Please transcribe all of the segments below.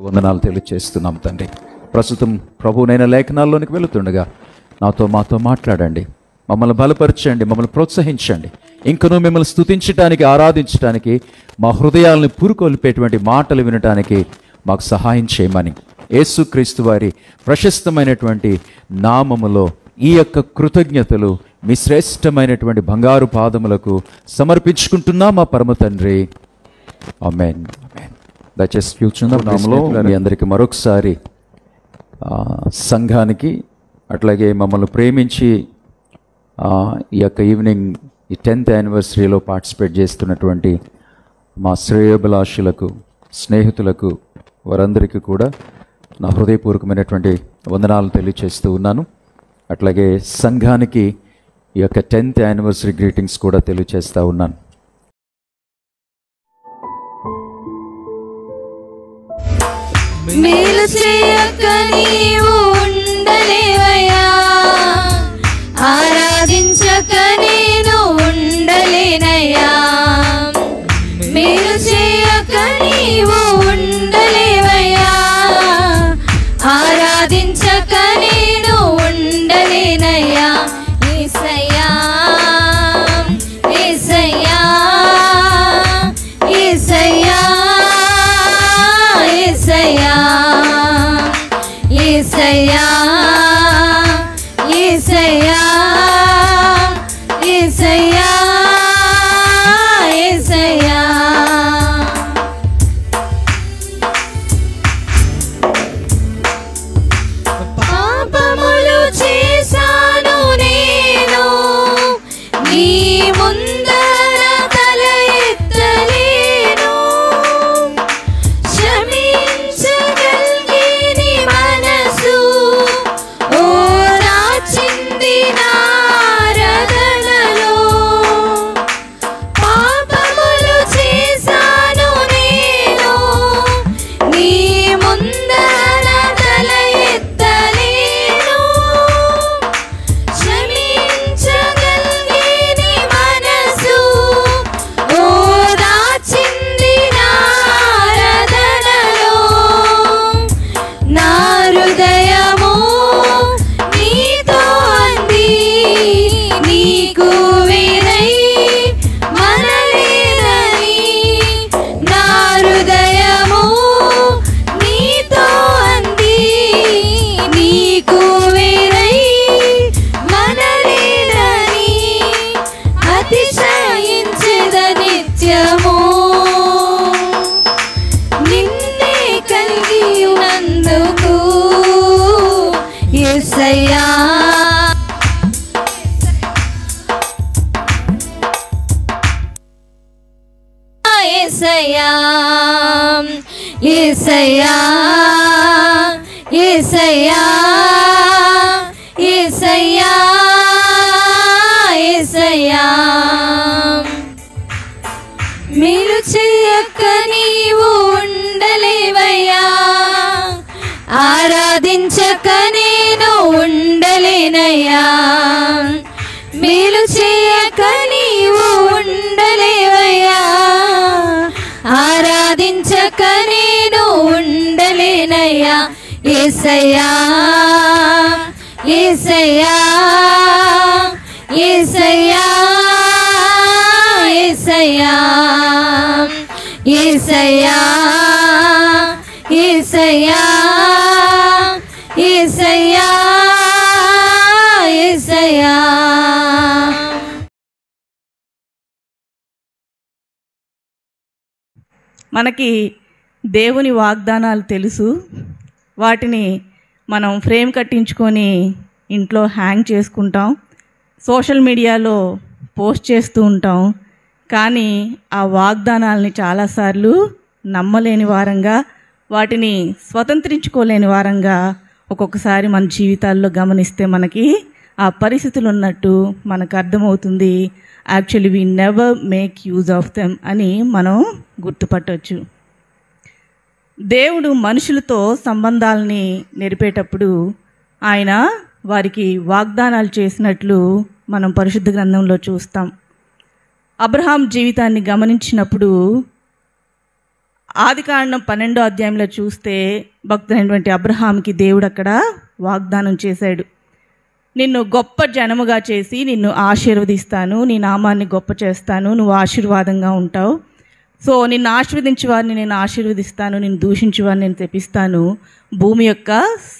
వందనాలు తెలియజేస్తున్నాం తండ్రి. ప్రస్తుతం ప్రభువునైన లేఖనాల్లోనికి వెళుతుండగా మాతో మాట్లాడండి, మమ్మల్ని బలపరచండి, మమ్మల్ని ప్రోత్సహించండి. ఇంకనూ మిమ్మల్ని స్తుతించడానికి, ఆరాధించడానికి, మా హృదయాలను పురుకొల్పేటువంటి మాటలు వినటానికి మాకు సహాయం చేయమని యేసుక్రీస్తు వారి ప్రశస్తమైనటువంటి నామములో ఈ యొక్క కృతజ్ఞతలు మీ శ్రేష్టమైనటువంటి బంగారు పాదములకు సమర్పించుకుంటున్నాం మా పరమ తండ్రి. ఆమేన్. దయచేసి కూర్చుందాం. నామలో మీ అందరికీ మరొకసారి సంఘానికి, అట్లాగే మమ్మల్ని ప్రేమించి ఈ యొక్క ఈవినింగ్ ఈ 10th యానివర్సరీలో పార్టిసిపేట్ చేస్తున్నటువంటి మా శ్రేయోభిలాషులకు, స్నేహితులకు, వారందరికీ కూడా నా హృదయపూర్వకమైనటువంటి వందనాలు తెలియజేస్తూ ఉన్నాను. అట్లాగే సంఘానికి ఈ యొక్క 10th యానివర్సరీ గ్రీటింగ్స్ కూడా తెలియజేస్తూ ఉన్నాను. మేలు చేయక నీవు ఉండలేవయ్యా, ఆరాధించక నేను ఉండలేనయ్యా. మేలు చేయక నీవు ఉండలేవయ్యా, ఆరాధించక నేను ఉండలేనయ్యా. యేసయ్యా యేసయ్యా యేసయ్యా యేసయ్యా యేసయ్యా యేసయ్యా యేసయ్యా యేసయ్యా. పాపములు చేశాను నేను, నీ ముందర తల ఎత్తలేను. క్షమించగలిగే నీ మనసు ఓదార్చింది నా ఆరాధనలో. పాపములు చేశాను నేను, నీ ముందర తల ఎత్తలేను. క్షమించగలిగే నీ మనసు ఓదార్చింది నా ఆరాధనలో. నా హృదయము నీతో అంది, నీకు వేరై మనలేనని. నా హృదయము నీతో అంది, నీకు వేరై మనలేనని. అతిశయించెద నిత్యము నిన్నే కలిగి ఉన్నందుకు. యేసయ్యా యేసయ్యా యేసయ్యా యేసయ్యా యేసయ్యా యేసయ్యా. మేలు చేయక నీవు ఉండలేవయ్యా, ఆరాధించక నేను ఉండలేనయ్యా. మేలు చేయక నీవు ఉండలేవయ్యా, ఆరాధించక నేను ఉండలేనయ్యా. యేసయ్యా యేసయ్యా యేసయ్యా యేసయ్యా యేసయ్యా యేసయ్యా యేసయ్యా యేసయ్యా. మనకి దేవుని వాగ్దానాలు తెలుసు. వాటిని మనం ఫ్రేమ్ కట్టించుకొని ఇంట్లో హ్యాంగ్ చేసుకుంటాం, సోషల్ మీడియాలో పోస్ట్ చేస్తూ ఉంటాం. కానీ ఆ వాగ్దానాలని చాలాసార్లు నమ్మలేని వారంగా, వాటిని స్వతంత్రించుకోలేని వారంగా ఒక్కొక్కసారి మన జీవితాల్లో గమనిస్తే మనకి ఆ పరిస్థితులు ఉన్నట్టు మనకు అర్థమవుతుంది. Actually we never make use of them అని మనం గుర్తుపట్టవచ్చు. దేవుడు మనుషులతో సంబంధాలని నెరిపేటప్పుడు ఆయన వారికి వాగ్దానాలు చేసినట్లు మనం పరిశుద్ధ గ్రంథంలో చూస్తాం. అబ్రహాం జీవితాన్ని గమనించినప్పుడు ఆదికాండం 12వ అధ్యాయంలో చూస్తే భక్తుడైనటువంటి అబ్రహాంకి దేవుడు అక్కడ వాగ్దానం చేశాడు. నిన్ను గొప్ప జనముగా చేసి నిన్ను ఆశీర్వదిస్తాను, నీ నామాన్ని గొప్ప చేస్తాను, నువ్వు ఆశీర్వాదంగా ఉంటావు. సో నిన్ను ఆశీర్వదించే వారిని నేను ఆశీర్వదిస్తాను, నిన్ను దూషించే వారిని నేను తెప్పిస్తాను, భూమి యొక్క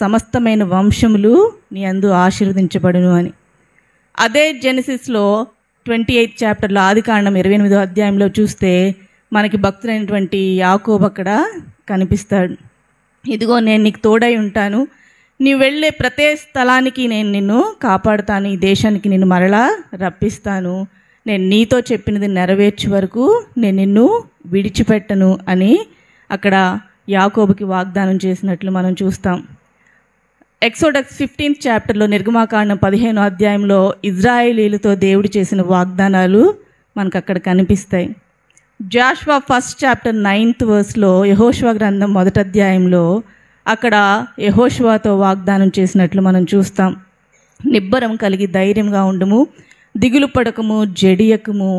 సమస్తమైన వంశములు నీ అందు ఆశీర్వదించబడును అని. అదే జెనసిస్లో 28వ చాప్టర్లో ఆదికాండం 28వ అధ్యాయంలో చూస్తే మనకి భక్తుడైనటువంటి యాకోబు అక్కడ కనిపిస్తాడు. ఇదిగో నేను నీకు తోడై ఉంటాను, నీవు వెళ్ళే ప్రతి స్థలానికి నేను నిన్ను కాపాడుతాను, ఈ దేశానికి నిన్ను మరలా రప్పిస్తాను, నేను నీతో చెప్పినది నెరవేర్చే వరకు నేను నిన్ను విడిచిపెట్టను అని అక్కడ యాకోబుకి వాగ్దానం చేసినట్లు మనం చూస్తాం. ఎక్సోడస్ 15th చాప్టర్లో నిర్గమాకాండం 15వ అధ్యాయంలో ఇజ్రాయేలీలతో దేవుడు చేసిన వాగ్దానాలు మనకు అక్కడ కనిపిస్తాయి. జాషువా 1st చాప్టర్ 9th వర్స్లో యెహోషువ గ్రంథం 1వ అధ్యాయంలో అక్కడ యెహోషువతో వాగ్దానం చేసినట్లు మనం చూస్తాం. నిబ్బరం కలిగి ధైర్యంగా ఉండుము, దిగులు పడకము, జడియకము,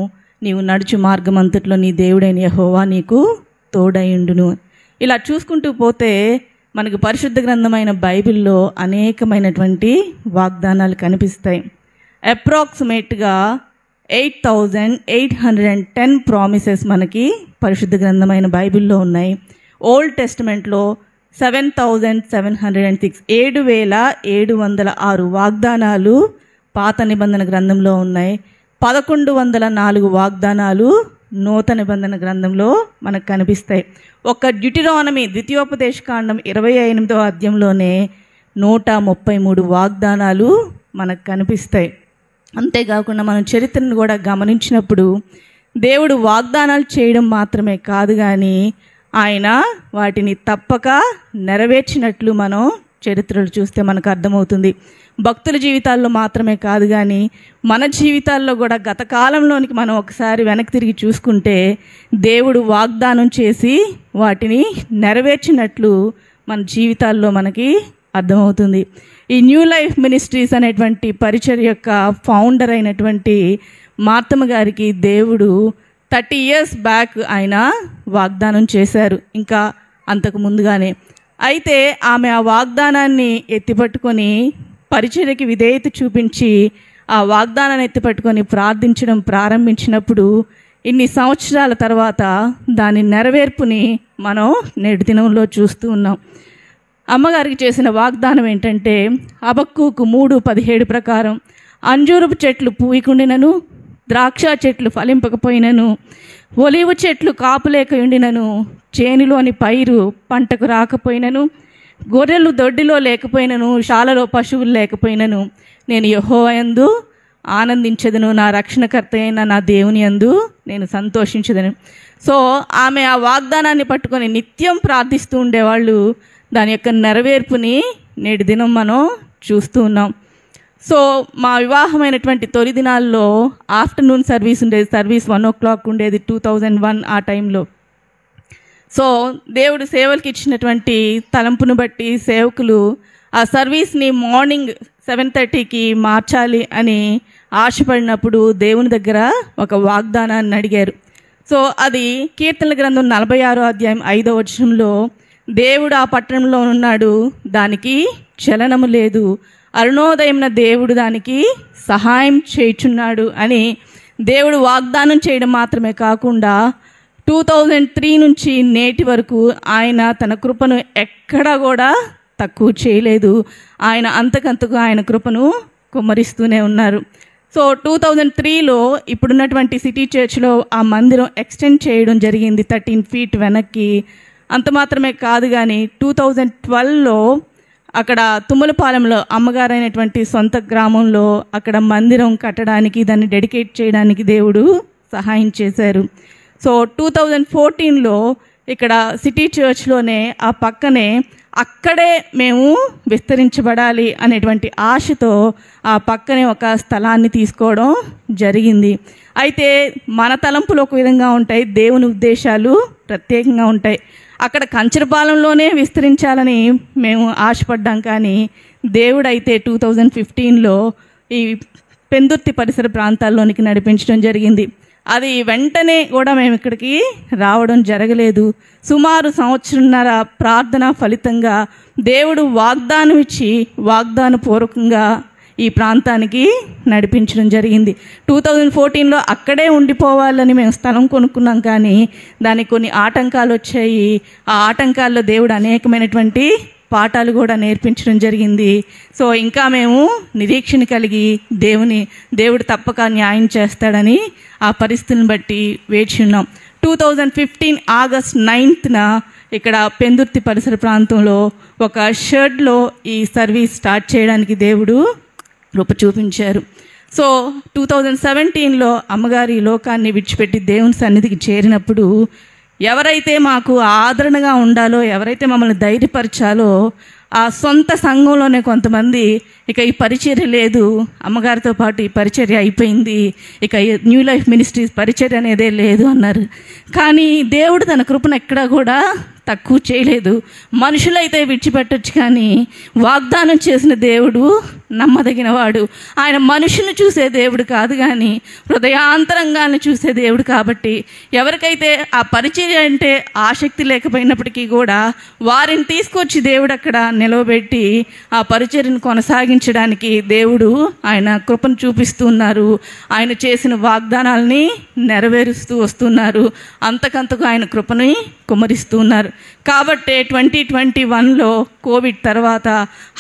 నీవు నడుచు మార్గమంతట్లో నీ దేవుడైన యెహోవా నీకు తోడైండును. ఇలా చూసుకుంటూ పోతే మనకు పరిశుద్ధ గ్రంథమైన బైబిల్లో అనేకమైనటువంటి వాగ్దానాలు కనిపిస్తాయి. అప్రాక్సిమేట్గా 8,810 ప్రామిసెస్ మనకి పరిశుద్ధ గ్రంథమైన బైబిల్లో ఉన్నాయి. ఓల్డ్ టెస్టమెంట్లో 7,706 7,706 వాగ్దానాలు పాత నిబంధన గ్రంథంలో ఉన్నాయి. 1,104 వాగ్దానాలు నూతన నిబంధన గ్రంథంలో మనకు కనిపిస్తాయి. ఒక డ్యూటెరానమీ ద్వితీయోపదేశకాండం 28వ అధ్యాయంలోనే 133 వాగ్దానాలు మనకు కనిపిస్తాయి. అంతేకాకుండా మనం చరిత్రను కూడా గమనించినప్పుడు దేవుడు వాగ్దానాలు చేయడం మాత్రమే కాదు కానీ ఆయన వాటిని తప్పక నెరవేర్చినట్లు మనం చరిత్రలు చూస్తే మనకు అర్థమవుతుంది. భక్తుల జీవితాల్లో మాత్రమే కాదు కానీ మన జీవితాల్లో కూడా గత కాలంలోనికి మనం ఒకసారి వెనక్కి తిరిగి చూసుకుంటే దేవుడు వాగ్దానం చేసి వాటిని నెరవేర్చినట్లు మన జీవితాల్లో మనకి అర్థమవుతుంది. ఈ న్యూ లైఫ్ మినిస్ట్రీస్ అనేటువంటి పరిచర్య యొక్క ఫౌండర్ అయినటువంటి మార్తమ్మ గారికి దేవుడు 30 years బ్యాక్ ఆయన వాగ్దానం చేశారు, ఇంకా అంతకు ముందుగానే. అయితే ఆమె ఆ వాగ్దానాన్ని ఎత్తిపట్టుకొని పరిచర్యకి విధేయత చూపించి ఆ వాగ్దానాన్ని ఎత్తిపట్టుకొని ప్రార్థించడం ప్రారంభించినప్పుడు ఇన్ని సంవత్సరాల తర్వాత దాని నెరవేర్పుని మనం నేటి దినంలో చూస్తూ ఉన్నాం. అమ్మగారికి చేసిన వాగ్దానం ఏంటంటే హబక్కూకు 3:17 ప్రకారం అంజూరపు చెట్లు పూయకుండినను, ద్రాక్ష చెట్లు ఫలింపకపోయినను, ఒలీవ చెట్లు కాపులేకయుండినను, చేనులోని పైరు పంటకు రాకపోయినను, గొర్రెలు దొడ్డిలో లేకపోయినను, శాలలో పశువులు లేకపోయినను, నేను యెహోవా యందు ఆనందించదను, నా రక్షణకర్త అయిన నా దేవుని యందు నేను సంతోషించదను. సో ఆమె ఆ వాగ్దానాన్ని పట్టుకొని నిత్యం ప్రార్థిస్తూ ఉండేవాళ్ళు. దాని యొక్క నెరవేర్పుని నేటి దినం మనం చూస్తూ ఉన్నాం. సో మా వివాహమైనటువంటి తొలి దినాల్లో ఆఫ్టర్నూన్ సర్వీస్ ఉండేది, సర్వీస్ 1 o'clock ఉండేది 2001 ఆ టైంలో. సో దేవుడు సేవలకి ఇచ్చినటువంటి తలంపును బట్టి సేవకులు ఆ సర్వీస్ని మార్నింగ్ 7:30కి మార్చాలి అని ఆశపడినప్పుడు దేవుని దగ్గర ఒక వాగ్దానాన్ని అడిగారు. సో అది కీర్తనల గ్రంథం 46వ అధ్యాయం 5వ వచనంలో దేవుడు ఆ పట్టణంలో ఉన్నాడు, దానికి చలనము లేదు, అరుణోదయంన దేవుడు దానికి సహాయం చేయుచున్నాడు అని దేవుడు వాగ్దానం చేయడం మాత్రమే కాకుండా 2003 నుంచి నేటి వరకు ఆయన తన కృపను ఎక్కడా కూడా తక్కువ చేయలేదు. ఆయన అంతకంతకు ఆయన కృపను కుమ్మరిస్తూనే ఉన్నారు. సో 2003లో ఇప్పుడున్నటువంటి సిటీ చర్చ్లో ఆ మందిరం ఎక్స్టెండ్ చేయడం జరిగింది 13 feet వెనక్కి. అంత మాత్రమే కాదు కానీ 2012లో అక్కడ తుమ్మలపాలెంలో అమ్మగారైనటువంటి సొంత గ్రామంలో అక్కడ మందిరం కట్టడానికి, దాన్ని డెడికేట్ చేయడానికి దేవుడు సహాయం చేశారు. సో 2014లో ఇక్కడ సిటీ చర్చ్లోనే ఆ పక్కనే అక్కడే మేము విస్తరించబడాలి అనేటువంటి ఆశతో ఆ పక్కనే ఒక స్థలాన్ని తీసుకోవడం జరిగింది. అయితే మన తలంపులు ఒక విధంగా ఉంటాయి, దేవుని ఉద్దేశాలు ప్రత్యేకంగా ఉంటాయి. అక్కడ కంచరపాలెంలోనే విస్తరించాలని మేము ఆశపడ్డాం, కానీ దేవుడైతే 2015లో ఈ పెందుర్తి పరిసర ప్రాంతాల్లోనికి నడిపించడం జరిగింది. అది వెంటనే కూడా మేము ఇక్కడికి రావడం జరగలేదు. సుమారు సంవత్సరంన్నర ప్రార్థన ఫలితంగా దేవుడు వాగ్దానం ఇచ్చి వాగ్దానపూర్వకంగా ఈ ప్రాంతానికి నడిపించడం జరిగింది. 2014లో అక్కడే ఉండిపోవాలని మేము స్థలం కొనుక్కున్నాం, కానీ దానికి కొన్ని ఆటంకాలు వచ్చాయి. ఆ ఆటంకాల్లో దేవుడు అనేకమైనటువంటి పాఠాలు కూడా నేర్పించడం జరిగింది. సో ఇంకా మేము నిరీక్షణ కలిగి దేవుడు తప్పక న్యాయం చేస్తాడని ఆ పరిస్థితిని బట్టి వేచి ఉన్నాం. 2015 ఆగస్ట్ 9న ఇక్కడ పెందుర్తి పరిసర ప్రాంతంలో ఒక షెడ్లో ఈ సర్వీస్ స్టార్ట్ చేయడానికి దేవుడు కృప చూపించారు. సో 2017లో అమ్మగారి లోకాన్ని విడిచిపెట్టి దేవుని సన్నిధికి చేరినప్పుడు ఎవరైతే మాకు ఆదరణగా ఉండాలో, ఎవరైతే మమ్మల్ని ధైర్యపరచాలో, ఆ సొంత సంఘంలోనే కొంతమంది ఇక ఈ పరిచర్య లేదు, అమ్మగారితో పాటు ఈ పరిచర్య అయిపోయింది, ఇక న్యూ లైఫ్ మినిస్ట్రీస్ పరిచర్య అనేదే లేదు అన్నారు. కానీ దేవుడు తన కృపను ఎక్కడా కూడా తక్కువ చేయలేదు. మనుషులైతే విడిచిపెట్టచ్చు, కానీ వాగ్దానం చేసిన దేవుడు నమ్మదగినవాడు. ఆయన మనుషులను చూసే దేవుడు కాదు, కానీ హృదయాంతరంగాన్ని చూసే దేవుడు. కాబట్టి ఎవరికైతే ఆ పరిచర్య అంటే ఆసక్తి లేకపోయినప్పటికీ కూడా వారిని తీసుకొచ్చి దేవుడు అక్కడ నిలవబెట్టి ఆ పరిచర్యను కొనసాగించడానికి దేవుడు ఆయన కృపను చూపిస్తూ ఉన్నారు. ఆయన చేసిన వాగ్దానాలని నెరవేరుస్తూ వస్తున్నారు. అంతకంతకు ఆయన కృపని కుమరిస్తూ ఉన్నారు. కాబట్టి 2021లో కోవిడ్ తర్వాత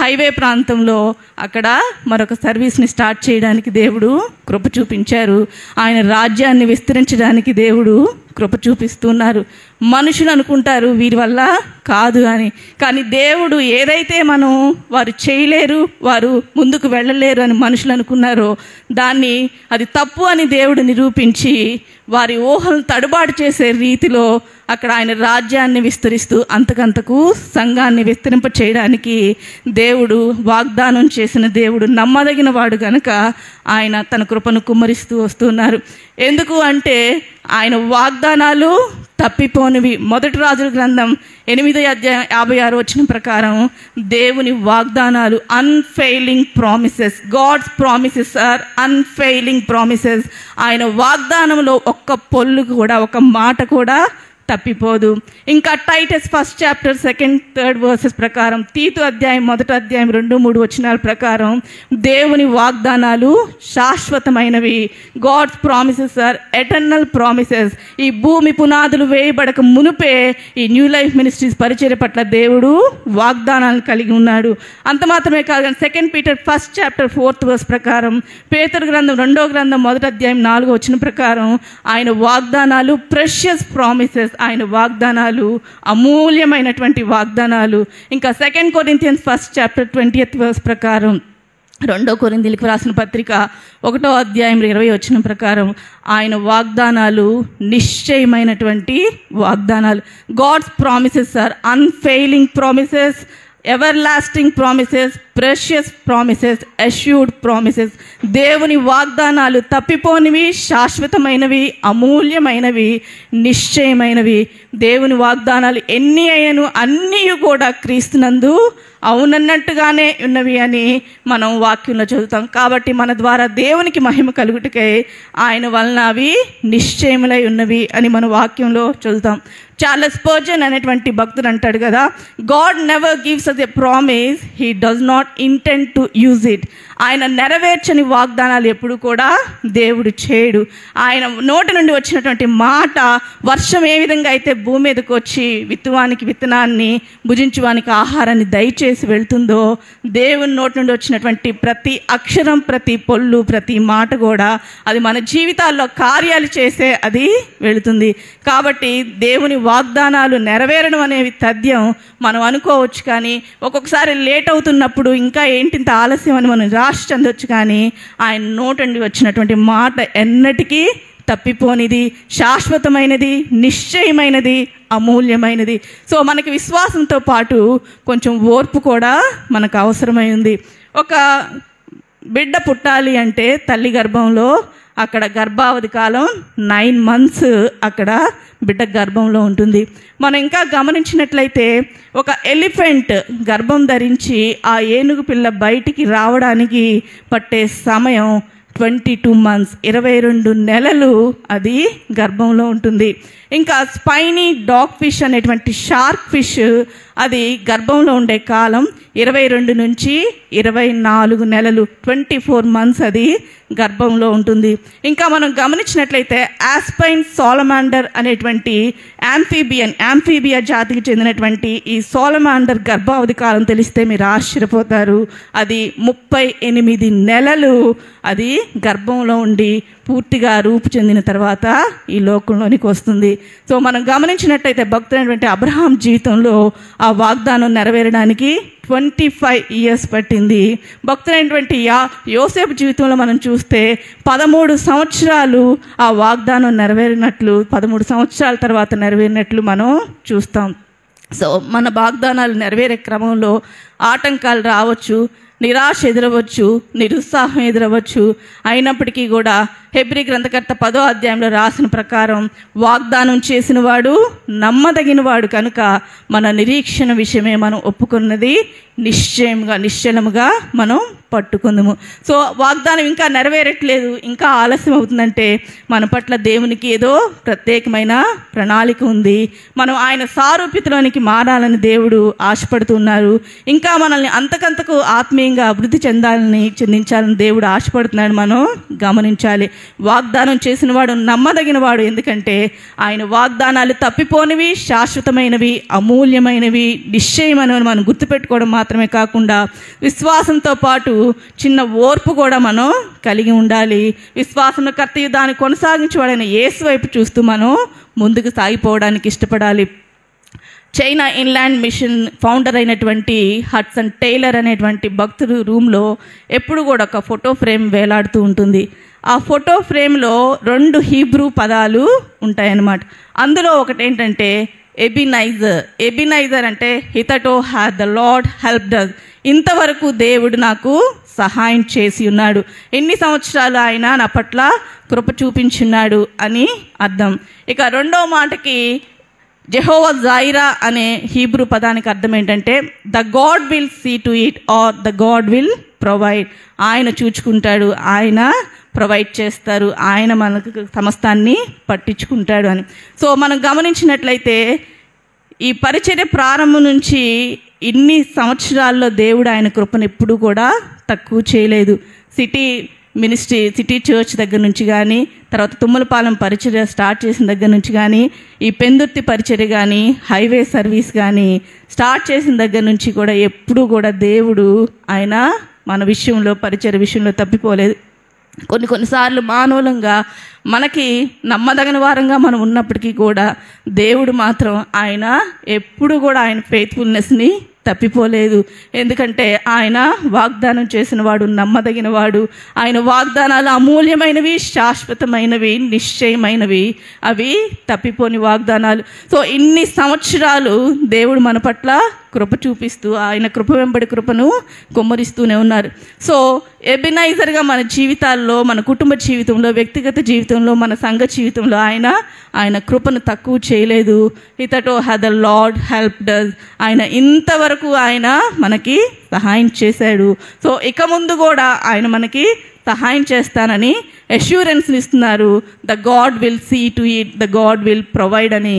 హైవే ప్రాంతంలో అక్కడ మరొక సర్వీస్ని స్టార్ట్ చేయడానికి దేవుడు కృప చూపించారు. ఆయన రాజ్యాన్ని విస్తరించడానికి దేవుడు కృప చూపిస్తున్నారు. మనుషులు అనుకుంటారు వీరి వల్ల కాదు అని, కానీ దేవుడు ఏదైతే వారు చేయలేరు, వారు ముందుకు వెళ్ళలేరు అని మనుషులు అనుకున్నారో దాన్ని అది తప్పు అని దేవుడు నిరూపించి వారి ఊహలను తడుబాటు చేసే రీతిలో అక్కడ ఆయన రాజ్యాన్ని విస్తరిస్తూ అంతకంతకు సంఘాన్ని విస్తరింప చేయడానికి దేవుడు వాగ్దానం చేసిన దేవుడు నమ్మదగిన వాడు గనుక ఆయన తన కృపను కుమ్మరిస్తూ వస్తున్నారు. ఎందుకు అంటే ఆయన వాగ్దానాలు తప్పిపోనివి. మొదటి రాజుల గ్రంథం 8:56 వచనం ప్రకారం దేవుని వాగ్దానాలు unfailing promises. God's promises are unfailing promises. ఆయన వాగ్దానంలో ఒక్క పొల్లు కూడా, ఒక మాట కూడా తప్పిపోదు. ఇంకా Titus 1st chapter 2nd 3rd verses ప్రకారం, తీతు అధ్యాయం 1వ అధ్యాయం 2-3 వచనాల ప్రకారం దేవుని వాగ్దానాలు శాశ్వతమైనవి. God's promises are eternal promises. ఈ భూమి పునాదులు వేయబడక మునుపే ఈ న్యూ లైఫ్ మినిస్ట్రీస్ పరిచర్య పట్ల దేవుడు వాగ్దానాలను కలిగి ఉన్నాడు. అంత మాత్రమే కాదు, 2 Peter 1st chapter 4th verse ప్రకారం, పేతురు గ్రంథం 2వ గ్రంథం 1వ అధ్యాయం 4వ వచనం ప్రకారం ఆయన వాగ్దానాలు ప్రెషియస్ ప్రామిసెస్. ఆయన వాగ్దానాలు అమూల్యమైనటువంటి వాగ్దానాలు. ఇంకా 2 Corinthians 1st chapter 20th verse ప్రకారం, 2 కొరింథీయులకు రాసిన పత్రిక 1వ అధ్యాయం 20వ వచనం ప్రకారం ఆయన వాగ్దానాలు నిశ్చయమైనటువంటి వాగ్దానాలు. God's promises are unfailing promises, everlasting promises, precious promises, assured promises. దేవుని వాగ్దానాలు తప్పిపోనివి, శాశ్వతమైనవి, అమూల్యమైనవి, నిశ్చయమైనవి. దేవుని వాగ్దానాలు ఎన్ని అయినను అన్నీ కూడా క్రీస్తునందు అవునన్నట్టుగానే ఉన్నవి అని మనం వాక్యంలో చదువుతాం. కాబట్టి మన ద్వారా దేవునికి మహిమ కలుగుటకై ఆయన వలన అవి నిశ్చయములై ఉన్నవి అని మన వాక్యంలో చదువుతాం. చార్లెస్ స్పర్జన్ అనేటువంటి భక్తుడు అంటాడు కదా, God never gives us a promise he does not intend to use it. ఆయన నెరవేర్చని వాగ్దానాలు ఎప్పుడు కూడా దేవుడు చేయడు. ఆయన నోటి నుండి వచ్చినటువంటి మాట వర్షం ఏ విధంగా అయితే భూమి మీదకి వచ్చి విత్తువానికి విత్తనాన్ని, భుజించువానికి ఆహారాన్ని దయచేసి వెళ్తుందో, దేవుని నోటి నుండి వచ్చినటువంటి ప్రతి అక్షరం, ప్రతి పొల్లు, ప్రతి మాట కూడా అది మన జీవితాల్లో కార్యాలు చేసే అది వెళుతుంది. కాబట్టి దేవుని వాగ్దానాలు నెరవేరడం అనేవి తథ్యం మనం అనుకోవచ్చు, కానీ ఒక్కొక్కసారి లేట్ అవుతున్నప్పుడు ఇంకా ఏంటింత ఆలస్యం అని మనం రాసి చెందొచ్చు. కానీ ఆయన నోటి నుండి వచ్చినటువంటి మాట ఎన్నటికీ తప్పిపోనిది, శాశ్వతమైనది, నిశ్చయమైనది, అమూల్యమైనది. సో మనకి విశ్వాసంతో పాటు కొంచెం ఓర్పు కూడా మనకు అవసరమై ఉంది. ఒక బిడ్డ పుట్టాలి అంటే తల్లి గర్భంలో అక్కడ గర్భావధి కాలం 9 months అక్కడ బిడ్డ గర్భంలో ఉంటుంది. మనం ఇంకా గమనించినట్లయితే ఒక ఎలిఫెంట్ గర్భం ధరించి ఆ ఏనుగు పిల్ల బయటికి రావడానికి పట్టే సమయం 22 months 22 నెలలు అది గర్భంలో ఉంటుంది. ఇంకా స్పైనీ డాగ్ ఫిష్ అనేటువంటి షార్క్ ఫిష్ అది గర్భంలో ఉండే కాలం 22 నుంచి 24 నెలలు 24 months అది గర్భంలో ఉంటుంది. ఇంకా మనం గమనించినట్లయితే ఆస్పైన్ సాలమాండర్ అనేటువంటి యాంఫీబియా జాతికి చెందినటువంటి ఈ సాలమాండర్ గర్భావధి కాలం తెలిస్తే మీరు ఆశ్చర్యపోతారు. అది 38 నెలలు అది గర్భంలో ఉండి పూర్తిగా రూపు చెందిన తర్వాత ఈ లోకంలోనికి వస్తుంది. సో మనం గమనించినట్టయితే భక్తుడైనటువంటి అబ్రహాం జీవితంలో ఆ వాగ్దానం నెరవేరడానికి 25 years పట్టింది. భక్తుడైనటువంటి యోసేపు జీవితంలో మనం చూస్తే 13 సంవత్సరాలు ఆ వాగ్దానం నెరవేరినట్లు, 13 సంవత్సరాల తర్వాత నెరవేరినట్లు మనం చూస్తాం. సో మన వాగ్దానాలు నెరవేరే క్రమంలో ఆటంకాలు రావచ్చు, నిరాశ ఎదురవచ్చు, నిరుత్సాహం ఎదురవచ్చు. అయినప్పటికీ కూడా హెబ్రీ గ్రంథకర్త 10వ అధ్యాయంలో రాసిన ప్రకారం వాగ్దానం చేసిన వాడు నమ్మదగిన వాడు కనుక మన నిరీక్షణ విషయమే మనం ఒప్పుకున్నది నిశ్చలముగా మనం పట్టుకుందాము. సో వాగ్దానం ఇంకా నెరవేరట్లేదు, ఇంకా ఆలస్యం అవుతుందంటే మన పట్ల దేవునికి ఏదో ప్రత్యేకమైన ప్రణాళిక ఉంది. మనం ఆయన సారూప్యతలోనికి మారాలని దేవుడు ఆశపడుతున్నారు. ఇంకా మనల్ని అంతకంతకు ఆత్మీయంగా అభివృద్ధి చెందించాలని దేవుడు ఆశపడుతున్నాడు. మనం గమనించాలి. వాగ్దానం చేసిన వాడు నమ్మదగిన వాడు. ఎందుకంటే ఆయన వాగ్దానాలు తప్పిపోనివి, శాశ్వతమైనవి, అమూల్యమైనవి, నిశ్చయమైనవి మనం గుర్తుపెట్టుకోవడం మాత్రమే కాకుండా విశ్వాసంతో పాటు చిన్న ఓర్పు కూడా మనం కలిగి ఉండాలి. విశ్వాసంలో కర్తయ్య దాన్ని కొనసాగించేవాడైన యేసు వైపు చూస్తూ మనం ముందుకు సాగిపోవడానికి ఇష్టపడాలి. చైనా ఇన్లాండ్ మిషన్ ఫౌండర్ అయినటువంటి హడ్సన్ టైలర్ అనేటువంటి భక్తుడు రూమ్లో ఎప్పుడు కూడా ఒక ఫోటో ఫ్రేమ్ వేలాడుతూ ఉంటుంది. ఆ ఫోటో ఫ్రేమ్లో 2 హీబ్రూ పదాలు ఉంటాయన్నమాట. అందులో ఒకటి ఏంటంటే ఎబినైజర్ అంటే హితటో had the Lord helped us. ఇంతవరకు దేవుడు నాకు సహాయం చేసి ఉన్నాడు, ఎన్ని సంవత్సరాలు ఆయన నా పట్ల కృప చూపించున్నాడు అని అర్థం. ఇక రెండో మాటకి జెహోవా జైరా అనే హీబ్రూ పదానికి అర్థం ఏంటంటే the God will see to it or the God will provide. ఆయన చూచుకుంటాడు, ఆయన ప్రొవైడ్ చేస్తారు, ఆయన మనకు సమస్తాన్ని పట్టించుకుంటాడు అని. సో మనం గమనించినట్లయితే ఈ పరిచర్య ప్రారంభం నుంచి ఇన్ని సంవత్సరాల్లో దేవుడు ఆయన కృపను ఎప్పుడూ కూడా తక్కువ చేయలేదు. సిటీ చర్చ్ దగ్గర నుంచి కానీ, తర్వాత తుమ్మలపాలెం పరిచర్య స్టార్ట్ చేసిన దగ్గర నుంచి కానీ, ఈ పెందుర్తి పరిచర్య కానీ, హైవే సర్వీస్ కానీ స్టార్ట్ చేసిన దగ్గర నుంచి కూడా ఎప్పుడూ కూడా దేవుడు ఆయన మన విషయంలో, పరిచర్య విషయంలో తప్పిపోలేదు. కొన్నిసార్లు మానవులంగా మనకి నమ్మదగిన వారంగా మనం ఉన్నప్పటికీ కూడా దేవుడు మాత్రం ఆయన ఎప్పుడు కూడా ఆయన ఫెయిత్ఫుల్నెస్ని తప్పిపోలేదు. ఎందుకంటే ఆయన వాగ్దానం చేసిన వాడు నమ్మదగిన వాడు. ఆయన వాగ్దానాలు అమూల్యమైనవి, శాశ్వతమైనవి, నిశ్చయమైనవి, అవి తప్పిపోని వాగ్దానాలు. సో ఇన్ని సంవత్సరాలు దేవుడు మన పట్ల కృప చూపిస్తూ ఆయన కృప వెంబడి కృపను కుమ్మరిస్తూనే ఉన్నారు. సో ఎబినైజర్గా మన జీవితాల్లో, మన కుటుంబ జీవితంలో, వ్యక్తిగత జీవితంలో, మన సంఘ జీవితంలో ఆయన కృపను తక్కువ చేయలేదు. హితటో had the Lord helped us. ఆయన ఇంతవరకు ఆయన మనకి సహాయం చేశాడు. సో ఇక ముందు కూడా ఆయన మనకి సహాయం చేస్తానని అష్యూరెన్స్ని ఇస్తున్నారు. The God will see to it, the God will provide అని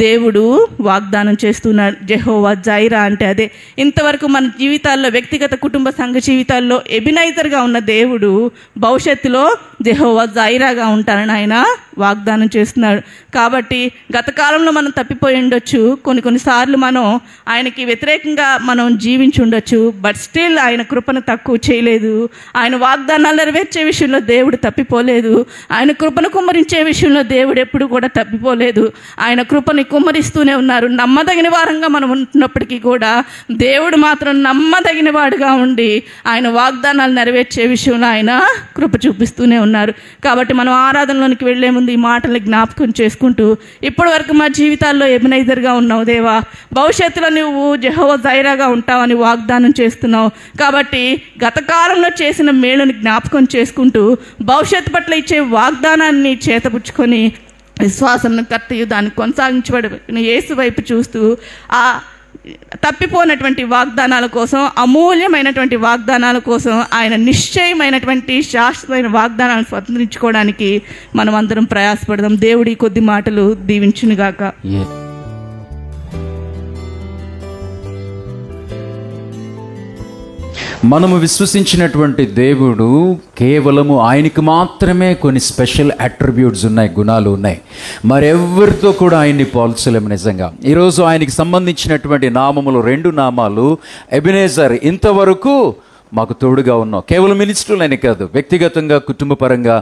దేవుడు వాగ్దానం చేస్తున్నాడు. జెహోవా జైరా అంటే అదే. ఇంతవరకు మన జీవితాల్లో, వ్యక్తిగత కుటుంబ సంఘ జీవితాల్లో ఎబినైజర్గా ఉన్న దేవుడు భవిష్యత్తులో జెహోవా జైరాగా ఉంటారని ఆయన వాగ్దానం చేస్తున్నాడు. కాబట్టి గత కాలంలో మనం తప్పిపోయి ఉండొచ్చు, కొన్నిసార్లు మనం ఆయనకి వ్యతిరేకంగా మనం జీవించి ఉండొచ్చు. బట్ స్టిల్ ఆయన కృపను తక్కువ చేయలేదు. ఆయన వాగ్దానాలు నెరవేర్చే విషయంలో దేవుడు తప్పిపోలేదు. ఆయన కృపను కుమ్మరించే విషయంలో దేవుడు ఎప్పుడు కూడా తప్పిపోలేదు. ఆయన కృపని కుమ్మరిస్తూనే ఉన్నారు. నమ్మదగిన వారంగా మనం ఉంటున్నప్పటికీ కూడా దేవుడు మాత్రం నమ్మదగిన వాడుగా ఉండి ఆయన వాగ్దానాలు నెరవేర్చే విషయంలో ఆయన కృప చూపిస్తూనే ఉన్నారు. కాబట్టి మనం ఆరాధనలోనికి వెళ్లే ముందు ఈ మాటల్ని జ్ఞాపకం చేసుకుంటూ, ఇప్పటి వరకు మా జీవితాల్లో ఎబినైజర్గా ఉన్నావు దేవా, భవిష్యత్తులో నువ్వు జెహోవా జైరాగా ఉంటావని వాగ్దానం చేస్తున్నావు. కాబట్టి గత కాలంలో చేసిన మేలుని జ్ఞాపకం చేసుకుంటూ భవిష్యత్తు పట్ల ఇచ్చే వాగ్దానాన్ని చేతపుచ్చుకొని విశ్వాసం కర్తయు దాన్ని కొనసాగించబడిన యేసు వైపు చూస్తూ ఆ తప్పిపోయినటువంటి వాగ్దానాల కోసం, అమూల్యమైనటువంటి వాగ్దానాల కోసం, ఆయన నిశ్చయమైనటువంటి శాశ్వతమైన వాగ్దానాలను స్వతంత్రించుకోవడానికి మనం అందరం ప్రయాసపడదాం. దేవుడి కొద్ది మాటలు దీవించునుగాక. మనము విశ్వసించినటువంటి దేవుడు కేవలము ఆయనకి మాత్రమే కొన్ని స్పెషల్ అట్రిబ్యూట్స్ ఉన్నాయి, గుణాలు ఉన్నాయి. మరెవరితో కూడా ఆయన్ని పోల్చలేము. నిజంగా ఈరోజు ఆయనకి సంబంధించినటువంటి నామములు 2 నామాలు. ఎబెనేజర్, ఇంతవరకు మాకు తోడుగా ఉన్నావు. కేవలం మినిస్ట్రీలనే కాదు, వ్యక్తిగతంగా, కుటుంబపరంగా,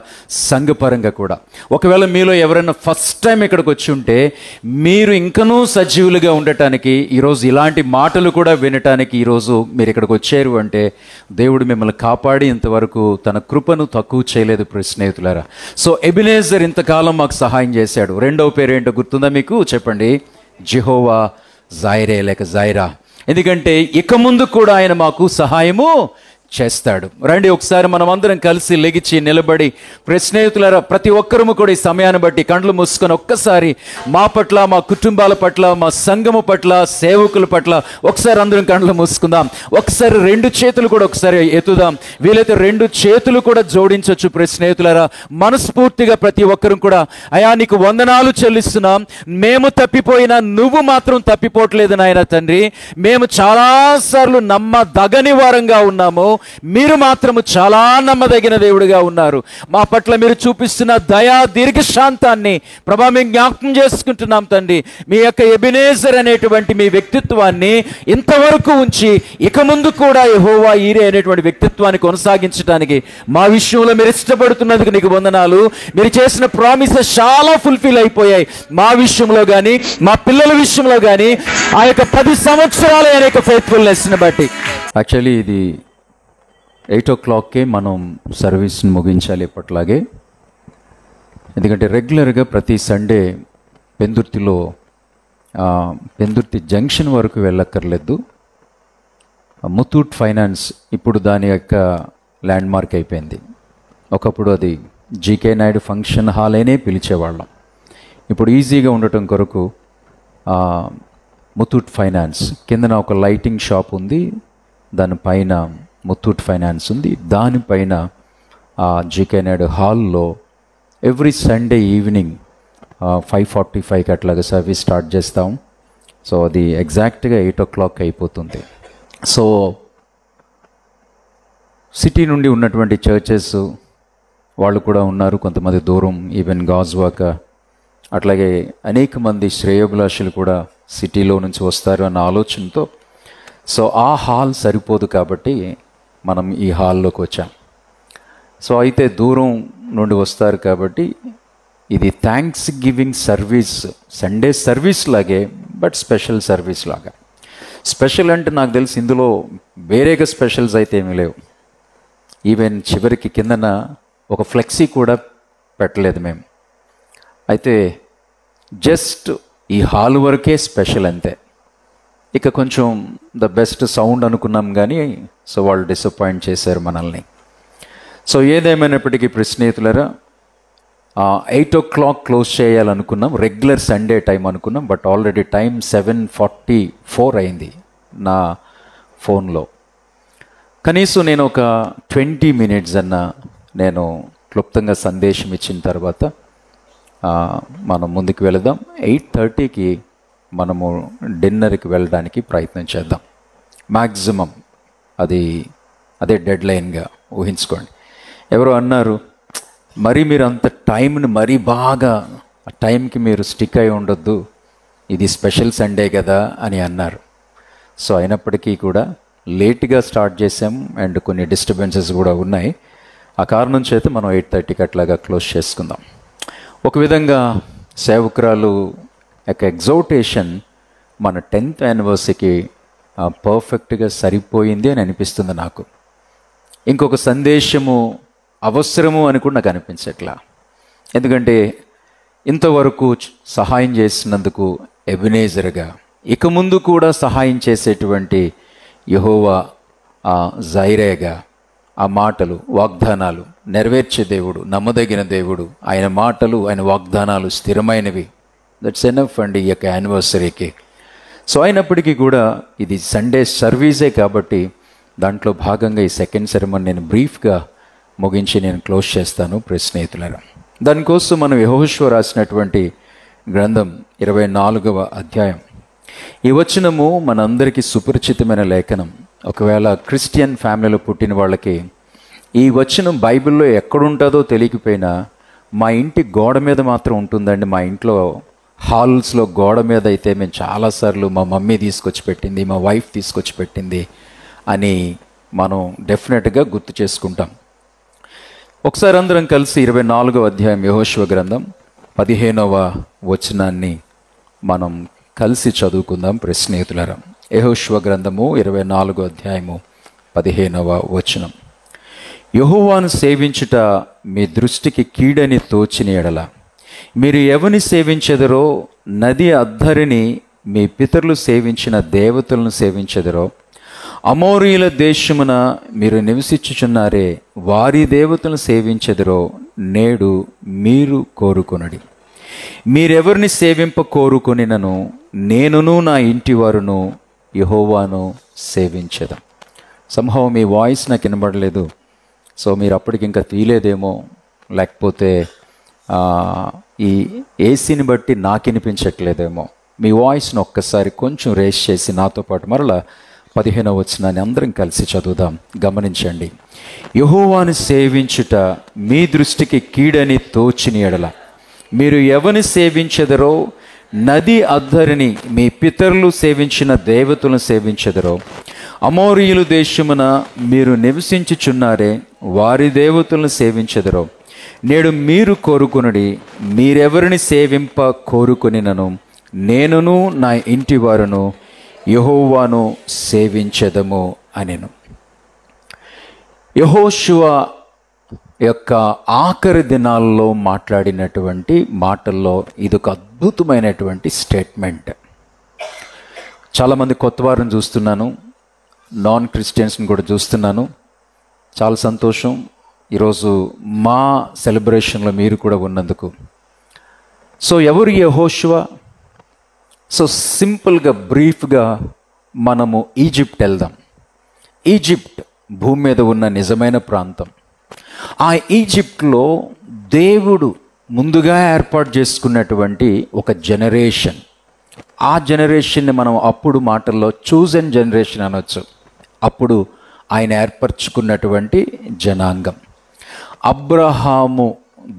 సంఘపరంగా కూడా. ఒకవేళ మీలో ఎవరైనా ఫస్ట్ టైం ఇక్కడికి వచ్చి ఉంటే మీరు ఇంకనూ సజీవులుగా ఉండటానికి, ఈరోజు ఇలాంటి మాటలు కూడా వినటానికి ఈరోజు మీరు ఇక్కడికి వచ్చారు అంటే దేవుడు మిమ్మల్ని కాపాడి ఇంతవరకు తన కృపను తక్కువ చేయలేదు స్నేహితులారా. సో ఎబెనేజర్ ఇంతకాలం మాకు సహాయం చేశాడు. 2వ పేరు ఏంటో గుర్తుందా మీకు? చెప్పండి. జెహోవా జైరే లేక జైరా. ఎందుకంటే ఇక ముందు కూడా ఆయన మాకు సహాయము చేస్తాడు. రండి ఒకసారి మనం అందరం కలిసి లెగిచి నిలబడి, స్నేహితులారా, ప్రతి ఒక్కరము కూడా ఈ సమయాన్ని బట్టి కళ్ళు మూసుకొని ఒక్కసారి మా పట్ల, మా కుటుంబాల పట్ల, మా సంఘము పట్ల, సేవకుల పట్ల ఒకసారి అందరం కళ్ళు మూసుకుందాం. ఒకసారి 2 చేతులు కూడా ఒకసారి ఎత్తుదాం. వీలైతే 2 చేతులు కూడా జోడించవచ్చు. స్నేహితులారా, మనస్ఫూర్తిగా ప్రతి ఒక్కరు కూడా, అయా నీకు వందనాలు చెల్లిస్తున్నాం. మేము తప్పిపోయినా నువ్వు మాత్రం తప్పిపోవట్లేదు నాయన తండ్రి. మేము చాలాసార్లు నమ్మదగని వారంగా ఉన్నాము, మీరు మాత్రము చాలా నమ్మదగిన దేవుడిగా ఉన్నారు. మా పట్ల మీరు చూపిస్తున్న దయా దీర్ఘశాంతాన్ని ప్రభా మేము జ్ఞాపకం చేసుకుంటున్నాం తండ్రి. మీ యొక్క ఎబెనేజర్ అనేటువంటి మీ వ్యక్తిత్వాన్ని ఇంతవరకు ఉంచి ఇక ముందు కూడా యెహోవా ఈరే అనేటువంటి వ్యక్తిత్వాన్ని కొనసాగించడానికి మా విషయంలో మీరు ఇష్టపడుతున్నందుకు నీకు వందనాలు. మీరు చేసిన ప్రామిసెస్ చాలా ఫుల్ఫిల్ అయిపోయాయి. మా విషయంలో కానీ, మా పిల్లల విషయంలో కానీ, ఆ యొక్క 10 సంవత్సరాల యొక్క ఫెయిత్ఫుల్నెస్ని బట్టి. యాక్చువల్లీ ఇది 8 o'clockకే మనం సర్వీస్ని ముగించాలి ఎప్పట్లాగే. ఎందుకంటే రెగ్యులర్గా ప్రతి సండే పెందుర్తి జంక్షన్ వరకు వెళ్ళక్కర్లేదు. ముతూట్ ఫైనాన్స్ ఇప్పుడు దాని యొక్క ల్యాండ్ మార్క్ అయిపోయింది. ఒకప్పుడు అది జీకే నాయుడు ఫంక్షన్ హాల్ అయినే పిలిచేవాళ్ళం. ఇప్పుడు ఈజీగా ఉండటం కొరకు ముతూట్ ఫైనాన్స్ కిందన ఒక లైటింగ్ షాప్ ఉంది, దానిపైన ముతూట్ ఫైనాన్స్ ఉంది, దానిపైన జీకే నాయుడు హాల్లో ఎవ్రీ సండే ఈవినింగ్ 5:45కి అట్లాగా సర్వీస్ స్టార్ట్ చేస్తాం. సో అది ఎగ్జాక్ట్గా 8 o'clock అయిపోతుంది. సో సిటీ నుండి ఉన్నటువంటి చర్చెస్ వాళ్ళు కూడా ఉన్నారు, కొంతమంది దూరం, ఈవెన్ గాజువాక, అట్లాగే అనేక మంది శ్రేయోభిలాషులు కూడా సిటీలో నుంచి వస్తారు అన్న ఆలోచనతో సో ఆ హాల్ సరిపోదు కాబట్టి మనం ఈ హాల్లోకి వచ్చాం. సో అయితే దూరం నుండి వస్తారు కాబట్టి ఇది thanks giving service, Sunday service లాగే, బట్ స్పెషల్ సర్వీస్ లాగా. స్పెషల్ అంటే నాకు తెలిసి ఇందులో వేరేగా స్పెషల్స్ అయితే ఏమీ లేవు. ఈవెన్ చివరికి కిందన ఒక ఫ్లెక్సీ కూడా పెట్టలేదు మేము. అయితే జస్ట్ ఈ హాల్ వరకే స్పెషల్ అంతే. ఇక కొంచెం ద బెస్ట్ సౌండ్ అనుకున్నాం కానీ సో వాళ్ళు డిసప్పాయింట్ చేశారు మనల్ని. సో ఏదేమైనప్పటికీ స్నేహితులారా, 8 o'clock క్లోజ్ చేయాలనుకున్నాం, రెగ్యులర్ సండే టైం అనుకున్నాం. బట్ ఆల్రెడీ టైం 7:44 అయింది నా ఫోన్లో. కనీసం నేను ఒక 20 minutes అన్న నేను క్లుప్తంగా సందేశం ఇచ్చిన తర్వాత మనం ముందుకు వెళదాం. 8:30కి మనము డిన్నర్కి వెళ్ళడానికి ప్రయత్నం చేద్దాం. మ్యాక్సిమం అదే డెడ్ లైన్గా ఊహించుకోండి. ఎవరో అన్నారు, మరి మీరు అంత టైంని మరీ బాగా ఆ టైంకి మీరు స్టిక్ అయి ఉండొద్దు, ఇది స్పెషల్ సండే కదా అని అన్నారు. సో అయినప్పటికీ కూడా లేట్గా స్టార్ట్ చేసాం అండ్ కొన్ని డిస్టర్బెన్సెస్ కూడా ఉన్నాయి. ఆ కారణం చేత మనం 8:30కి అట్లాగా క్లోజ్ చేసుకుందాం. ఒక విధంగా సేవకురాలు యొక్క ఎగ్జాల్టేషన్ మన 10th anniversary పర్ఫెక్ట్గా సరిపోయింది అని అనిపిస్తుంది నాకు. ఇంకొక సందేశము అవసరము అని కూడా నాకు అనిపించట్లా. ఎందుకంటే ఇంతవరకు సహాయం చేసినందుకు ఎబెనేజర్గా, ఇక ముందు కూడా సహాయం చేసేటువంటి యెహోవా జైరేగా, ఆ మాటలు, వాగ్దానాలు నెరవేర్చే దేవుడు, నమ్మదగిన దేవుడు, ఆయన మాటలు, ఆయన వాగ్దానాలు స్థిరమైనవి. దట్స్ ఎనఫ్ అండి ఈ యొక్క యానివర్సరీకి. సో అయినప్పటికీ కూడా ఇది సండే సర్వీసే కాబట్టి దాంట్లో భాగంగా ఈ సెకండ్ సెరమనీ నేను బ్రీఫ్గా ముగించి నేను క్లోజ్ చేస్తాను ప్రియ స్నేహితులారా. దానికోసం మనం యెహోషువ రాసినటువంటి గ్రంథం 24వ అధ్యాయం. ఈ వచనము మనందరికీ సుపరిచితమైన లేఖనం. ఒకవేళ క్రిస్టియన్ ఫ్యామిలీలో పుట్టిన వాళ్ళకి ఈ వచనం బైబిల్లో ఎక్కడుంటుందో తెలియకపోయినా మా ఇంటి గోడ మీద మాత్రం ఉంటుందండి. మా ఇంట్లో హాల్స్లో గోడ మీద అయితే మేము చాలాసార్లు మా మమ్మీ తీసుకొచ్చి పెట్టింది, మా వైఫ్ తీసుకొచ్చి పెట్టింది అని మనం డెఫినెట్గా గుర్తు చేసుకుంటాం. ఒకసారి అందరం కలిసి 24వ అధ్యాయం యెహోషువ గ్రంథం 15వ వచనాన్ని మనం కలిసి చదువుకుందాం ప్రియ స్నేహితులారా. యెహోషువ గ్రంథము 24వ అధ్యాయము 15వ వచనం. యెహోవాను సేవించుట మీ దృష్టికి కీడని తోచిన ఎడల మీరు ఎవరిని సేవించెదరో, నది అద్దరిని మీ పితరులు సేవించిన దేవతలను సేవించెదరో, అమోరీయుల దేశమున మీరు నివసించుచున్నారే వారి దేవతలను సేవించెదరో నేడు మీరు కోరుకొనుడి. మీరెవరిని సేవింప కోరుకొనినను నేనును నా ఇంటి వారును యెహోవాను సేవించెదం. సంభవం మీ వాయిస్ నాకు వినబడలేదు. సో మీరు అప్పటికి ఇంకా తీయలేదేమో, లేకపోతే ఈ ఏసీని బట్టి నాకు వినిపించట్లేదేమో. మీ వాయిస్ను ఒక్కసారి కొంచెం రేస్ చేసి నాతో పాటు మరలా 15వ వచనాన్ని అందరం కలిసి చదువుదాం. గమనించండి. యెహోవాను సేవించుట మీ దృష్టికి కీడని తోచిన ఎడల మీరు ఎవరిని సేవించెదరో, నది అద్దరిని మీ పితరులు సేవించిన దేవతలను సేవించెదరో, అమోరీయుల దేశమున మీరు నివసించుచున్నారే వారి దేవతలను సేవించెదరో నేడు మీరు కోరుకొనుడి. మీరెవరిని సేవింప కోరుకొనినను నేనును నా ఇంటి వారును యెహోవాను సేవించెదము అనెను. యెహోషువ యొక్క ఆఖరి దినాల్లో మాట్లాడినటువంటి మాటల్లో ఇదొక అద్భుతమైనటువంటి స్టేట్మెంట్. చాలామంది కొత్త వారిని చూస్తున్నాను, నాన్ క్రిస్టియన్స్ని కూడా చూస్తున్నాను. చాలా సంతోషం. ఈరోజు మా సెలబ్రేషన్లో మీరు కూడా ఉన్నందుకు. సో ఎవరు యెహోషువ? సో సింపుల్గా బ్రీఫ్గా మనము ఈజిప్ట్ వెళ్దాం. ఈజిప్ట్ భూమి మీద ఉన్న నిజమైన ప్రాంతం. ఆ ఈజిప్ట్లో దేవుడు ముందుగా ఏర్పాటు చేసుకున్నటువంటి ఒక జనరేషన్. ఆ జనరేషన్ని మనం అప్పుడు మాటల్లో చూజన్ జనరేషన్ అనొచ్చు. అప్పుడు ఆయన ఏర్పరచుకున్నటువంటి జనాంగం. అబ్రహాము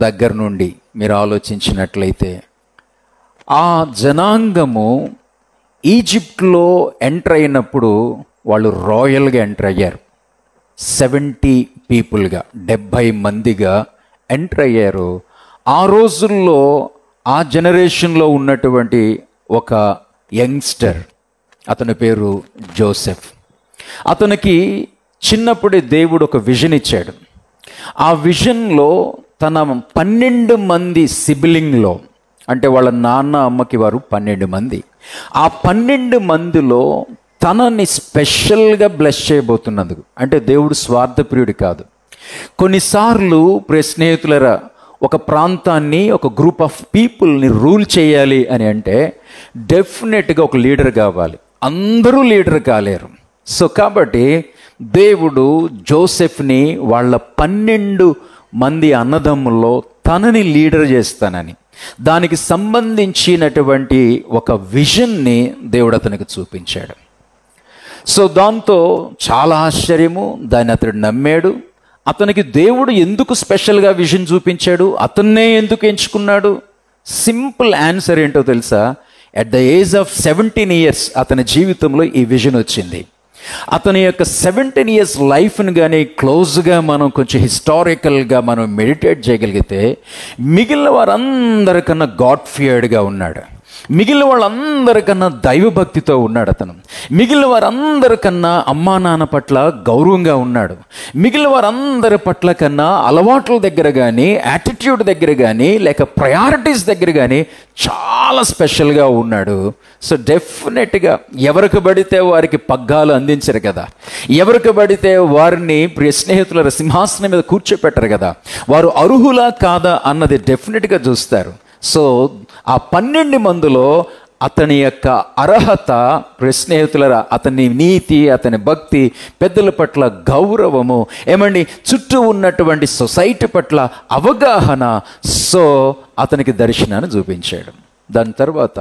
దగ్గర నుండి మీరు ఆలోచించినట్లయితే ఆ జనాంగము ఈజిప్ట్లో ఎంటర్ అయినప్పుడు వాళ్ళు రాయల్గా ఎంటర్ అయ్యారు. 70 పీపుల్గా 70 మందిగా ఎంటర్ అయ్యారు. ఆ రోజుల్లో ఆ జనరేషన్లో ఉన్నటువంటి ఒక యంగ్స్టర్, అతని పేరు జోసెఫ్. అతనికి చిన్నప్పుడే దేవుడు ఒక విజన్ ఇచ్చాడు. ఆ విజన్లో తన 12 మంది సిబ్లింగ్లో, అంటే వాళ్ళ నాన్న అమ్మకి వారు 12 మంది, ఆ 12 మందిలో తనని స్పెషల్గా బ్లెస్ చేయబోతున్నందుకు, అంటే దేవుడు స్వార్థప్రియుడు కాదు. కొన్నిసార్లు ప్రియ స్నేహితులరా, ఒక ప్రాంతాన్ని, ఒక గ్రూప్ ఆఫ్ పీపుల్ని రూల్ చేయాలి అని అంటే డెఫినెట్గా ఒక లీడర్ కావాలి. అందరూ లీడర్ కాలేరు. సో కాబట్టి దేవుడు జోసెఫ్ని వాళ్ళ 12 మంది అన్నదమ్ముల్లో తనని లీడర్ చేస్తానని, దానికి సంబంధించినటువంటి ఒక విజన్ని దేవుడు అతనికి చూపించాడు. సో దాంతో చాలా ఆశ్చర్యము, దాన్ని అతడు నమ్మాడు. అతనికి దేవుడు ఎందుకు స్పెషల్గా విజన్ చూపించాడు, అతన్నే ఎందుకు ఎంచుకున్నాడు? సింపుల్ ఆన్సర్ ఏంటో తెలుసా? At the age of 17 years అతని జీవితంలో ఈ విజన్ వచ్చింది. అతని యొక్క 17 years లైఫ్ని కానీ క్లోజ్గా మనం కొంచెం హిస్టారికల్గా మనం మెడిటేట్ చేయగలిగితే మిగిలిన వారందరికన్నా గాడ్ ఫియర్డ్గా ఉన్నాడు. మిగిలిన వాళ్ళందరికన్నా దైవభక్తితో ఉన్నాడు అతను. మిగిలిన వారందరికన్నా అమ్మా నాన్న పట్ల గౌరవంగా ఉన్నాడు. మిగిలిన వారందరి పట్ల కన్నా అలవాట్ల దగ్గర కానీ, యాటిట్యూడ్ దగ్గర కానీ, లేక ప్రయారిటీస్ దగ్గర కానీ చాలా స్పెషల్గా ఉన్నాడు. సో డెఫినెట్గా ఎవరికి పడితే వారికి పగ్గాలు అందించరు కదా, ఎవరికి పడితే వారిని ప్రియ స్నేహితుల సింహాసనం మీద కూర్చోపెట్టరు కదా, వారు అర్హులా కాదా అన్నది డెఫినెట్గా చూస్తారు. సో ఆ 12 మందిలో అతని యొక్క అర్హత, స్నేహితులరా, అతని నీతి, అతని భక్తి, పెద్దల పట్ల గౌరవము, ఏమండి చుట్టూ ఉన్నటువంటి సొసైటీ పట్ల అవగాహన, సో అతనికి దర్శనాన్ని చూపించాడు. దాని తర్వాత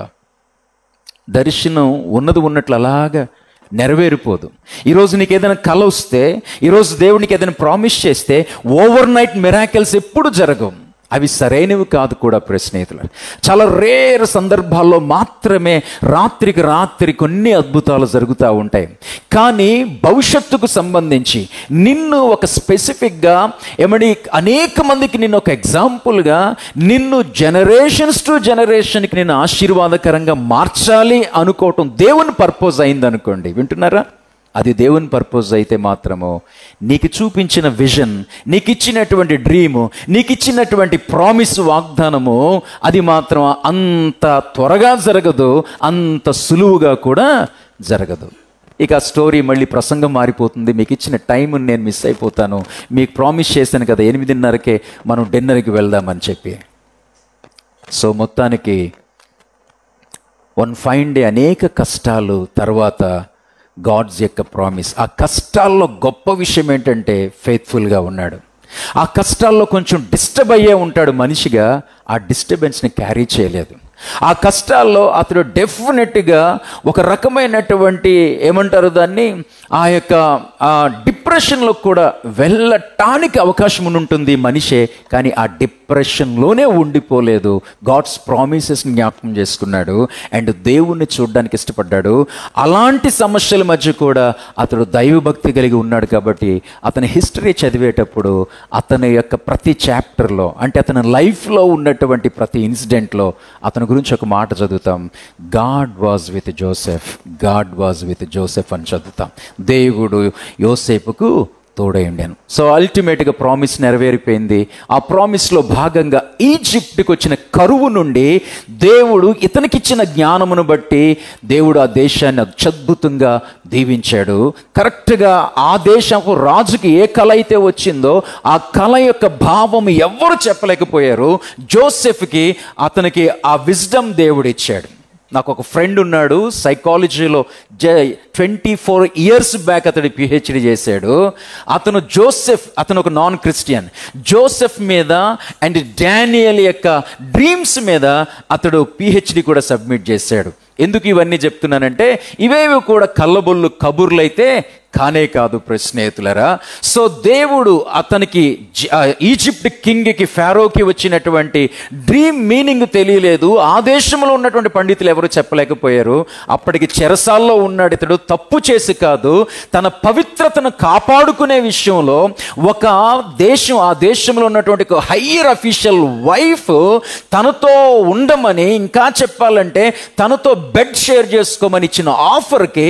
దర్శనం ఉన్నట్లు అలాగా నెరవేరిపోదు. ఈరోజు నీకు ఏదైనా కల వస్తే, ఈరోజు దేవునికి ఏదైనా ప్రామిస్ చేస్తే ఓవర్ నైట్ మిరాకిల్స్ ఎప్పుడు జరగవు. అవి సరైనవి కాదు కూడా స్నేహితులు. చాలా రేర్ సందర్భాల్లో మాత్రమే రాత్రికి రాత్రి కొన్ని అద్భుతాలు జరుగుతూ ఉంటాయి. కానీ భవిష్యత్తుకు సంబంధించి నిన్ను ఒక స్పెసిఫిక్గా ఏమని అనేక మందికి నిన్ను ఒక ఎగ్జాంపుల్గా, నిన్ను జనరేషన్స్ టు జనరేషన్కి నిన్ను ఆశీర్వాదకరంగా మార్చాలి అనుకోవటం దేవుని పర్పస్ అయిందనుకోండి, వింటున్నారా? అది దేవుని పర్పస్ అయితే మాత్రము నీకు చూపించిన విజన్, నీకు ఇచ్చినటువంటి డ్రీము, నీకు ఇచ్చినటువంటి ప్రామిస్, వాగ్దానము, అది మాత్రం అంత త్వరగా జరగదు, అంత సులువుగా కూడా జరగదు. ఇక ఆ స్టోరీ మళ్ళీ ప్రసంగం మారిపోతుంది. మీకు ఇచ్చిన టైంని నేను మిస్ అయిపోతాను. మీకు ప్రామిస్ చేశాను కదా 8:30కే మనం డిన్నర్కి వెళ్దామని చెప్పి. సో మొత్తానికి వన్ ఫైన్ డే అనేక కష్టాలు తర్వాత గాడ్స్ యొక్క ప్రామిస్. ఆ కష్టాల్లో గొప్ప విషయం ఏంటంటే ఫెయిత్ఫుల్గా ఉన్నాడు. ఆ కష్టాల్లో కొంచెం డిస్టర్బ్ అయ్యే ఉంటాడు మనిషిగా, ఆ డిస్టర్బెన్స్ని క్యారీ చేయలేదు. ఆ కష్టాల్లో అతడు డెఫినెట్గా ఒక రకమైనటువంటి ఏమంటారు దాన్ని, ఆ యొక్క డిప్రెషన్లో కూడా వెళ్ళటానికి అవకాశం ఉంటుంది మనిషే. కానీ ఆ డిప్రెషన్లోనే ఉండిపోలేదు. గాడ్స్ ప్రామిసెస్ని జ్ఞాపకం చేసుకున్నాడు అండ్ దేవుణ్ణి చూడడానికి ఇష్టపడ్డాడు. అలాంటి సమస్యల మధ్య కూడా అతడు దైవభక్తి కలిగి ఉన్నాడు. కాబట్టి అతని హిస్టరీ చదివేటప్పుడు అతని యొక్క ప్రతి చాప్టర్లో, అంటే అతని లైఫ్లో ఉన్నటువంటి ప్రతి ఇన్సిడెంట్లో అతని గురించి ఒక మాట చదువుతాం. God was with Joseph, God was with Joseph అని చదువుతాం. దేవుడు యోసేపుకు తోడై ఉండాను. సో అల్టిమేట్గా ప్రామిస్ నెరవేరిపోయింది. ఆ ప్రామిస్లో భాగంగా ఈజిప్ట్కి వచ్చిన కరువు నుండి దేవుడు ఇతనికిచ్చిన జ్ఞానమును బట్టి దేవుడు ఆ దేశాన్ని అత్యద్భుతంగా దీవించాడు. కరెక్ట్గా ఆ దేశపు రాజుకి ఏ కళ అయితే వచ్చిందో ఆ కళ యొక్క భావం ఎవ్వరు చెప్పలేకపోయారు. జోసెఫ్కి అతనికి ఆ విజ్డమ్ దేవుడు ఇచ్చాడు. నాకు ఒక ఫ్రెండ్ ఉన్నాడు, సైకాలజీలో 24 years బ్యాక్ అతడు PhD చేశాడు. అతను జోసెఫ్, అతను ఒక నాన్ క్రిస్టియన్. జోసెఫ్ మీద అండ్ డానియల్ యొక్క డ్రీమ్స్ మీద అతడు PhD కూడా సబ్మిట్ చేశాడు. ఎందుకు ఇవన్నీ చెప్తున్నానంటే ఇవేవి కూడా కళ్ళబొల్లు కబుర్లు అయితే కానే కాదు స్నేహితులరా. సో దేవుడు అతనికి ఈజిప్ట్ కింగ్కి, ఫారోకి వచ్చినటువంటి డ్రీమ్ మీనింగ్ తెలియలేదు. ఆ దేశంలో ఉన్నటువంటి పండితులు ఎవరు చెప్పలేకపోయారు. అప్పటికి చెరసాల్లో ఉన్నాడు ఇతడు. తప్పు చేసి కాదు, తన పవిత్రతను కాపాడుకునే విషయంలో ఒక దేశం, ఆ దేశంలో ఉన్నటువంటి హయ్యర్ అఫీషియల్ వైఫ్ తనతో ఉండమని, ఇంకా చెప్పాలంటే తనతో బెడ్ షేర్ చేసుకోమని ఇచ్చిన ఆఫర్కి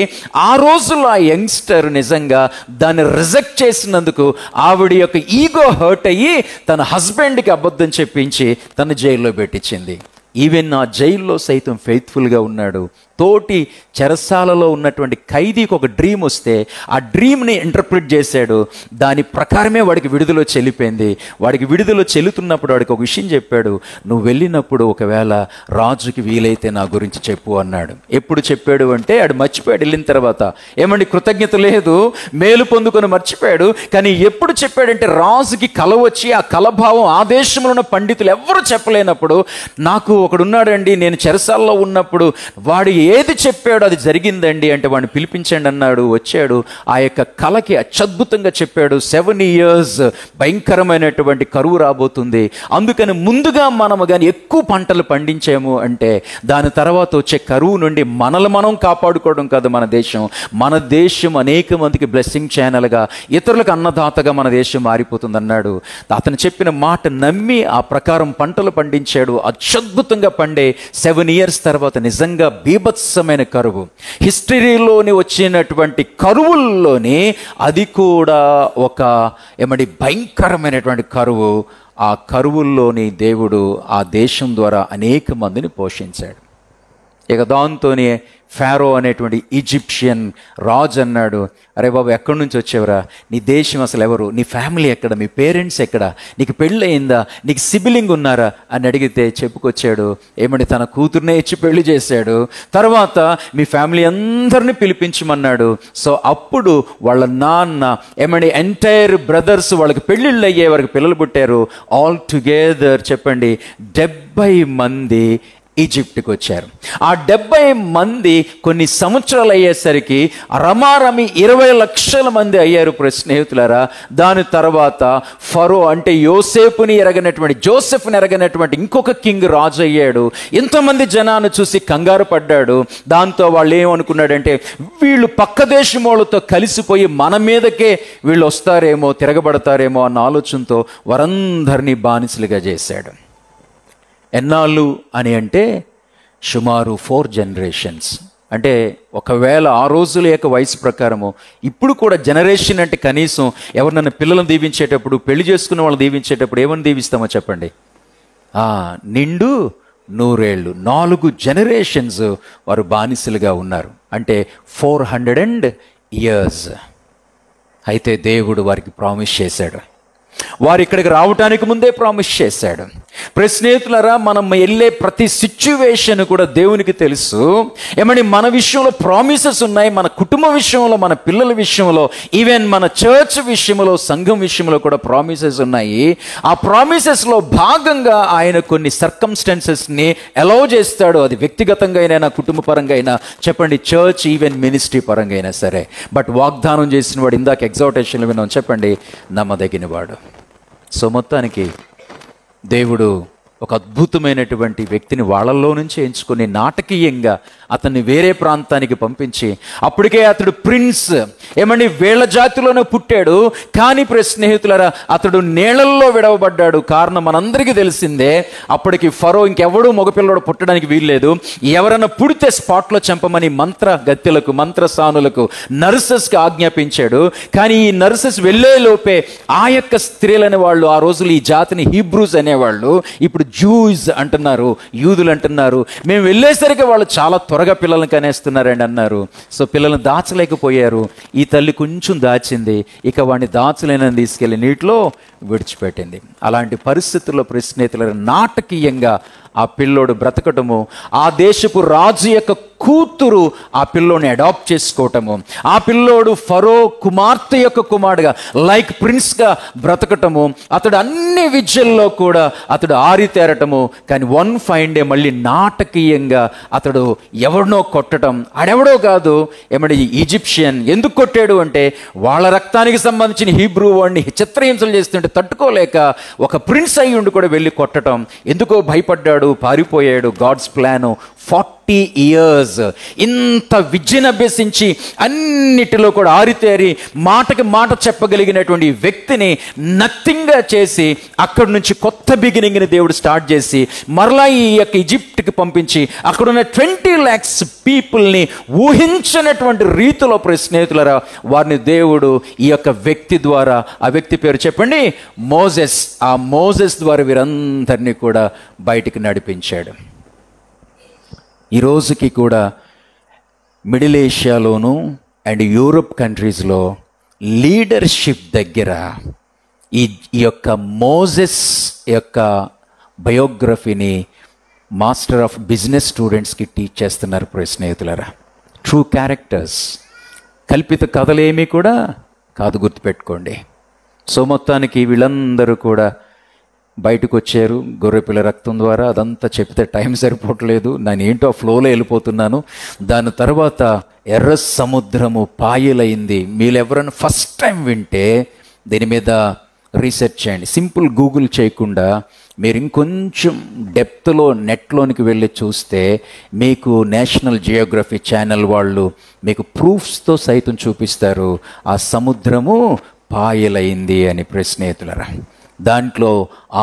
ఆ రోజుల్లో ఆ యంగ్స్టర్ నిజంగా దాన్ని రిజెక్ట్ చేసినందుకు ఆవిడ యొక్క ఈగో హర్ట్ అయ్యి తన హస్బెండ్కి అబద్ధం చెప్పించి తన జైల్లో పెట్టించింది. ఈవెన్ ఆ జైల్లో సైతం ఫెయిత్ఫుల్గా ఉన్నాడు. తోటి చెరసాలలో ఉన్నటువంటి ఖైదీకి ఒక డ్రీమ్ వస్తే ఆ డ్రీమ్ని ఇంటర్ప్రిట్ చేశాడు. దాని ప్రకారమే వాడికి విడుదల చెల్లిపోయింది. వాడికి విడుదల చెల్లుతున్నప్పుడు వాడికి ఒక విషయం చెప్పాడు, నువ్వు వెళ్ళినప్పుడు ఒకవేళ రాజుకి వీలైతే నా గురించి చెప్పు అన్నాడు. ఎప్పుడు చెప్పాడు అంటే ఆడు మర్చిపోయాడు. వెళ్ళిన తర్వాత ఏమండి కృతజ్ఞత లేదు, మేలు పొందుకొని మర్చిపోయాడు. కానీ ఎప్పుడు చెప్పాడంటే రాజుకి కల వచ్చి ఆ కలభావం ఆ దేశంలో ఉన్న పండితులు ఎవ్వరూ చెప్పలేనప్పుడు, నాకు ఒకడున్నాడండి, నేను చెరసాల్లో ఉన్నప్పుడు వాడు ఏది చెప్పాడో అది జరిగిందండి అంటే వాడిని పిలిపించండి అన్నాడు. వచ్చాడు, ఆ యొక్క కళకి అత్యద్భుతంగా చెప్పాడు. 7 years భయంకరమైనటువంటి కరువు రాబోతుంది, అందుకని ముందుగా మనము కానీ ఎక్కువ పంటలు పండించాము అంటే దాని తర్వాత వచ్చే కరువు నుండి మనల్ని మనం కాపాడుకోవడం కాదు మన దేశం అనేక మందికి బ్లెస్సింగ్ ఛానల్గా, ఇతరులకు అన్నదాతగా మన దేశం మారిపోతుంది అన్నాడు. అతను చెప్పిన మాట నమ్మి ఆ ప్రకారం పంటలు పండించాడు. అత్యద్భుతంగా పండే 7 years తర్వాత నిజంగా బీభత్సమైన కరువు, హిస్టరీలోని వచ్చినటువంటి కరువుల్లోని అది కూడా ఒక భయంకరమైనటువంటి కరువు. ఆ కరువుల్లోని దేవుడు ఆ దేశం ద్వారా అనేక మందిని పోషించాడు. ఇక దాంతోనే ఫారో అనేటువంటి ఈజిప్షియన్ రాజు అన్నాడు, అరే బాబు ఎక్కడి నుంచి వచ్చేవరా, నీ దేశం అసలు ఎవరు, నీ ఫ్యామిలీ ఎక్కడ, మీ పేరెంట్స్ ఎక్కడ, నీకు పెళ్ళి అయిందా, నీకు సిబిలింగ్ ఉన్నారా అని అడిగితే చెప్పుకొచ్చాడు. ఏమంటే తన కూతుర్నే ఇచ్చి పెళ్లి చేశాడు. తర్వాత మీ ఫ్యామిలీ అందరినీ పిలిపించమన్నాడు. సో అప్పుడు వాళ్ళ నాన్న ఏమంటే ఎంటైర్ బ్రదర్స్ వాళ్ళకి పెళ్ళిళ్ళు అయ్యే, వారికి పిల్లలు పుట్టారు. ఆల్ టుగెదర్ చెప్పండి 70 మంది ఈజిప్ట్కి వచ్చారు. ఆ 70 మంది కొన్ని సంవత్సరాలు అయ్యేసరికి రమారమి 20 లక్షల మంది అయ్యారు స్నేహితులారా. దాని తర్వాత ఫరో అంటే జోసెఫ్ని ఎరగనటువంటి ఇంకొక కింగ్ రాజు అయ్యాడు. ఇంతమంది జనాన్ని చూసి కంగారు పడ్డాడు. దాంతో వాళ్ళు ఏమనుకున్నాడంటే వీళ్ళు పక్క దేశం వాళ్ళతో కలిసిపోయి మన మీదకే వీళ్ళు వస్తారేమో, తిరగబడతారేమో అన్న ఆలోచనతో వారందరినీ బానిసలుగా చేశాడు. ఎన్నాళ్ళు అని అంటే సుమారు 4 generations. అంటే ఒకవేళ ఆ రోజుల యొక్క వయసు ప్రకారము ఇప్పుడు కూడా జనరేషన్ అంటే కనీసం ఎవరినైనా పిల్లలను దీవించేటప్పుడు, పెళ్లి చేసుకున్న వాళ్ళని దీవించేటప్పుడు ఏమని దీవిస్తామో చెప్పండి, నిండు 100 ఏళ్ళు. 4 generations వారు బానిసలుగా ఉన్నారు. అంటే 400 years. అయితే దేవుడు వారికి ప్రామిస్ చేశాడు, వారు ఇక్కడికి రావటానికి ముందే ప్రామిస్ చేశాడు. స్నేహితులారా, మనం వెళ్ళే ప్రతి సిచ్యువేషన్ కూడా దేవునికి తెలుసు. ఏమని మన విషయంలో ప్రామిసెస్ ఉన్నాయి, మన కుటుంబ విషయంలో, మన పిల్లల విషయంలో, ఈవెన్ మన చర్చ్ విషయంలో, సంఘం విషయంలో కూడా ప్రామిసెస్ ఉన్నాయి. ఆ ప్రామిసెస్లో భాగంగా ఆయన కొన్ని సర్కమ్స్టాన్సెస్ని అలౌ చేస్తాడు. అది వ్యక్తిగతంగా అయినా, కుటుంబ పరంగా అయినా చెప్పండి, చర్చ్ ఈవెన్ మినిస్ట్రీ పరంగా అయినా సరే. బట్ వాగ్దానం చేసిన వాడు, ఇందాక ఎగ్జార్టేషన్లు విన్నాం చెప్పండి, నమ్మదగిన వాడు. సో మొత్తానికి దేవుడు ఒక అద్భుతమైనటువంటి వ్యక్తిని వాళ్ళల్లో నుంచి ఎంచుకొని నాటకీయంగా అతన్ని వేరే ప్రాంతానికి పంపించి, అప్పటికే అతడు ప్రిన్స్, ఏమండి వీళ్ళ జాతిలోనే పుట్టాడు. కానీ స్నేహితులారా, అతడు నీళ్ళల్లో విడవబడ్డాడు. కారణం మనందరికీ తెలిసిందే, అప్పటికి ఫరో ఇంకెవడూ మగపిల్లడు పుట్టడానికి వీల్లేదు. ఎవరైనా పుడితే స్పాట్లో చంపమని మంత్రగత్తెలకు, మంత్రసానులకు, నర్సెస్కి ఆజ్ఞాపించాడు. కానీ ఈ నర్సెస్ వెళ్ళే లోపే ఆ యొక్క స్త్రీలనే వాళ్ళు, ఆ రోజులు ఈ జాతిని హీబ్రూస్ అనేవాళ్ళు, ఇప్పుడు జూస్ అంటున్నారు, యూదులు అంటున్నారు. మేము వెళ్ళేసరికి వాళ్ళు చాలా త్వరగా పిల్లల్ని కనేస్తున్నారండి అన్నారు. సో పిల్లల్ని దాచలేకపోయారు. ఈ తల్లి కొంచెం దాచింది, ఇక వాడిని దాచలేనని తీసుకెళ్లి నీటిలో విడిచిపెట్టింది. అలాంటి పరిస్థితుల్లో స్నేహితుల నాటకీయంగా ఆ పిల్లోడు బ్రతకటము, ఆ దేశపు రాజు యొక్క కూతురు ఆ పిల్లోని అడాప్ట్ చేసుకోవటము, ఆ పిల్లోడు ఫరో కుమార్తె యొక్క కుమారుడుగా లైక్ ప్రిన్స్గా బ్రతకటము, అతడు అన్ని విద్యల్లో కూడా అతడు ఆరితేరటము. కానీ వన్ ఫైన్ డే మళ్ళీ నాటకీయంగా అతడు ఎవరినో కొట్టడం, ఆడెవడో కాదు, ఏమంటే ఈజిప్షియన్. ఎందుకు కొట్టాడు అంటే వాళ్ళ రక్తానికి సంబంధించిన హీబ్రూ వాడిని చిత్రహింసలు చేస్తుంటే తట్టుకోలేక ఒక ప్రిన్స్ అయ్యి ఉండి కూడా వెళ్ళి కొట్టడం. ఎందుకో భయపడ్డాడు, పారిపోయాడు. గాడ్స్ ప్లాను 40 years ఇంత విద్యను అభ్యసించి అన్నిటిలో కూడా ఆరితేరి మాటకి మాట చెప్పగలిగినటువంటి వ్యక్తిని నథింగ్గా చేసి అక్కడి నుంచి కొత్త బిగినింగ్ని దేవుడు స్టార్ట్ చేసి మరలా ఈ యొక్క ఈజిప్ట్కి పంపించి అక్కడున్న 20 lakhs పీపుల్ని ఊహించినటువంటి రీతిలో స్నేహితులరా వారిని దేవుడు ఈ యొక్క వ్యక్తి ద్వారా, ఆ వ్యక్తి పేరు చెప్పండి, మోసెస్. ఆ మోసెస్ ద్వారా వీరందరినీ కూడా బయటికి నడిపించాడు. ఈ రోజుకి కూడా మిడిల్ ఏషియాలోను అండ్ యూరోప్ కంట్రీస్లో లీడర్షిప్ దగ్గర ఈ యొక్క మోసెస్ యొక్క బయోగ్రఫీని మాస్టర్ ఆఫ్ బిజినెస్ స్టూడెంట్స్కి టీచ్ చేస్తున్నారు స్నేహితులారా. ట్రూ క్యారెక్టర్స్, కల్పిత కథలేమీ కూడా కాదు, గుర్తుపెట్టుకోండి. సో మొత్తానికి వీళ్ళందరూ కూడా బయటకు వచ్చారు గొర్రెపిల్ల రక్తం ద్వారా. అదంతా చెప్తే టైం సరిపోవట్లేదు, నేను ఏంటో ఫ్లోలో వెళ్ళిపోతున్నాను. దాని తర్వాత ఎర్ర సముద్రము పాయలైంది. మీరు ఎవరైనా ఫస్ట్ టైం వింటే దీని మీద రీసెర్చ్ చేయండి. సింపుల్ గూగుల్ చేయకుండా మీరు ఇంకొంచెం డెప్త్లో నెట్లోనికి వెళ్ళి చూస్తే మీకు నేషనల్ జియోగ్రఫీ ఛానల్ వాళ్ళు మీకు ప్రూఫ్స్తో సైతం చూపిస్తారు ఆ సముద్రము పాయలైంది అని. స్నేహితులరా, దాంట్లో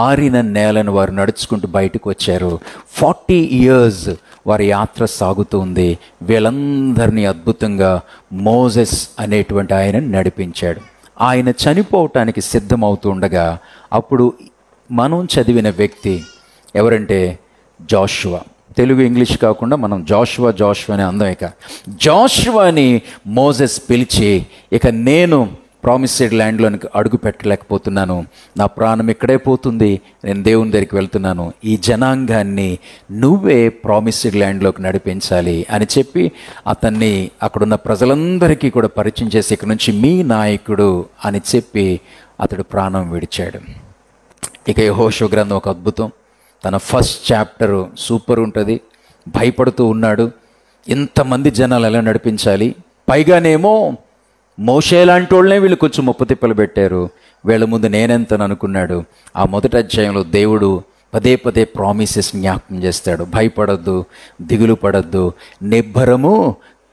ఆరిన నేలను వారు నడుచుకుంటూ బయటకు వచ్చారు. 40 years వారి యాత్ర సాగుతుంది. వీళ్ళందరినీ అద్భుతంగా మోసెస్ అనేటువంటి ఆయన నడిపించాడు. ఆయన చనిపోవటానికి సిద్ధమవుతుండగా అప్పుడు మనం చదివిన వ్యక్తి ఎవరంటే జోషువా. తెలుగు ఇంగ్లీష్ కాకుండా మనం జాషువా అని అందాం. ఇక జాషువాని మోసెస్ పిలిచి, ఇక నేను ప్రామిస్డ్ ల్యాండ్లోనికి అడుగు పెట్టలేకపోతున్నాను, నా ప్రాణం ఇక్కడే పోతుంది, నేను దేవుని దగ్గరికి వెళ్తున్నాను, ఈ జనాంగాన్ని నువ్వే ప్రామిస్డ్ ల్యాండ్లోకి నడిపించాలి అని చెప్పి అతన్ని అక్కడున్న ప్రజలందరికీ కూడా పరిచయం చేసి, ఇక్కడ నుంచి మీ నాయకుడు అని చెప్పి అతడు ప్రాణం విడిచాడు. ఇక యెహోషువ గ్రంథం ఒక అద్భుతం. తన ఫస్ట్ చాప్టరు సూపర్ ఉంటుంది. భయపడుతూ ఉన్నాడు, ఇంతమంది జనాలు ఎలా నడిపించాలి, పైగానేమో మోషే లాంటి వాళ్ళనే వీళ్ళు కొంచెం ముప్పతిప్పలు పెట్టారు, వీళ్ళ ముందు నేనెంతని అనుకున్నాడు. ఆ మొదటి అధ్యాయంలో దేవుడు పదే పదే ప్రామిసెస్ జ్ఞాపకం చేస్తాడు. భయపడద్దు, దిగులు పడద్దు, నిబ్బరము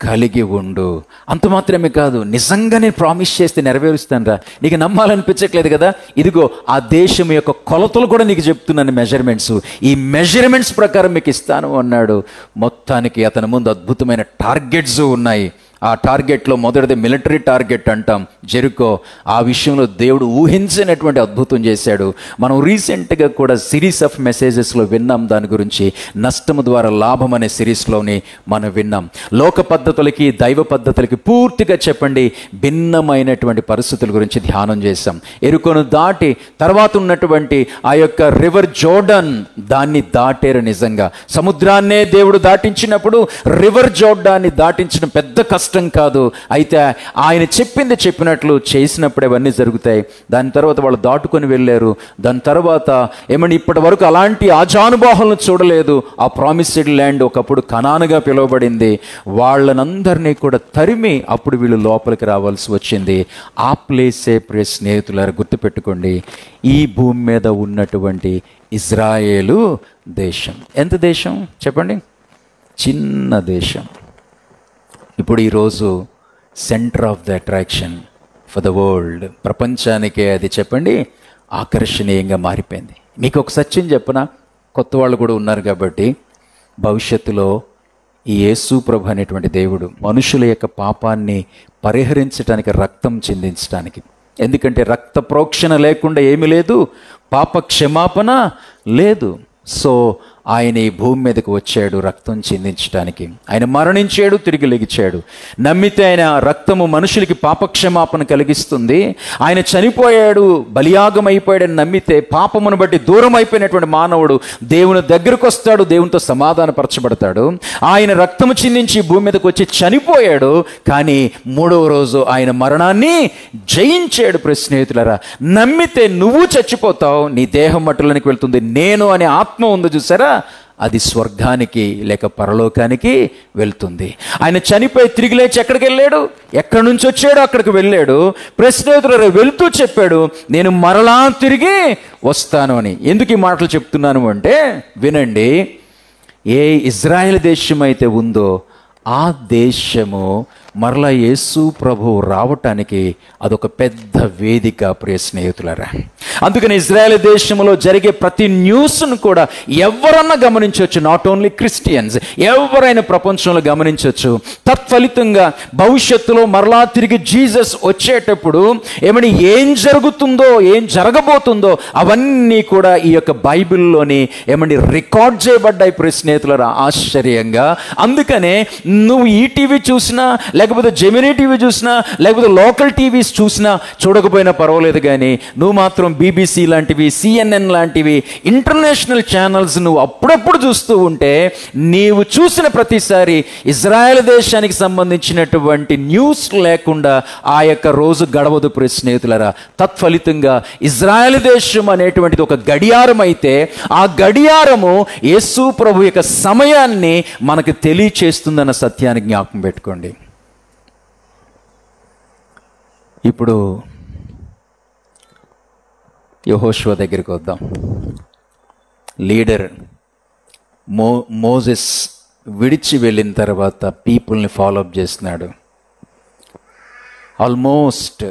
కలిగి ఉండు. అంత మాత్రమే కాదు, నిజంగానే ప్రామిస్ చేస్తే నెరవేరుస్తానురా, నీకు నమ్మాలనిపించట్లేదు కదా, ఇదిగో ఆ దేశం యొక్క కొలతలు కూడా నీకు చెప్తున్నాను, మెజర్మెంట్స్, ఈ మెజర్మెంట్స్ ప్రకారం మీకు ఇస్తాను అన్నాడు. మొత్తానికి అతని ముందు అద్భుతమైన టార్గెట్స్ ఉన్నాయి. ఆ టార్గెట్లో మొదటిది మిలిటరీ టార్గెట్ అంటాం, జెరికో. ఆ విషయంలో దేవుడు ఊహించినటువంటి అద్భుతం చేశాడు. మనం రీసెంట్గా కూడా సిరీస్ ఆఫ్ మెసేజెస్లో విన్నాం దాని గురించి. నష్టము ద్వారా లాభం అనే సిరీస్లోని మనం విన్నాం. లోక పద్ధతులకి దైవ పద్ధతులకి పూర్తిగా చెప్పండి భిన్నమైనటువంటి పరిస్థితుల గురించి ధ్యానం చేశాం. ఎరుకోను దాటి తర్వాత ఉన్నటువంటి ఆ యొక్క రివర్ జోర్డాన్, దాన్ని దాటారు. నిజంగా సముద్రాన్నే దేవుడు దాటించినప్పుడు రివర్ జోర్డాన్ని దాటించిన పెద్ద కష్టం కాదు. అయితే ఆయన చెప్పింది చెప్పినట్లు చేసినప్పుడు ఇవన్నీ జరుగుతాయి. దాని తర్వాత వాళ్ళు దాటుకొని వెళ్ళారు. దాని తర్వాత ఏమని ఇప్పటి వరకు అలాంటి ఆజానుబాహులను చూడలేదు. ఆ ప్రామిస్డ్ ల్యాండ్ ఒకప్పుడు కనానుగా పిలువబడింది. వాళ్ళనందరినీ కూడా తరిమి అప్పుడు వీళ్ళు లోపలికి రావాల్సి వచ్చింది. ఆ ప్లేసే ప్రియ స్నేహితులారా, గుర్తుపెట్టుకోండి, ఈ భూమి మీద ఉన్నటువంటి ఇజ్రాయేలు దేశం. ఎంత దేశం చెప్పండి? చిన్న దేశం. ఇప్పుడు ఈరోజు centre of the attraction for the world, ప్రపంచానికే అది చెప్పండి ఆకర్షణీయంగా మారిపోయింది. మీకు ఒక సత్యం చెప్పనా, కొత్త వాళ్ళు కూడా ఉన్నారు కాబట్టి, భవిష్యత్తులో ఈ యేసు ప్రభు అనేటువంటి దేవుడు మనుషుల యొక్క పాపాన్ని పరిహరించడానికి, రక్తం చిందించడానికి, ఎందుకంటే రక్త ప్రోక్షణ లేకుండా ఏమీ లేదు, పాప క్షమాపణ లేదు. సో ఆయన ఈ భూమి మీదకి వచ్చాడు రక్తం చిందించడానికి. ఆయన మరణించాడు, తిరిగి లెగిచాడు. నమ్మితే ఆయన రక్తము మనుషులకి పాపక్షమాపణ కలిగిస్తుంది. ఆయన చనిపోయాడు, బలియాగం అయిపోయాడని నమ్మితే పాపమును బట్టి దూరం అయిపోయినటువంటి మానవుడు దేవుని దగ్గరకు వస్తాడు, దేవునితో సమాధానపరచబడతాడు. ఆయన రక్తము చిందించి భూమి మీదకి వచ్చి చనిపోయాడు, కానీ మూడవ రోజు ఆయన మరణాన్ని జయించాడు. స్నేహితులారా, నమ్మితే నువ్వు చచ్చిపోతావు, నీ దేహం మట్టిలోనికి వెళ్తుంది. నేను అనే ఆత్మ ఉంది చూసారా, అది స్వర్గానికి లేక పరలోకానికి వెళ్తుంది. ఆయన చనిపోయి తిరిగి లేచి ఎక్కడికి వెళ్ళాడు? ఎక్కడి నుంచి వచ్చాడో అక్కడికి వెళ్ళాడు. స్నేహితులారా, వెళ్తూ చెప్పాడు, నేను మరలా తిరిగి వస్తాను అని. ఎందుకు ఈ మాటలు చెప్తున్నాను అంటే వినండి. ఏ ఇజ్రాయెల్ దేశం అయితే ఉందో ఆ దేశము మరలా యేసు ప్రభువు రావటానికి అదొక పెద్ద వేదిక ప్రియ స్నేహితులారా. అందుకని ఇజ్రాయెల్ దేశంలో జరిగే ప్రతి న్యూస్ను కూడా ఎవరన్నా గమనించవచ్చు, నాట్ ఓన్లీ క్రిస్టియన్స్, ఎవరైనా ప్రపంచంలో గమనించవచ్చు. తత్ఫలితంగా భవిష్యత్తులో మరలా తిరిగి జీసస్ వచ్చేటప్పుడు ఏమని ఏం జరుగుతుందో, ఏం జరగబోతుందో అవన్నీ కూడా ఈ యొక్క బైబిల్లోని ఏమని రికార్డ్ చేయబడ్డాయి ప్రియ స్నేహితులారా, ఆశ్చర్యంగా. అందుకనే నువ్వు ఈ టీవీ చూసినా, లేకపోతే జెమినీ టీవీ చూసినా, లేకపోతే లోకల్ టీవీస్ చూసినా, చూడకపోయినా పర్వాలేదు, కానీ నువ్వు మాత్రం బీబీసీ లాంటివి, CNN లాంటివి ఇంటర్నేషనల్ ఛానల్స్ నువ్వు అప్పుడప్పుడు చూస్తూ ఉంటే నీవు చూసిన ప్రతిసారి ఇజ్రాయెల్ దేశానికి సంబంధించినటువంటి న్యూస్ లేకుండా ఆ యొక్క రోజు గడవదు ప్రియ స్నేహితులారా. తత్ఫలితంగా ఇజ్రాయెల్ దేశం అనేటువంటిది ఒక గడియారం అయితే ఆ గడియారము యేసు ప్రభు యొక్క సమయాన్ని మనకు తెలియచేస్తుందన్న సత్యాన్ని జ్ఞాపకం పెట్టుకోండి. ఇప్పుడు యెహోషువ దగ్గరికి వద్దాం. లీడర్ మోసెస్ విడిచి వెళ్ళిన తర్వాత పీపుల్ని ఫాలోఅప్ చేస్తున్నాడు. ఆల్మోస్ట్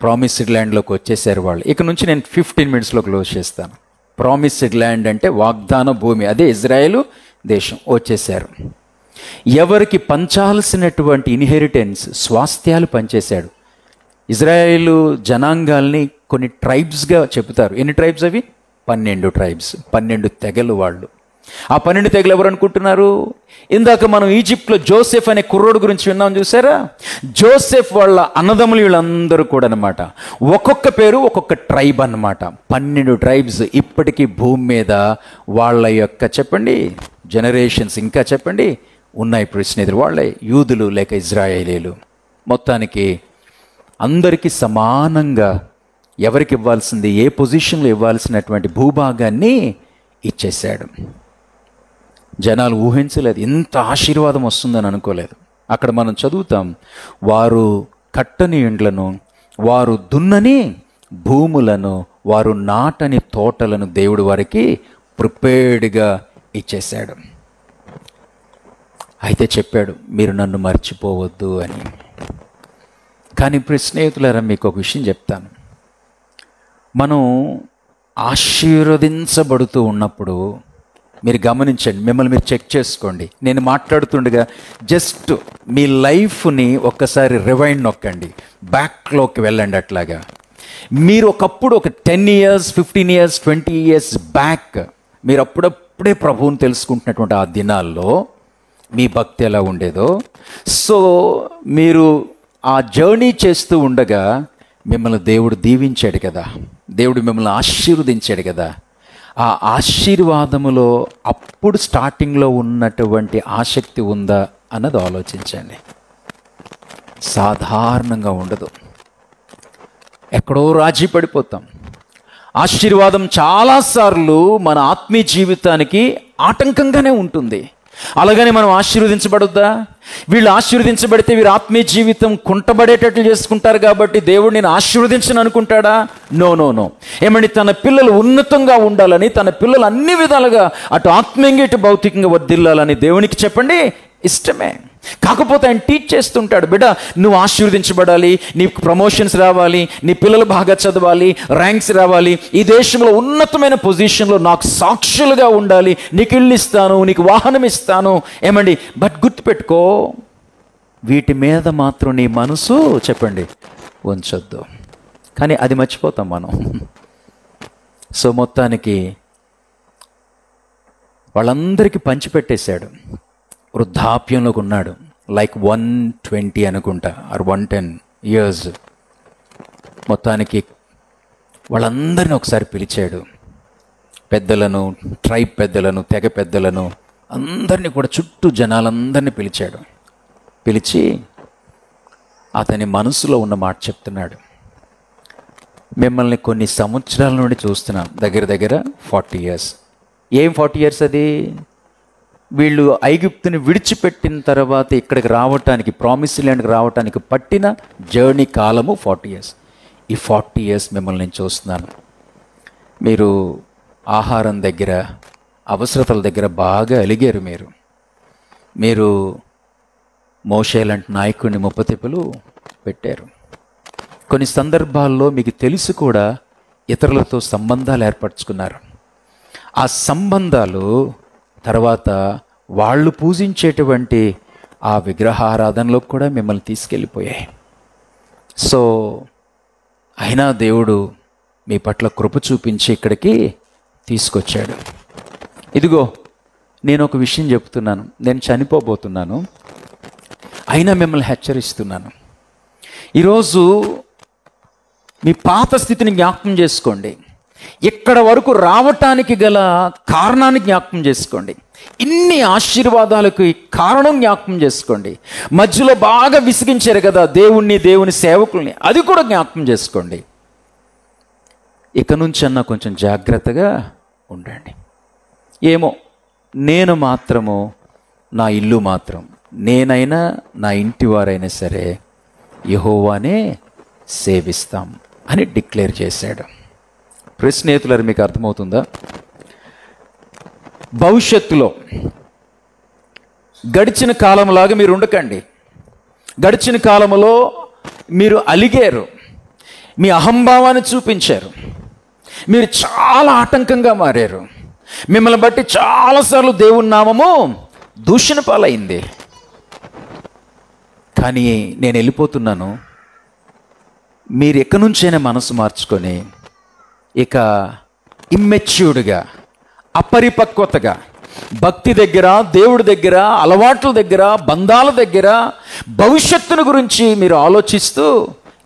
ప్రామిస్డ్ ల్యాండ్లోకి వచ్చేసారు వాళ్ళు. ఇక నుంచి నేను 15 మినిట్స్లో క్లోజ్ చేస్తాను. ప్రామిస్డ్ ల్యాండ్ అంటే వాగ్దాన భూమి, అదే ఇజ్రాయేలు దేశం. వచ్చేసారు. ఎవరికి పంచాల్సినటువంటి ఇన్హెరిటెన్స్, స్వాస్థ్యాలు పంచేశాడు. ఇజ్రాయేలు జనాంగాల్ని కొన్ని ట్రైబ్స్గా చెబుతారు. ఎన్ని ట్రైబ్స్ అవి? 12 ట్రైబ్స్, 12 తెగలు వాళ్ళు. ఆ 12 తెగలు ఎవరు అనుకుంటున్నారు? ఇందాక మనం ఈజిప్ట్లో జోసెఫ్ అనే కుర్రోడు గురించి విన్నాం, చూసారా? జోసెఫ్ వాళ్ళ అన్నదమ్ములు వీళ్ళందరూ కూడా అనమాట ఒక్కొక్క పేరు ఒక్కొక్క ట్రైబ్ అన్నమాట. 12 ట్రైబ్స్ ఇప్పటికీ భూమి మీద వాళ్ళ యొక్క చెప్పండి జనరేషన్స్ ఇంకా చెప్పండి ఉన్నాయి. ప్రశ్న వాళ్ళే యూదులు లేక ఇజ్రాయేలీలు. మొత్తానికి అందరికీ సమానంగా ఎవరికి ఇవ్వాల్సింది, ఏ పొజిషన్లో ఇవ్వాల్సినటువంటి భూభాగాన్ని ఇచ్చేశాడు. జనాలు ఊహించలేదు, ఇంత ఆశీర్వాదం వస్తుందని అనుకోలేదు. అక్కడ మనం చదువుతాం, వారు కట్టని ఇండ్లను, వారు దున్నని భూములను, వారు నాటని తోటలను దేవుడు వారికి ప్రిపేర్డ్గా ఇచ్చేశాడు. అయితే చెప్పాడు, మీరు నన్ను మర్చిపోవద్దు అని. కానీ ఇప్పుడు స్నేహితులారా, మీకు ఒక విషయం చెప్తాను. మనం ఆశీర్వదించబడుతూ ఉన్నప్పుడు మీరు గమనించండి, మిమ్మల్ని మీరు చెక్ చేసుకోండి. నేను మాట్లాడుతుండగా జస్ట్ మీ లైఫ్ని ఒక్కసారి రివైండ్ నొక్కండి, బ్యాక్లోకి వెళ్ళండి. అట్లాగా మీరు ఒకప్పుడు ఒక 10 years 15 years 20 years బ్యాక్ మీరు అప్పుడప్పుడే ప్రభువుని తెలుసుకుంటున్నటువంటి ఆ దినాల్లో మీ భక్తి ఎలా ఉండేదో, సో మీరు ఆ జర్నీ చేస్తూ ఉండగా మిమ్మల్ని దేవుడు దీవించాడు కదా, దేవుడు మిమ్మల్ని ఆశీర్వదించాడు కదా. ఆ ఆశీర్వాదములో అప్పుడు స్టార్టింగ్లో ఉన్నటువంటి ఆసక్తి ఉందా అన్నది ఆలోచించండి. సాధారణంగా ఉండదు, ఎక్కడో రాజీ పడిపోతాం. ఆశీర్వాదం చాలాసార్లు మన ఆత్మీయ జీవితానికి ఆటంకంగానే ఉంటుంది. అలాగని మనం ఆశీర్వదించబడొద్దా? వీళ్ళు ఆశీర్వదించబడితే వీరు ఆత్మీయ జీవితం కుంటబడేటట్లు చేసుకుంటారు కాబట్టి దేవుడు నేను ఆశీర్వదించను అనుకుంటాడా? No no no. ఏమండి, తన పిల్లలు ఉన్నతంగా ఉండాలని, తన పిల్లలు అన్ని విధాలుగా అటు ఆత్మీయంగా ఇటు భౌతికంగా వర్ధిల్లాలని దేవునికి చెప్పండి ఇష్టమే. కాకపోతే ఆయన టీచ్ చేస్తుంటాడు, బిడ్డ నువ్వు ఆశీర్వదించబడాలి, నీకు ప్రమోషన్స్ రావాలి, నీ పిల్లలు బాగా చదవాలి, ర్యాంక్స్ రావాలి, ఈ దేశంలో ఉన్నతమైన పొజిషన్లో నాకు సాక్షులుగా ఉండాలి, నీకు ఇల్లు ఇస్తాను, నీకు వాహనం ఇస్తాను. ఏమండి, బట్ గుర్తుపెట్టుకో, వీటి మీద మాత్రం నీ మనసు చెప్పండి ఉంచొద్దు. కానీ అది మర్చిపోతాం మనం. సో మొత్తానికి వాళ్ళందరికీ పంచిపెట్టేశాడు. వృద్ధాప్యంలోకి ఉన్నాడు, లైక్ 120 అనుకుంటా, ఆర్ 110 years. మొత్తానికి వాళ్ళందరినీ ఒకసారి పిలిచాడు, పెద్దలను, ట్రైబ్ పెద్దలను, తెగ పెద్దలను అందరినీ కూడా, చుట్టూ జనాలందరినీ పిలిచాడు. పిలిచి అతని మనసులో ఉన్న మాట చెప్తున్నాడు. మిమ్మల్ని కొన్ని సంవత్సరాల నుండి చూస్తున్నాం, దగ్గర దగ్గర 40 years. ఏం 40 years అది? వీళ్ళు ఐగుప్తుని విడిచిపెట్టిన తర్వాత ఇక్కడికి రావటానికి, ప్రామిస్ ల్యాండ్కి రావటానికి పట్టిన జర్నీ కాలము 40 years. ఈ 40 years మిమ్మల్ని నేను చూస్తున్నాను. మీరు ఆహారం దగ్గర, అవసరతల దగ్గర బాగా అలిగారు. మీరు మోషే లాంటి నాయకుడిని ముప్పతిప్పులు పెట్టారు. కొన్ని సందర్భాల్లో మీకు తెలిసి కూడా ఇతరులతో సంబంధాలు ఏర్పరచుకున్నారు. ఆ సంబంధాలు తర్వాత వాళ్ళు పూజించేటువంటి ఆ విగ్రహారాధనలో కూడా మిమ్మల్ని తీసుకెళ్ళిపోయాయి. సో అయినా దేవుడు మీ పట్ల కృప చూపించి ఇక్కడికి తీసుకొచ్చాడు. ఇదిగో నేను ఒక విషయం చెప్తున్నాను, నేను చనిపోబోతున్నాను, అయినా మిమ్మల్ని హెచ్చరిస్తున్నాను. ఈరోజు మీ పాత స్థితిని జ్ఞాపకం చేసుకోండి. ఇక్కడ వరకు రావటానికి గల కారణాన్ని జ్ఞాపకం చేసుకోండి. ఇన్ని ఆశీర్వాదాలకు కారణం జ్ఞాపకం చేసుకోండి. మధ్యలో బాగా విసిగించారు కదా దేవుణ్ణి, దేవుని సేవకుల్ని, అది కూడా జ్ఞాపకం చేసుకోండి. ఇక నుంచి అన్నా కొంచెం జాగ్రత్తగా ఉండండి. ఏమో నేను మాత్రము, నా ఇల్లు మాత్రం, నేనైనా నా ఇంటి వారైనా సరే యెహోవానే సేవిస్తాం అని డిక్లేర్ చేశాడు. స్నేహితులారు, మీకు అర్థమవుతుందా? భవిష్యత్తులో గడిచిన కాలంలాగా మీరు ఉండకండి. గడిచిన కాలంలో మీరు అలిగారు, మీ అహంభావాన్ని చూపించారు, మీరు చాలా ఆటంకంగా మారారు. మిమ్మల్ని బట్టి చాలాసార్లు దేవుని నామము దూషణ పాలైంది. కానీ నేను వెళ్ళిపోతున్నాను, మీరు ఎక్కడి నుంచైనా మనసు మార్చుకొని ఇక ఇమ్మెచ్యూర్డ్గా, అపరిపక్వతగా, భక్తి దగ్గర, దేవుడి దగ్గర, అలవాట్ల దగ్గర, బంధాల దగ్గర, భవిష్యత్తును గురించి మీరు ఆలోచిస్తూ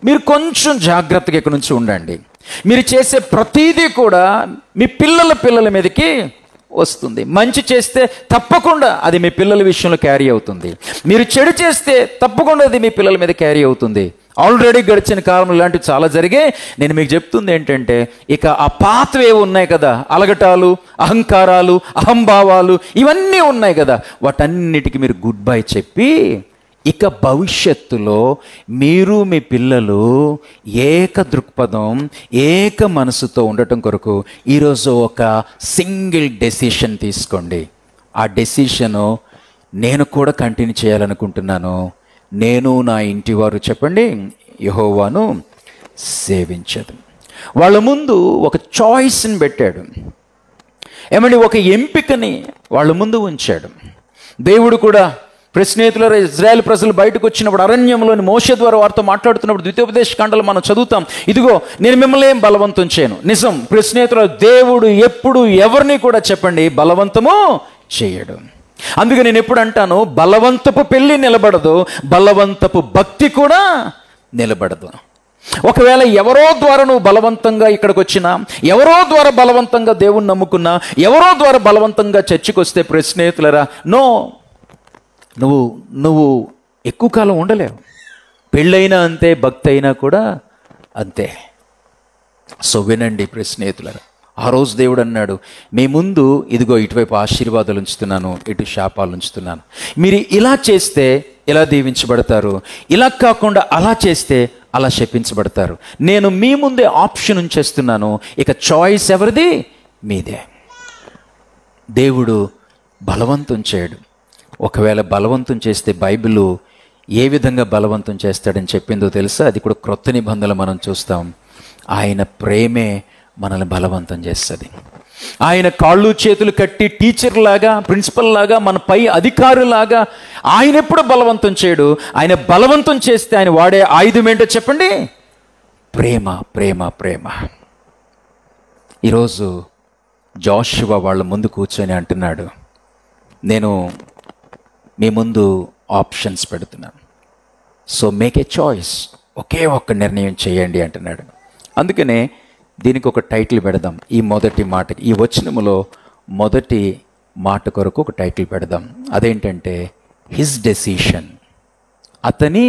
మీరు కొంచెం జాగ్రత్తగా ఇక్కడ నుంచి ఉండండి. మీరు చేసే ప్రతీదీ కూడా మీ పిల్లల మీదకి వస్తుంది. మంచి చేస్తే తప్పకుండా అది మీ పిల్లల విషయంలో క్యారీ అవుతుంది. మీరు చెడు చేస్తే తప్పకుండా అది మీ పిల్లల మీద క్యారీ అవుతుంది. ఆల్రెడీ గడిచిన కాలంలో ఇలాంటివి చాలా జరిగే. నేను మీకు చెప్తుంది ఏంటంటే, ఇక ఆ పాతవి ఉన్నాయి కదా, అలగటాలు, అహంకారాలు, అహంభావాలు, ఇవన్నీ ఉన్నాయి కదా, వాటన్నిటికీ మీరు గుడ్ బై చెప్పి ఇక భవిష్యత్తులో మీరు మీ పిల్లలు ఏక దృక్పథం, ఏక మనసుతో ఉండటం కొరకు ఈరోజు ఒక సింగిల్ డెసిషన్ తీసుకోండి. ఆ డెసిషను నేను కూడా కంటిన్యూ చేయాలనుకుంటున్నాను. నేను నా ఇంటి వారు చెప్పండి యెహోవాను సేవించదు. వాళ్ళ ముందు ఒక చాయిస్ని పెట్టాడు. ఏమండి, ఒక ఎంపికని వాళ్ళ ముందు ఉంచాడు. దేవుడు కూడా స్నేహితులారా, ఇజ్రాయెల్ ప్రజలు బయటకు వచ్చినప్పుడు అరణ్యంలోని మోషే ద్వారా వారితో మాట్లాడుతున్నప్పుడు ద్వితీయోపదేశకాండలో మనం చదువుతాం, ఇదిగో నేను మిమ్మల్ని ఏం బలవంతం చేయను. నిజం స్నేహితులారా, దేవుడు ఎప్పుడు ఎవరిని కూడా చెప్పండి బలవంతము చేయడు. అందుకే నేను ఎప్పుడు అంటాను, బలవంతపు పెళ్లి నిలబడదు, బలవంతపు భక్తి కూడా నిలబడదు. ఒకవేళ ఎవరో ద్వారా నువ్వు బలవంతంగా ఇక్కడికి వచ్చినా, ఎవరో ద్వారా బలవంతంగా దేవుణ్ణి నమ్ముకున్నా, ఎవరో ద్వారా బలవంతంగా చర్చికి వస్తే స్నేహితులారా, నువ్వు ఎక్కువ కాలం ఉండలేవు. పెళ్ళైనా అంతే, భక్తి అయినా కూడా అంతే. సో వినండి స్నేహితులారా, ఆ రోజు దేవుడు అన్నాడు, మీ ముందు ఇదిగో ఇటువైపు ఆశీర్వాదాలు ఉంచుతున్నాను, ఇటు శాపాలు ఉంచుతున్నాను. మీరు ఇలా చేస్తే ఇలా దీవించబడతారు, ఇలా కాకుండా అలా చేస్తే అలా శపించబడతారు. నేను మీ ముందే ఆప్షన్ ఉంచేస్తున్నాను. ఇక చాయిస్ ఎవరిది? మీదే. దేవుడు బలవంతం చేయడు. ఒకవేళ బలవంతం చేస్తే బైబిల్ ఏ విధంగా బలవంతం చేస్తాడని చెప్పిందో తెలుసా? అది కూడా క్రొత్త నిబంధనలు మనం చూస్తాం. ఆయన ప్రేమే మనల్ని బలవంతం చేస్తుంది. ఆయన కాళ్ళు చేతులు కట్టి టీచర్ లాగా, ప్రిన్సిపల్ లాగా, మన పై అధికారులాగా ఆయన ఎప్పుడు బలవంతం చేయడు. ఆయన బలవంతం చేస్తే ఆయన వాడే ఆయుధం ఏంటో చెప్పండి? ప్రేమ, ప్రేమ, ప్రేమ. ఈరోజు జోషువ వాళ్ళ ముందు కూర్చొని అంటున్నాడు, నేను మీ ముందు ఆప్షన్స్ పెడుతున్నాను, సో మేక్ ఏ చాయిస్, ఒకే ఒక్క నిర్ణయం చేయండి అంటున్నాడు. అందుకనే దీనికి ఒక టైటిల్ పెడదాం. ఈ మొదటి మాటకి, ఈ వచనములో మొదటి మాట కొరకు ఒక టైటిల్ పెడదాం. అదేంటంటే హిస్ డెసిషన్, అతని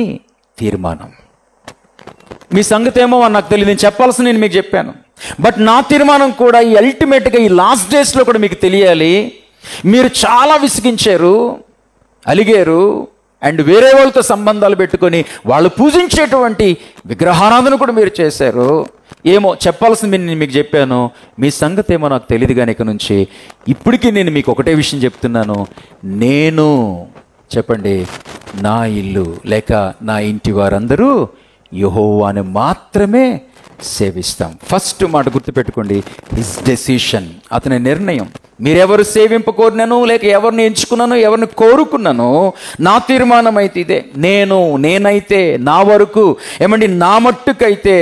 తీర్మానం. మీ సంగతి ఏమో నాకు తెలియదు, నేను చెప్పాల్సి నేను మీకు చెప్పాను. బట్ నా తీర్మానం కూడా ఈ అల్టిమేట్గా ఈ లాస్ట్ డేస్లో కూడా మీకు తెలియాలి. మీరు చాలా విసిగించారు, అలిగారు, అండ్ వేరే వాళ్ళతో సంబంధాలు పెట్టుకొని వాళ్ళు పూజించేటువంటి విగ్రహారాధన కూడా మీరు చేశారు. ఏమో చెప్పాల్సింది నేను మీకు చెప్పాను. మీ సంగతి ఏమో నాకు తెలియదు, కానీ ఇక నుంచి ఇప్పటికీ నేను మీకు ఒకటే విషయం చెప్తున్నాను, నేను చెప్పండి నా ఇల్లు లేక నా ఇంటి వారందరూ యెహోవాను మాత్రమే సేవిస్తాం. ఫస్ట్ మాట గుర్తుపెట్టుకోండి, హిస్ డెసిషన్, అతని నిర్ణయం. మీరెవరు సేవింపకోరినాను లేక ఎవరిని ఎంచుకున్నాను, ఎవరిని కోరుకున్నాను, నా తీర్మానం అయితే ఇదే. నేనైతే నా వరకు ఏమండి, నా మట్టుకైతే.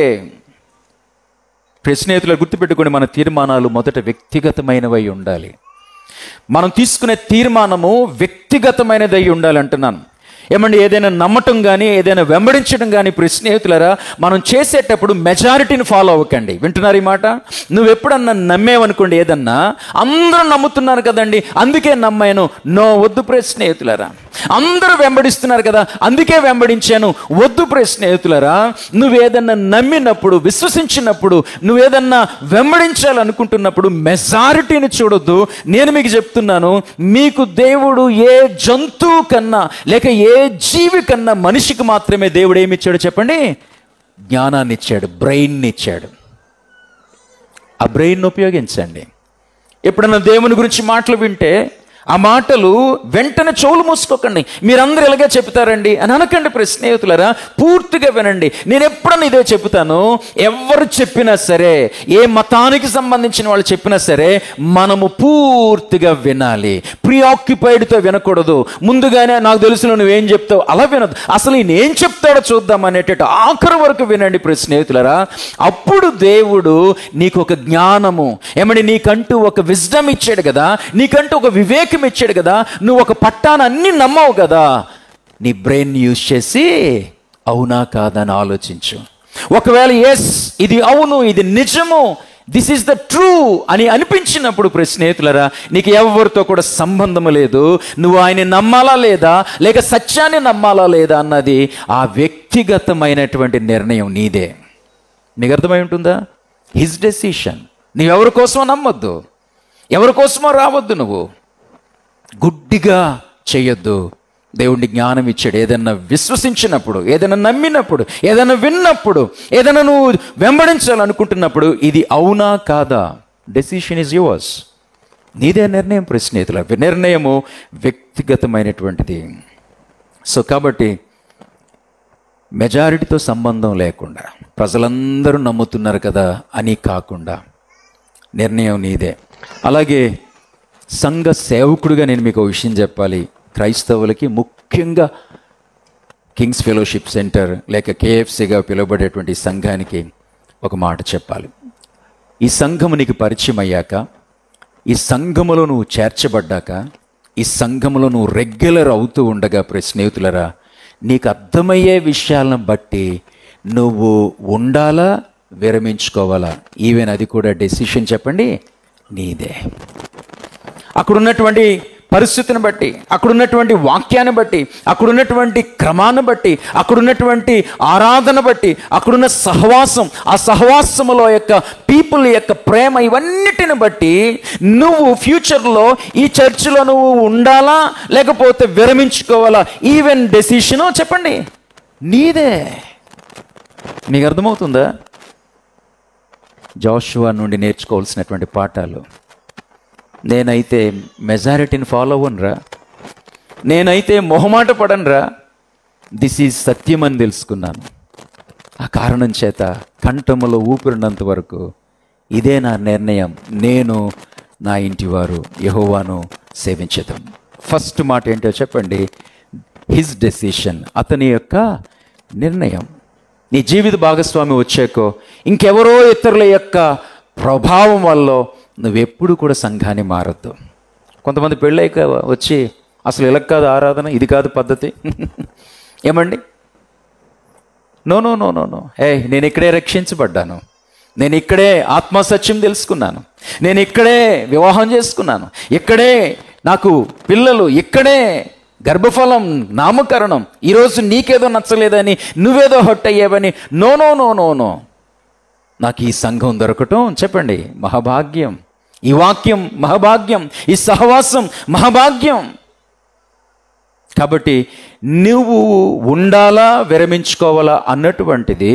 స్నేహితులు గుర్తుపెట్టుకోండి, మన తీర్మానాలు మొదట వ్యక్తిగతమైనవై ఉండాలి. మనం తీసుకునే తీర్మానము వ్యక్తిగతమైనదై ఉండాలి అంటున్నాను. ఏమండి, ఏదైనా నమ్మటం కానీ ఏదైనా వెంబడించడం కానీ స్నేహితులారా, మనం చేసేటప్పుడు మెజారిటీని ఫాలో అవ్వకండి. వింటున్నారు ఈ మాట? నువ్వు ఎప్పుడన్నా నమ్మేవనుకోండి, ఏదన్నా అందరూ నమ్ముతున్నారు కదండి అందుకే నమ్మాను, నో, వద్దు స్నేహితులారా. అందరూ వెంబడిస్తున్నారు కదా అందుకే వెంబడించాను, వద్దు స్నేహితులారా. నువ్వేదన్నా నమ్మినప్పుడు, విశ్వసించినప్పుడు, నువ్వేదన్నా వెంబడించాలనుకుంటున్నప్పుడు మెజారిటీని చూడొద్దు. నేను మీకు చెప్తున్నాను, మీకు దేవుడు ఏ జంతువు కన్నా లేక ఏ జీవి కన్నా మనిషికి మాత్రమే దేవుడు ఏమి ఇచ్చాడు చెప్పండి? జ్ఞానాన్ని ఇచ్చాడు, బ్రెయిన్ని ఇచ్చాడు. ఆ బ్రెయిన్ ఉపయోగించండి. ఎప్పుడన్నా దేవుని గురించి మాటలు వింటే ఆ మాటలు వెంటనే చెవులు మూసుకోకండి. మీరందరూ ఇలాగే చెప్తారండి అని అనకండి. స్నేహితులారా, పూర్తిగా వినండి. నేను ఎప్పుడన్నా ఇదే చెప్తాను, ఎవరు చెప్పినా సరే, ఏ మతానికి సంబంధించిన వాళ్ళు చెప్పినా సరే, మనము పూర్తిగా వినాలి. ప్రీఆక్యుపైడ్తో వినకూడదు. ముందుగానే నాకు తెలుసు నువ్వేం చెప్తావు అలా వినదు. అసలు ఈయన ఏం చెప్తాడో చూద్దాం అనేటట్టు ఆఖరి వరకు వినండి స్నేహితులారా. అప్పుడు దేవుడు నీకు ఒక జ్ఞానము, ఏమండి నీకంటూ ఒక విజ్డమ్ ఇచ్చాడు కదా, నీకంటూ ఒక వివేకం ఇచ్చాడు కదా, నువ్వు ఒక పట్టాన అన్ని నమ్మవు కదా, నీ బ్రెయిన్ యూజ్ చేసి అవునా కాదని ఆలోచించు. ఒకవేళ ఎస్ ఇది అవును, ఇది నిజము, దిస్ ఈస్ ద ట్రూ అని అనిపించినప్పుడు స్నేహితులరా, నీకు ఎవరితో కూడా సంబంధం లేదు. నువ్వు ఆయన నమ్మాలా లేదా, లేక సత్యాన్ని నమ్మాలా లేదా అన్నది ఆ వ్యక్తిగతమైనటువంటి నిర్ణయం నీదే. నీకు అర్థమై ఉంటుందా? His decision. నువ్వెవరి కోసమో నమ్మొద్దు, ఎవరి కోసమో రావద్దు, నువ్వు గుడ్డిగా చేయొద్దు. దేవుడిని జ్ఞానం ఇచ్చాడు. ఏదన్నా విశ్వసించినప్పుడు, ఏదైనా నమ్మినప్పుడు, ఏదైనా విన్నప్పుడు, ఏదైనా నువ్వు వెంబడించాలనుకుంటున్నప్పుడు ఇది అవునా కాదా, డెసిషన్ ఈజ్ యువర్స్. నీదే నిర్ణయం స్నేహితుల. నిర్ణయము వ్యక్తిగతమైనటువంటిది. సో కాబట్టి మెజారిటీతో సంబంధం లేకుండా, ప్రజలందరూ నమ్ముతున్నారు కదా అని కాకుండా నిర్ణయం నీదే. అలాగే సంఘ సేవకుడిగా నేను మీకు ఒక విషయం చెప్పాలి. క్రైస్తవులకి ముఖ్యంగా కింగ్స్ ఫెలోషిప్ సెంటర్ లేక కేఎఫ్సిగా పిలువబడేటువంటి సంఘానికి ఒక మాట చెప్పాలి. ఈ సంఘము నీకు పరిచయం అయ్యాక, ఈ సంఘములో నువ్వు చేర్చబడ్డాక, ఈ సంఘములో నువ్వు రెగ్యులర్ అవుతూ ఉండగా స్నేహితులరా, నీకు అర్థమయ్యే విషయాలను బట్టి నువ్వు ఉండాలా, విరమించుకోవాలా, ఈవెన్ అది కూడా డెసిషన్ చెప్పండి నీదే. అక్కడున్నటువంటి పరిస్థితిని బట్టి, అక్కడున్నటువంటి వాక్యాన్ని బట్టి, అక్కడున్నటువంటి క్రమాన్ని బట్టి, అక్కడున్నటువంటి ఆరాధన బట్టి, అక్కడున్న సహవాసం, ఆ సహవాసములో యొక్క పీపుల్ యొక్క ప్రేమ, ఇవన్నిటిని బట్టి నువ్వు ఫ్యూచర్లో ఈ చర్చిలో నువ్వు ఉండాలా లేకపోతే విరమించుకోవాలా, ఈవెన్ డెసిషను చెప్పండి నీదే. నీకు అర్థమవుతుందా? జోషువా నుండి నేర్చుకోవాల్సినటువంటి పాఠాలు. నేనైతే మెజారిటీని ఫాలో అవ్వనురా, నేనైతే మొహమాట పడనురా, దిస్ ఈజ్ సత్యం అని తెలుసుకున్నాను. ఆ కారణం చేత కంఠములో ఊపిరినంత వరకు ఇదే నా నిర్ణయం, నేను నా ఇంటివారు యెహోవాను సేవించేద్దాం. ఫస్ట్ మాట ఏంటో చెప్పండి, హిజ్ డెసిషన్, అతని యొక్క నిర్ణయం. నీ జీవిత భాగస్వామి వచ్చాకో, ఇంకెవరో ఇతరుల యొక్క ప్రభావం వల్ల నువ్వెప్పుడు కూడా సంఘాన్ని మారద్దు. కొంతమంది పెళ్ళైక వచ్చి అసలు ఇలా కాదు ఆరాధన, ఇది కాదు పద్ధతి ఏమండి, no no no no no నేను ఇక్కడే రక్షించబడ్డాను, నేను ఇక్కడే ఆత్మసత్యం తెలుసుకున్నాను, నేను ఇక్కడే వివాహం చేసుకున్నాను, ఇక్కడే నాకు పిల్లలు, ఇక్కడే గర్భఫలం, నామకరణం, ఈరోజు నీకేదో నచ్చలేదని నువ్వేదో హట్ అయ్యావని, no no no no no, నాకు ఈ సంఘం దొరకటం చెప్పండి మహాభాగ్యం, ఈ వాక్యం మహాభాగ్యం, ఈ సహవాసం మహాభాగ్యం. కాబట్టి నువ్వు ఉండాలా విరమించుకోవాలా అన్నటువంటిది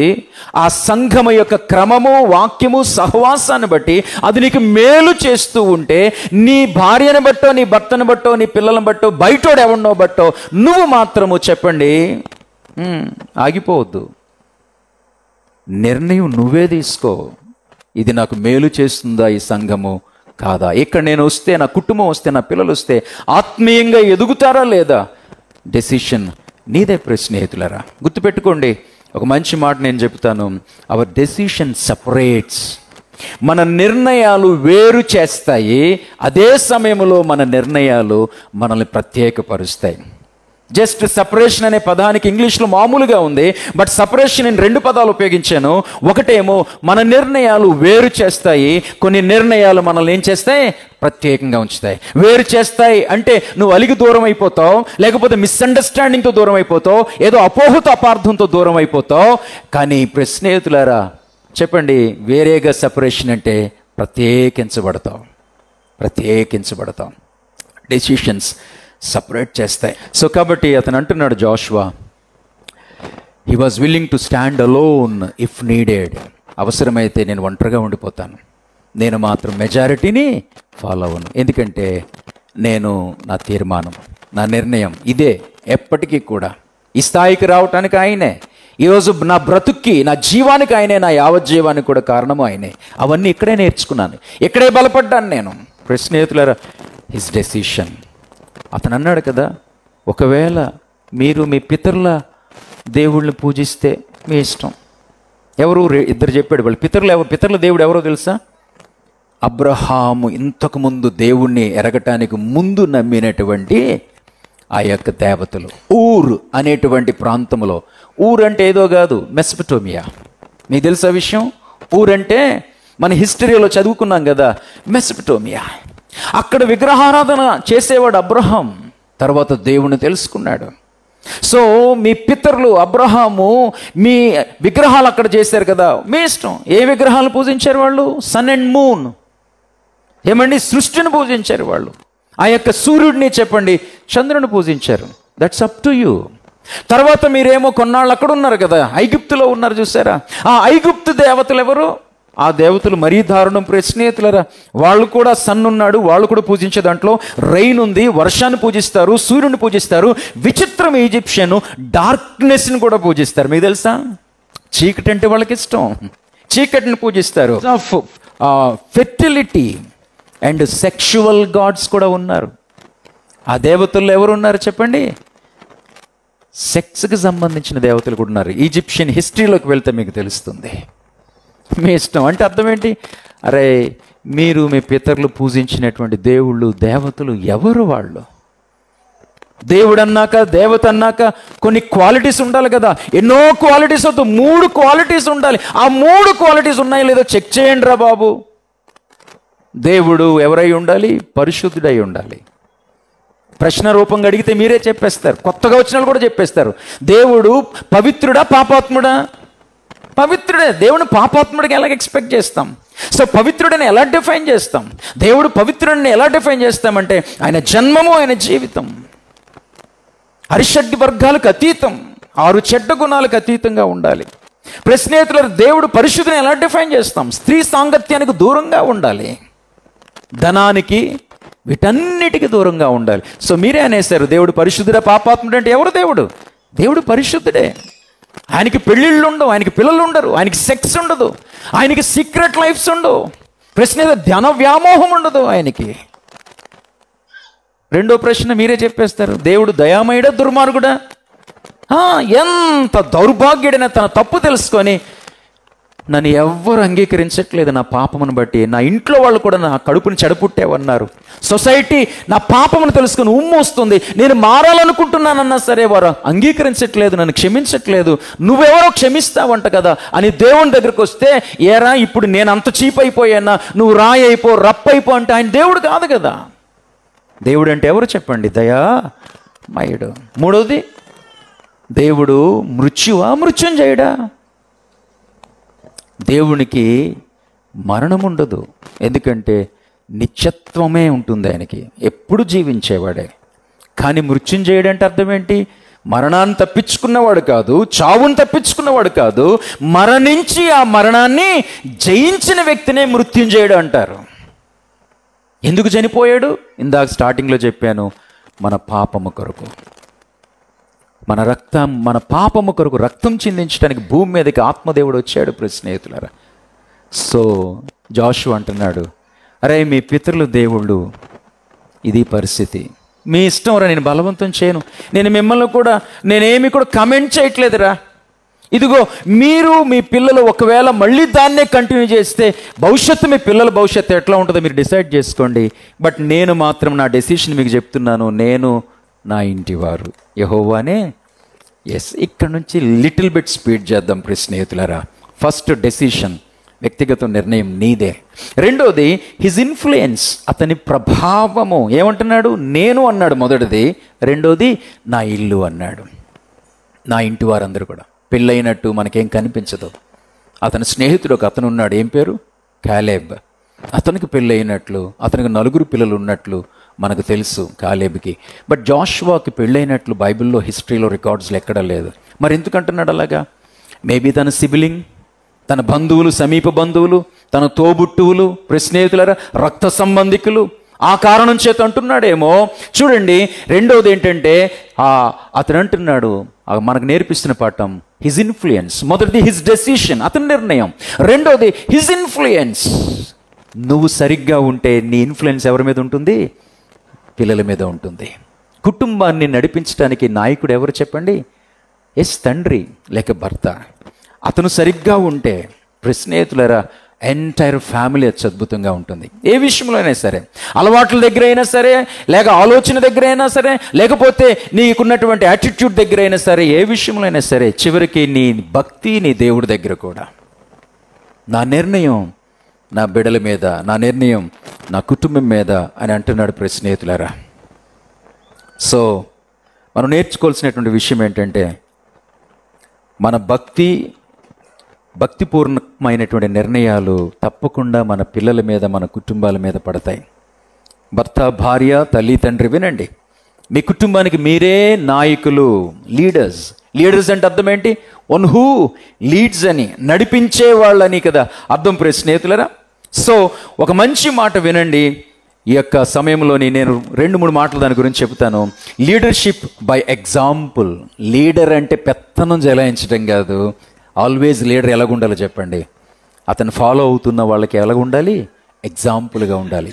ఆ సంఘము యొక్క క్రమము, వాక్యము, సహవాసాన్ని బట్టి అది నీకు మేలు చేస్తూ ఉంటే, నీ భార్యను బట్టో, నీ భర్తను బట్టో, నీ పిల్లలను బట్టో, బయటోడు ఎవరినో బట్టో నువ్వు మాత్రము చెప్పండి ఆగిపోవద్దు. నిర్ణయం నువ్వే తీసుకో. ఇది నాకు మేలు చేస్తుందా ఈ సంఘము కాదా, ఇక్కడ నేను వస్తే, నా కుటుంబం వస్తే, నా పిల్లలు వస్తే ఆత్మీయంగా ఎదుగుతారా లేదా, డెసిషన్ నీదే స్నేహితులరా. గుర్తుపెట్టుకోండి, ఒక మంచి మాట నేను చెప్తాను, అవర్ డెసిషన్ సపరేట్స్. మన నిర్ణయాలు వేరు చేస్తాయి, అదే సమయంలో మన నిర్ణయాలు మనల్ని ప్రత్యేకపరుస్తాయి. జస్ట్ సపరేషన్ అనే పదానికి ఇంగ్లీష్లో మామూలుగా ఉంది, బట్ సపరేషన్ నేను 2 పదాలు ఉపయోగించాను. ఒకటేమో మన నిర్ణయాలు వేరు చేస్తాయి, కొన్ని నిర్ణయాలు మనల్ని ఏం చేస్తాయి, ప్రత్యేకంగా ఉంచుతాయి. వేరు చేస్తాయి అంటే నువ్వు అలిగి దూరం అయిపోతావు, లేకపోతే మిస్అండర్స్టాండింగ్తో దూరం అయిపోతావు, ఏదో అపోహతో అపార్థంతో దూరం అయిపోతావు. కానీ స్నేహితులారా చెప్పండి, వేరేగా సపరేషన్ అంటే ప్రత్యేకించబడతాం. డెసిషన్స్ సపరేట్ చేస్తాయి. సో కాబట్టి అతను అంటున్నాడు Joshua, he was willing to stand alone if needed. అవసరమైతే నేను ఒంటరిగా ఉండిపోతాను, నేను మాత్రం మెజారిటీని ఫాలో అవ్వను. ఎందుకంటే నేను నా తీర్మానం, నా నిర్ణయం ఇదే ఎప్పటికీ కూడా. ఈ స్థాయికి రావటానికి ఆయనే, ఈరోజు నా బ్రతుక్కి, నా జీవానికి ఆయనే, నా యావజ్జీవానికి కూడా కారణము ఆయనే. అవన్నీ ఇక్కడే నేర్చుకున్నాను, ఇక్కడే బలపడ్డాను నేను. స్నేహితులారా, హిస్ డెసిషన్. అతను అన్నాడు కదా, ఒకవేళ మీరు మీ పితరుల దేవుళ్ళని పూజిస్తే మీ ఇష్టం. ఎవరు? ఇద్దరు చెప్పాడు. వాళ్ళు పితరుల దేవుడు ఎవరో తెలుసా? అబ్రహాము ఇంతకుముందు దేవుణ్ణి ఎరగటానికి ముందు నమ్మినటువంటి ఆ యొక్క దేవతలు. ఊరు అనేటువంటి ప్రాంతంలో, ఊరు అంటే ఏదో కాదు, మెసపటోమియా. మీకు తెలుసా విషయం? ఊరంటే మన హిస్టరీలో చదువుకున్నాం కదా, మెసపటోమియా. అక్కడ విగ్రహారాధన చేసేవాడు అబ్రహాం. తర్వాత దేవుణ్ణి తెలుసుకున్నాడు. సో మీ పితరులు అబ్రహాము మీ విగ్రహాలు అక్కడ చేశారు కదా, మీ ఇష్టం. ఏ విగ్రహాలు పూజించారు వాళ్ళు? Sun and moon. ఏమండి? సృష్టిని పూజించారు వాళ్ళు. ఆ యొక్క సూర్యుడిని చెప్పండి, చంద్రుని పూజించారు. That's up to you. తర్వాత మీరేమో కొన్నాళ్ళు అక్కడ ఉన్నారు కదా, ఐగుప్తులో ఉన్నారు, చూసారా? ఆ ఐగుప్తు దేవతలు ఎవరు? ఆ దేవతలు మరీ దారుణం స్నేహితులరా. వాళ్ళు కూడా సన్ ఉన్నాడు, వాళ్ళు కూడా పూజించే దాంట్లో రైన్ ఉంది, వర్షాన్ని పూజిస్తారు, సూర్యుని పూజిస్తారు. విచిత్రం, ఈజిప్షియన్ డార్క్నెస్ని కూడా పూజిస్తారు. మీకు తెలుసా? చీకటి అంటే వాళ్ళకి ఇష్టం, చీకటిని పూజిస్తారు. ఫెర్టిలిటీ అండ్ సెక్షువల్ గాడ్స్ కూడా ఉన్నారు. ఆ దేవతల్లో ఎవరు ఉన్నారు చెప్పండి? సెక్స్కి సంబంధించిన దేవతలు కూడా ఉన్నారు. ఈజిప్షియన్ హిస్టరీలోకి వెళ్తే మీకు తెలుస్తుంది. మీ ఇష్టం అంటే అర్థం ఏంటి? అరే, మీరు మీ పితరులు పూజించినటువంటి దేవుళ్ళు దేవతలు ఎవరు? వాళ్ళు దేవుడు అన్నాక, దేవత అన్నాక కొన్ని క్వాలిటీస్ ఉండాలి కదా. ఎన్నో క్వాలిటీస్ వద్దు, 3 క్వాలిటీస్ ఉండాలి. ఆ 3 క్వాలిటీస్ ఉన్నాయో లేదో చెక్ చేయండి రా బాబు. దేవుడు ఎవరై ఉండాలి? పరిశుద్ధుడై ఉండాలి. ప్రశ్న రూపంగా అడిగితే మీరే చెప్పేస్తారు, కొత్తగా వచ్చిన వాళ్ళు కూడా చెప్పేస్తారు. దేవుడు పవిత్రుడా, పాపాత్ముడా? పవిత్రుడే. దేవుని పాపాత్ముడికి ఎలా ఎక్స్పెక్ట్ చేస్తాం? సో పవిత్రుడిని ఎలా డిఫైన్ చేస్తాం? దేవుడు పవిత్రుడిని ఎలా డిఫైన్ చేస్తామంటే ఆయన జన్మము, ఆయన జీవితం అరిషడ్ వర్గాలకు అతీతం, 6 చెడ్డ గుణాలకు అతీతంగా ఉండాలి. స్నేహితులు, దేవుడు పరిశుద్ధిని ఎలా డిఫైన్ చేస్తాం? స్త్రీ సాంగత్యానికి దూరంగా ఉండాలి, ధనానికి, వీటన్నిటికీ దూరంగా ఉండాలి. సో మీరే అనేసారు, దేవుడు పరిశుద్ధుడా, పాపాత్ముడు అంటే ఎవరు? దేవుడు పరిశుద్ధుడే. ఆయనకి పెళ్ళిళ్ళు ఉండవు, ఆయనకి పిల్లలు ఉండరు, ఆయనకి సెక్స్ ఉండదు, ఆయనకి సీక్రెట్ లైఫ్స్ ఉండవు, ప్రశ్న ధ్యాన వ్యామోహం ఉండదు ఆయనకి. రెండో ప్రశ్న మీరే చెప్పేస్తారు, దేవుడు దయామయుడా, దుర్మార్గుడా? ఎంత దౌర్భాగ్యుడైనా తన తప్పు తెలుసుకొని నన్ను ఎవ్వరు అంగీకరించట్లేదు నా పాపమును బట్టి, నా ఇంట్లో వాళ్ళు కూడా నా కడుపుని చెడపుట్టేవన్నారు, సొసైటీ నా పాపమును తెలుసుకొని ఉమ్మొస్తుంది, నేను మారాలనుకుంటున్నానన్నా సరే వారు అంగీకరించట్లేదు, నన్ను క్షమించట్లేదు, నువ్వెవరో క్షమిస్తావంట కదా అని దేవుని దగ్గరకు వస్తే, ఏరా ఇప్పుడు నేను అంత చీప్ అయిపోయానా, నువ్వు రాయి అయిపో, రప్పైపో అంటే ఆయన దేవుడు కాదు కదా. దేవుడు అంటే ఎవరు చెప్పండి? దయామయుడు. మూడవది, దేవుడు మృత్యువా, మృత్యుంజయుడా? దేవునికి మరణం ఉండదు, ఎందుకంటే నిత్యత్వమే ఉంటుంది ఆయనకి, ఎప్పుడు జీవించేవాడే. కానీ మృత్యుంజయుడు అంటే అర్థం ఏంటి? మరణాన్ని తప్పించుకున్నవాడు కాదు, చావును తప్పించుకున్నవాడు కాదు, మరణించి ఆ మరణాన్ని జయించిన వ్యక్తినే మృత్యుంజయుడు అంటారు. ఎందుకు చనిపోయాడు? ఇందాక స్టార్టింగ్లో చెప్పాను, మన పాపము కొరకు, మన పాపము కొరకు రక్తం చిందించడానికి భూమి మీదకి ఆత్మదేవుడు వచ్చాడు స్నేహితులారా. సో జోషువ అంటున్నాడు, అరే మీ పితరులు దేవుళ్ళు, ఇది పరిస్థితి, మీ ఇష్టం రా, నేను బలవంతం చేయను, నేను మిమ్మల్ని కూడా నేనేమి కూడా కమెంట్ చేయట్లేదురా. ఇదిగో మీరు మీ పిల్లలు ఒకవేళ మళ్ళీ దాన్నే కంటిన్యూ చేస్తే భవిష్యత్తు, మీ పిల్లల భవిష్యత్తు ఎట్లా ఉంటుందో మీరు డిసైడ్ చేసుకోండి. బట్ నేను మాత్రం నా డెసిషన్ మీకు చెప్తున్నాను, నేను నా ఇంటి వారు యెహోవానే. ఎస్, ఇక్కడ నుంచి లిటిల్ బిట్ స్పీడ్ చేద్దాం స్నేహితులారా. ఫస్ట్ డెసిషన్, వ్యక్తిగత నిర్ణయం నీదే. రెండోది హిజ్ ఇన్ఫ్లుయెన్స్, అతని ప్రభావము. ఏమంటున్నాడు? నేను అన్నాడు మొదటిది. రెండోది నా ఇల్లు అన్నాడు. నా ఇంటి వారందరూ కూడా. పెళ్ళైనట్టు మనకేం కనిపించదు. అతని స్నేహితుడు ఒక అతను ఉన్నాడు, ఏం పేరు? కాలేబ్. అతనికి పెళ్ళైనట్లు, అతనికి 4 పిల్లలు ఉన్నట్లు మనకు తెలుసు కాలేబుకి. బట్ జోషువాకి పెళ్ళైనట్లు బైబిల్లో, హిస్టరీలో, రికార్డ్స్లో ఎక్కడా లేదు. మరి ఎందుకంటున్నాడు అలాగా? మేబీ తన సిబిలింగ్, తన బంధువులు, సమీప బంధువులు, తన తోబుట్టువులు, స్నేహితులరా, రక్త సంబంధికులు, ఆ కారణం చేత అంటున్నాడేమో. చూడండి, రెండవది ఏంటంటే అతను అంటున్నాడు, మనకు నేర్పిస్తున్న పాఠం హిజ్ ఇన్ఫ్లుయెన్స్. మొదటిది హిజ్ డెసిషన్, అతని నిర్ణయం. రెండవది హిజ్ ఇన్ఫ్లుయెన్స్. నువ్వు సరిగ్గా ఉంటే నీ ఇన్ఫ్లుయెన్స్ ఎవరి మీద ఉంటుంది? పిల్లల మీద ఉంటుంది. కుటుంబాన్ని నడిపించడానికి నాయకుడు ఎవరు చెప్పండి? తండ్రి లేక భర్త. అతను సరిగ్గా ఉంటే స్నేహితులారా ఎంటైర్ ఫ్యామిలీ అద్భుతంగా ఉంటుంది. ఏ విషయంలో అయినా సరే, అలవాట్ల దగ్గర అయినా సరే, లేక ఆలోచన దగ్గర అయినా సరే, లేకపోతే నీకున్నటువంటి యాటిట్యూడ్ దగ్గర అయినా సరే, ఏ విషయంలో అయినా సరే, చివరికి నీ భక్తి నీ దేవుడి దగ్గర కూడా. నా నిర్ణయం నా బిడ్డల మీద, నా నిర్ణయం నా కుటుంబం మీద అని అంటున్నాడు స్నేహితులారా. సో మనం నేర్చుకోవాల్సినటువంటి విషయం ఏంటంటే, మన భక్తిపూర్ణమైనటువంటి నిర్ణయాలు తప్పకుండా మన పిల్లల మీద, మన కుటుంబాల మీద పడతాయి. భర్త, భార్య, తల్లి, తండ్రి, వినండి, మీ కుటుంబానికి మీరే నాయకులు, లీడర్స్. లీడర్స్ అంటే అర్థం ఏంటి? వన్ హూ లీడ్స్ అని, నడిపించే వాళ్ళని కదా అర్థం స్నేహితులరా. సో ఒక మంచి మాట వినండి. ఈ యొక్క సమయంలోని నేను 2-3 మాటలు దాని గురించి చెబుతాను. Leadership by example. లీడర్ అంటే పెత్తనం జలాయించడం కాదు. ఆల్వేజ్ లీడర్ ఎలాగుండాలో చెప్పండి? అతను ఫాలో అవుతున్న వాళ్ళకి ఎలాగుండాలి? ఎగ్జాంపుల్గా ఉండాలి.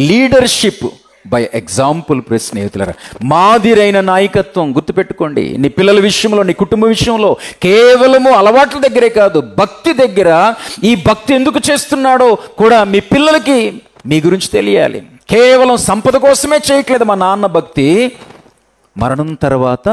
Leadership by example. స్నేహితులారా, మాదిరైన నాయకత్వం. గుర్తుపెట్టుకోండి, నీ పిల్లల విషయంలో, నీ కుటుంబ విషయంలో కేవలము అలవాట్ల దగ్గరే కాదు, భక్తి దగ్గర. ఈ భక్తి ఎందుకు చేస్తున్నాడో కూడా మీ పిల్లలకి మీ గురించి తెలియాలి. కేవలం సంపద కోసమే చేయట్లేదు మా నాన్న భక్తి. మరణం తర్వాత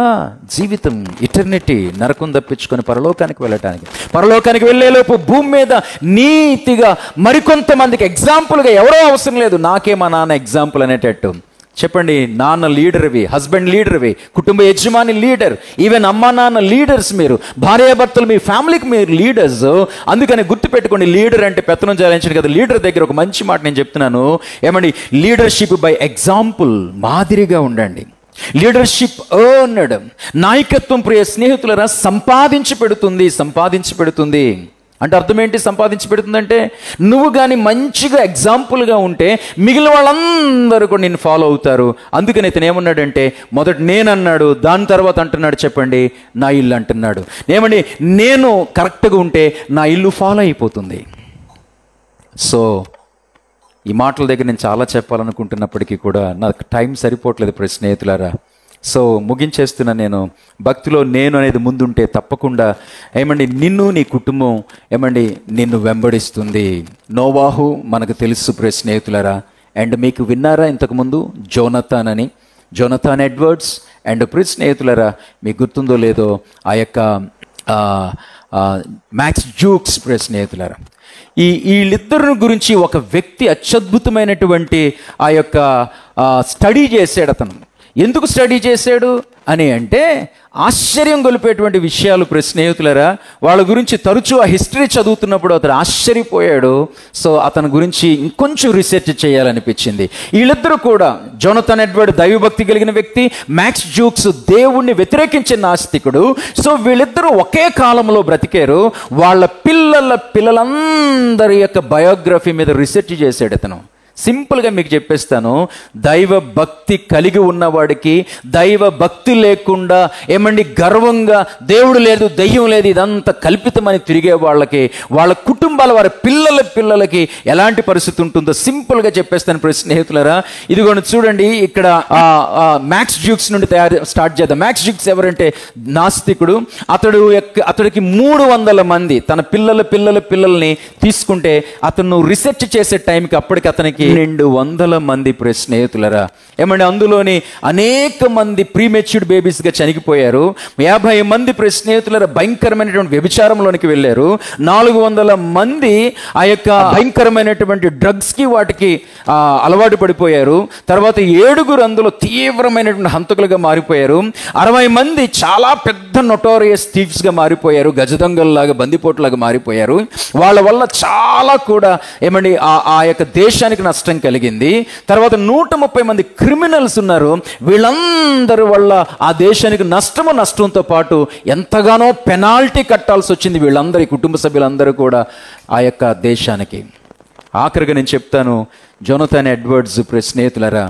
జీవితం, ఇటర్నిటీ, నరకం తప్పించుకొని పరలోకానికి వెళ్ళటానికి, పరలోకానికి వెళ్ళేలోపు భూమి మీద నీతిగా మరికొంతమందికి ఎగ్జాంపుల్గా ఎవరో అవసరం లేదు, నాకే మా నాన్న ఎగ్జాంపుల్ అనేటట్టు. చెప్పండి, నాన్న లీడర్వి, హస్బెండ్ లీడర్వి, కుటుంబ యజమాని లీడర్, ఈవెన్ అమ్మ నాన్న లీడర్స్, మీరు భార్యాభర్తలు, మీ ఫ్యామిలీకి మీరు లీడర్స్. అందుకని గుర్తుపెట్టుకోండి, లీడర్ అంటే పెత్తనం చాలించడం కదా. లీడర్ దగ్గర ఒక మంచి మాట నేను చెప్తున్నాను, ఏమండి? Leadership by example. మాదిరిగా ఉండండి. Leadership earned. నాయకత్వం స్నేహితులరా సంపాదించి పెడుతుంది. అంటే అర్థం ఏంటి? సంపాదించి పెడుతుందంటే, నువ్వు కానీ మంచిగా ఎగ్జాంపుల్గా ఉంటే మిగిలిన వాళ్ళందరూ కూడా నిన్ను ఫాలో అవుతారు. అందుకని ఇతను ఏమన్నాడంటే, మొదట నేనన్నాడు, దాని తర్వాత అంటున్నాడు, చెప్పండి, నా ఇల్లు అంటున్నాడు. ఏమండి? నేను కరెక్ట్గా ఉంటే నా ఇల్లు ఫాలో అయిపోతుంది. సో ఈ మాటల దగ్గర నేను చాలా చెప్పాలనుకుంటున్నప్పటికీ కూడా నాకు టైం సరిపోవట్లేదు స్నేహితులారా. సో ముగించేస్తున్నా. నేను భక్తిలో నేను అనేది ముందుంటే తప్పకుండా ఏమండి నిన్ను, నీ కుటుంబం నిన్ను వెంబడిస్తుంది. నోవాహు మనకు తెలుసు స్నేహితులారా. అండ్ మీకు విన్నారా ఇంతకుముందు జోనథాన్ ఎడ్వర్డ్స్. అండ్ స్నేహితులారా, మీకు గుర్తుందో లేదో ఆ యొక్క మ్యాక్స్ జూక్స్ స్నేహితులారా. వీళ్ళిద్దరి గురించి ఒక వ్యక్తి అత్యద్భుతమైనటువంటి ఆ యొక్క స్టడీ చేశాడు. అతను ఎందుకు స్టడీ చేశాడు అని అంటే, ఆశ్చర్యం గొలిపేటువంటి విషయాలు స్నేహితులరా. వాళ్ళ గురించి తరచూ ఆ హిస్టరీ చదువుతున్నప్పుడు అతను ఆశ్చర్యపోయాడు. సో అతని గురించి ఇంకొంచెం రీసెర్చ్ చేయాలనిపించింది. వీళ్ళిద్దరూ కూడా, జోనథాన్ ఎడ్వర్డ్ దైవభక్తి కలిగిన వ్యక్తి, మ్యాక్స్ జూక్స్ దేవుణ్ణి వ్యతిరేకించిన నాస్తికుడు. సో వీళ్ళిద్దరూ ఒకే కాలంలో బ్రతికారు. వాళ్ళ పిల్లలందరి యొక్క బయోగ్రఫీ మీద రీసెర్చ్ చేశాడు అతను. సింపుల్గా మీకు చెప్పేస్తాను, దైవ భక్తి కలిగి ఉన్నవాడికి, దైవ భక్తి లేకుండా గర్వంగా దేవుడు లేదు, దెయ్యం లేదు, ఇదంతా కల్పితమని తిరిగే వాళ్ళకి, వాళ్ళ కుటుంబాల వారి పిల్లలకి ఎలాంటి పరిస్థితి ఉంటుందో సింపుల్గా చెప్పేస్తాను స్నేహితులరా. ఇదిగోండి చూడండి, ఇక్కడ మ్యాక్స్ జూక్స్ నుండి స్టార్ట్ చేద్దాం. మ్యాక్స్ జూక్స్ ఎవరంటే నాస్తికుడు. అతడికి 300 మంది తన పిల్లల్ని తీసుకుంటే, అతను రీసెర్చ్ చేసే టైంకి అప్పటికి అతనికి 200 మంది స్నేహితులరా. అందులోని అనేక మంది ప్రీమెచ్యూర్డ్ బేబీస్గా చనిపోయారు. 50 మంది స్నేహితులరా భయంకరమైనటువంటి వ్యభిచారంలోనికి వెళ్ళారు. 400 మంది ఆ యొక్క భయంకరమైనటువంటి డ్రగ్స్కి వాటికి అలవాటు పడిపోయారు. తర్వాత 7 అందులో తీవ్రమైనటువంటి హంతకులుగా మారిపోయారు. 60 మంది చాలా పెద్ద నొటోరియస్ థీవ్స్గా మారిపోయారు, గజదొంగల్లాగా, బందిపోటులాగా మారిపోయారు. వాళ్ళ వల్ల చాలా కూడా ఆ యొక్క దేశానికి నష్టం కలిగింది. తర్వాత 130 మంది క్రిమినల్స్ ఉన్నారు. వీళ్ళందరి వల్ల ఆ దేశానికి నష్టంతో పాటు ఎంతగానో పెనాల్టీ కట్టాల్సి వచ్చింది వీళ్ళందరి కుటుంబ సభ్యులందరూ కూడా ఆ యొక్క దేశానికి. ఆఖరిగా నేను చెప్తాను, జోనథన్ ఎడ్వర్డ్స్ స్నేహితులరా,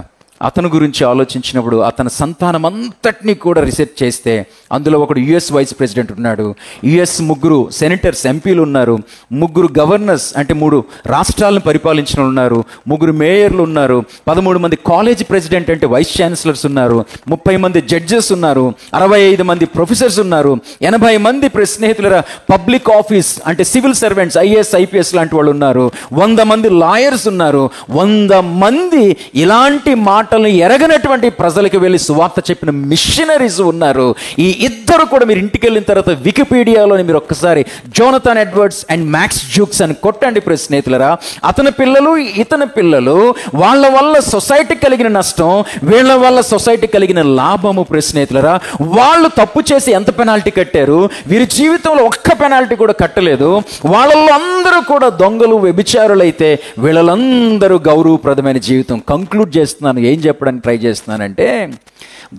అతని గురించి ఆలోచించినప్పుడు అతని సంతానం అంతటినీ కూడా రీసెర్చ్ చేస్తే అందులో ఒకడు యుఎస్ వైస్ ప్రెసిడెంట్ ఉన్నాడు, యుఎస్ 3 సెనేటర్స్ ఎంపీలు ఉన్నారు, 3 గవర్నర్స్ అంటే 3 రాష్ట్రాలను పరిపాలించిన ఉన్నారు, 3 మేయర్లు ఉన్నారు, 13 మంది కాలేజ్ ప్రెసిడెంట్ అంటే వైస్ ఛాన్సలర్స్ ఉన్నారు, 30 మంది జడ్జెస్ ఉన్నారు, 65 మంది ప్రొఫెసర్స్ ఉన్నారు, 80 మంది స్నేహితులరా పబ్లిక్ ఆఫీస్ అంటే సివిల్ సర్వెంట్స్ ఐఏఎస్ ఐపీఎస్ లాంటి వాళ్ళు ఉన్నారు, 100 మంది లాయర్స్ ఉన్నారు, 100 మంది ఇలాంటి మాటలను ఎరగనటువంటి ప్రజలకు వెళ్ళి సువార్త చెప్పిన మిషనరీస్ ఉన్నారు. ఈ ఇద్దరు కూడా మీరు ఇంటికి వెళ్ళిన తర్వాత వికీపీడియాలోని మీరు ఒక్కసారి Jonathan Edwards and max Jukes అని కొట్టండి స్నేహితులరా. అతని పిల్లలు ఇతని పిల్లలు, వాళ్ళ వల్ల సొసైటీ కలిగిన నష్టం, వీళ్ళ వల్ల సొసైటీ కలిగిన లాభము స్నేహితులరా. వాళ్ళు తప్పు చేసి ఎంత పెనాల్టీ కట్టారు, వీరి జీవితంలో ఒక్క పెనాల్టీ కూడా కట్టలేదు. వాళ్ళల్లో అందరూ కూడా దొంగలు వ్యభిచారులైతే వీళ్ళందరూ గౌరవప్రదమైన జీవితం. కంక్లూడ్ చేస్తున్నాను, ఏం చెప్పడానికి ట్రై చేస్తున్నానంటే,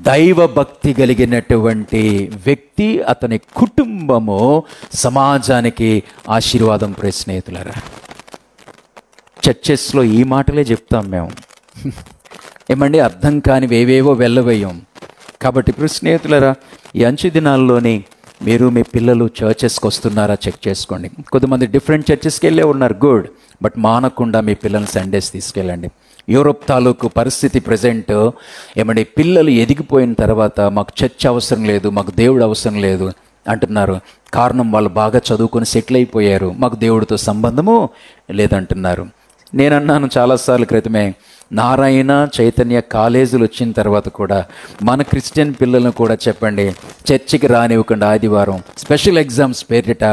దైవ భక్తి కలిగినటువంటి వ్యక్తి, అతని కుటుంబము సమాజానికి ఆశీర్వాదం. స్నేహితులారా, చర్చెస్లో ఈ మాటలే చెప్తాం మేము. ఏమండి, అర్థం కానివి ఏవేవో వెళ్ళవేయం. కాబట్టి స్నేహితులారా, ఈ అంచు దినాల్లోని మీరు మీ పిల్లలు చర్చెస్కి వస్తున్నారా చెక్ చేసుకోండి. కొంతమంది డిఫరెంట్ చర్చెస్కి వెళ్ళే ఉన్నారు, గుడ్. బట్ మానకుండా మీ పిల్లల్ని సండేస్ తీసుకెళ్ళండి. యూరోప్ తాలూకు పరిస్థితి ప్రజెంట్ ఏమండి, పిల్లలు ఎదిగిపోయిన తర్వాత మాకు చర్చ్ అవసరం లేదు, మాకు దేవుడు అవసరం లేదు అంటున్నారు. కారణం, వాళ్ళు బాగా చదువుకొని సెటిల్ అయిపోయారు, మాకు దేవుడితో సంబంధము లేదంటున్నారు. నేనన్నాను చాలాసార్లు క్రితమే, నారాయణ చైతన్య కాలేజీలు వచ్చిన తర్వాత కూడా మన క్రిస్టియన్ పిల్లలను కూడా చెప్పండి, చర్చికి రానివ్వకుండా ఆదివారం స్పెషల్ ఎగ్జామ్స్ పేరిట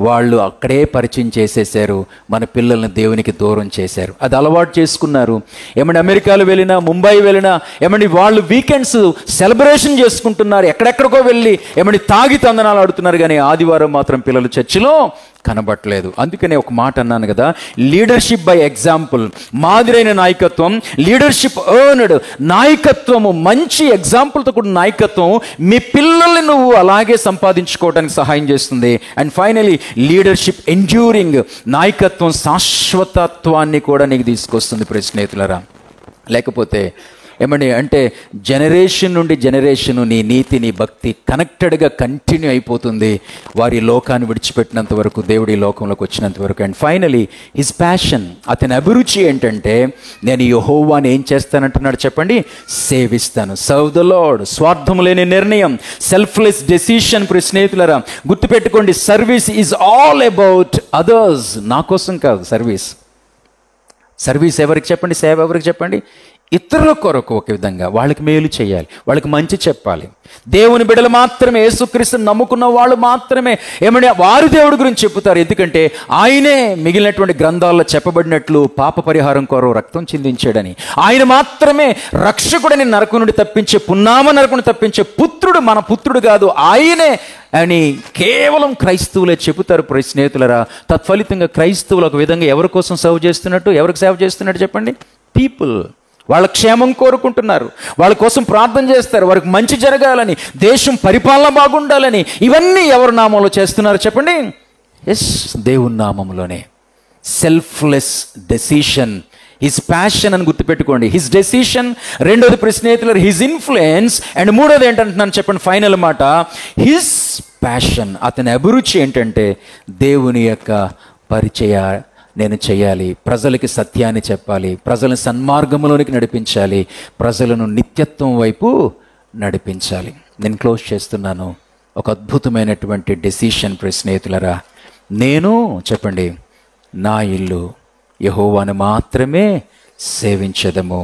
వాళ్ళు అక్కడే పరిచయం చేసేసారు, మన పిల్లల్ని దేవునికి దూరం చేశారు. అది అలవాటు చేసుకున్నారు. ఏమంటే అమెరికాలో వెళ్ళినా, ముంబై వెళ్ళినా ఏమండి వాళ్ళు వీకెండ్స్ సెలబ్రేషన్ చేసుకుంటున్నారు, ఎక్కడెక్కడికో వెళ్ళి ఏమండి తాగి తందనాలు ఆడుతున్నారు, కానీ ఆదివారం మాత్రం పిల్లలు చర్చిలో కనబట్టలేదు. అందుకనే ఒక మాట అన్నాను కదా, లీడర్షిప్ బై ఎగ్జాంపుల్, మాదిరైన నాయకత్వం, లీడర్షిప్ ఎర్న్డ్, నాయకత్వము మంచి ఎగ్జాంపుల్తో కూడా నాయకత్వం మీ పిల్లల్ని నువ్వు అలాగే సంపాదించుకోవడానికి సహాయం చేస్తుంది. అండ్ ఫైనలీ లీడర్షిప్ ఎండ్యూరింగ్, నాయకత్వం శాశ్వతత్వాన్ని కూడా నీకు తీసుకొస్తుంది స్నేహితులారా. లేకపోతే ఏమండి అంటే జనరేషన్ నుండి జనరేషను నీ నీతి, నీ భక్తి కనెక్టెడ్గా కంటిన్యూ అయిపోతుంది వారి లోకాన్ని విడిచిపెట్టినంత వరకు, దేవుడి లోకంలోకి వచ్చినంత వరకు. అండ్ ఫైనలీ హిస్ ప్యాషన్, అతని అభిరుచి ఏంటంటే, నేను యెహోవాని ఏం చేస్తానంటున్నాడు చెప్పండి, సేవిస్తాను. సర్వ్ ద లార్డ్, స్వార్థం లేని నిర్ణయం, సెల్ఫ్లెస్ డెసిషన్. స్నేహితులారా గుర్తుపెట్టుకోండి, service is all about others. నా కోసం కాదు సర్వీస్. సర్వీస్ ఎవరికి చెప్పండి, సేవ ఎవరికి చెప్పండి, ఇతరుల కొరకు. ఒక విధంగా వాళ్ళకి మేలు చేయాలి, వాళ్ళకి మంచి చెప్పాలి. దేవుని బిడ్డలు మాత్రమే, యేసుక్రీస్తుని నమ్ముకున్న వాళ్ళు మాత్రమే ఏమంటే వారు దేవుడి గురించి చెప్పుతారు. ఎందుకంటే ఆయనే మిగిలినటువంటి గ్రంథాల్లో చెప్పబడినట్లు పాప పరిహారం కొరకు రక్తం చిందించాడని, ఆయన మాత్రమే రక్షకుడిని నరకం నుండి తప్పించే, పున్నామ నరకుని తప్పించే పుత్రుడు, మన పుత్రుడు కాదు ఆయనే అని కేవలం క్రైస్తవులే చెబుతారు. స్నేహితులరా, తత్ఫలితంగా క్రైస్తవులు ఒక విధంగా ఎవరి కోసం సేవ చేస్తున్నట్టు, ఎవరికి సేవ చేస్తున్నట్టు చెప్పండి, పీపుల్. వాళ్ళ క్షేమం కోరుకుంటున్నారు, వాళ్ళ కోసం ప్రార్థన చేస్తారు, వారికి మంచి జరగాలని, దేశం పరిపాలన బాగుండాలని. ఇవన్నీ ఎవరి నామంలో చేస్తున్నారు చెప్పండి, ఎస్, దేవుని నామంలోనే. సెల్ఫ్లెస్ డెసిషన్, హిస్ ప్యాషన్ అని గుర్తుపెట్టుకోండి. హిస్ డెసిషన్, రెండోది స్నేహితులు హిస్ ఇన్ఫ్లుయెన్స్, అండ్ మూడోది ఏంటంటున్నాను చెప్పండి, ఫైనల్ మాట, హిస్ ప్యాషన్. అతని అభిరుచి ఏంటంటే దేవుని యొక్క పరిచయ నేను చేయాలి, ప్రజలకి సత్యాన్ని చెప్పాలి, ప్రజలను సన్మార్గంలోనికి నడిపించాలి, ప్రజలను నిత్యత్వం వైపు నడిపించాలి. నేను క్లోజ్ చేస్తున్నాను. ఒక అద్భుతమైనటువంటి డెసిషన్ స్నేహితులరా. నేను చెప్పండి, నా ఇల్లు యెహోవాను మాత్రమే సేవించదము.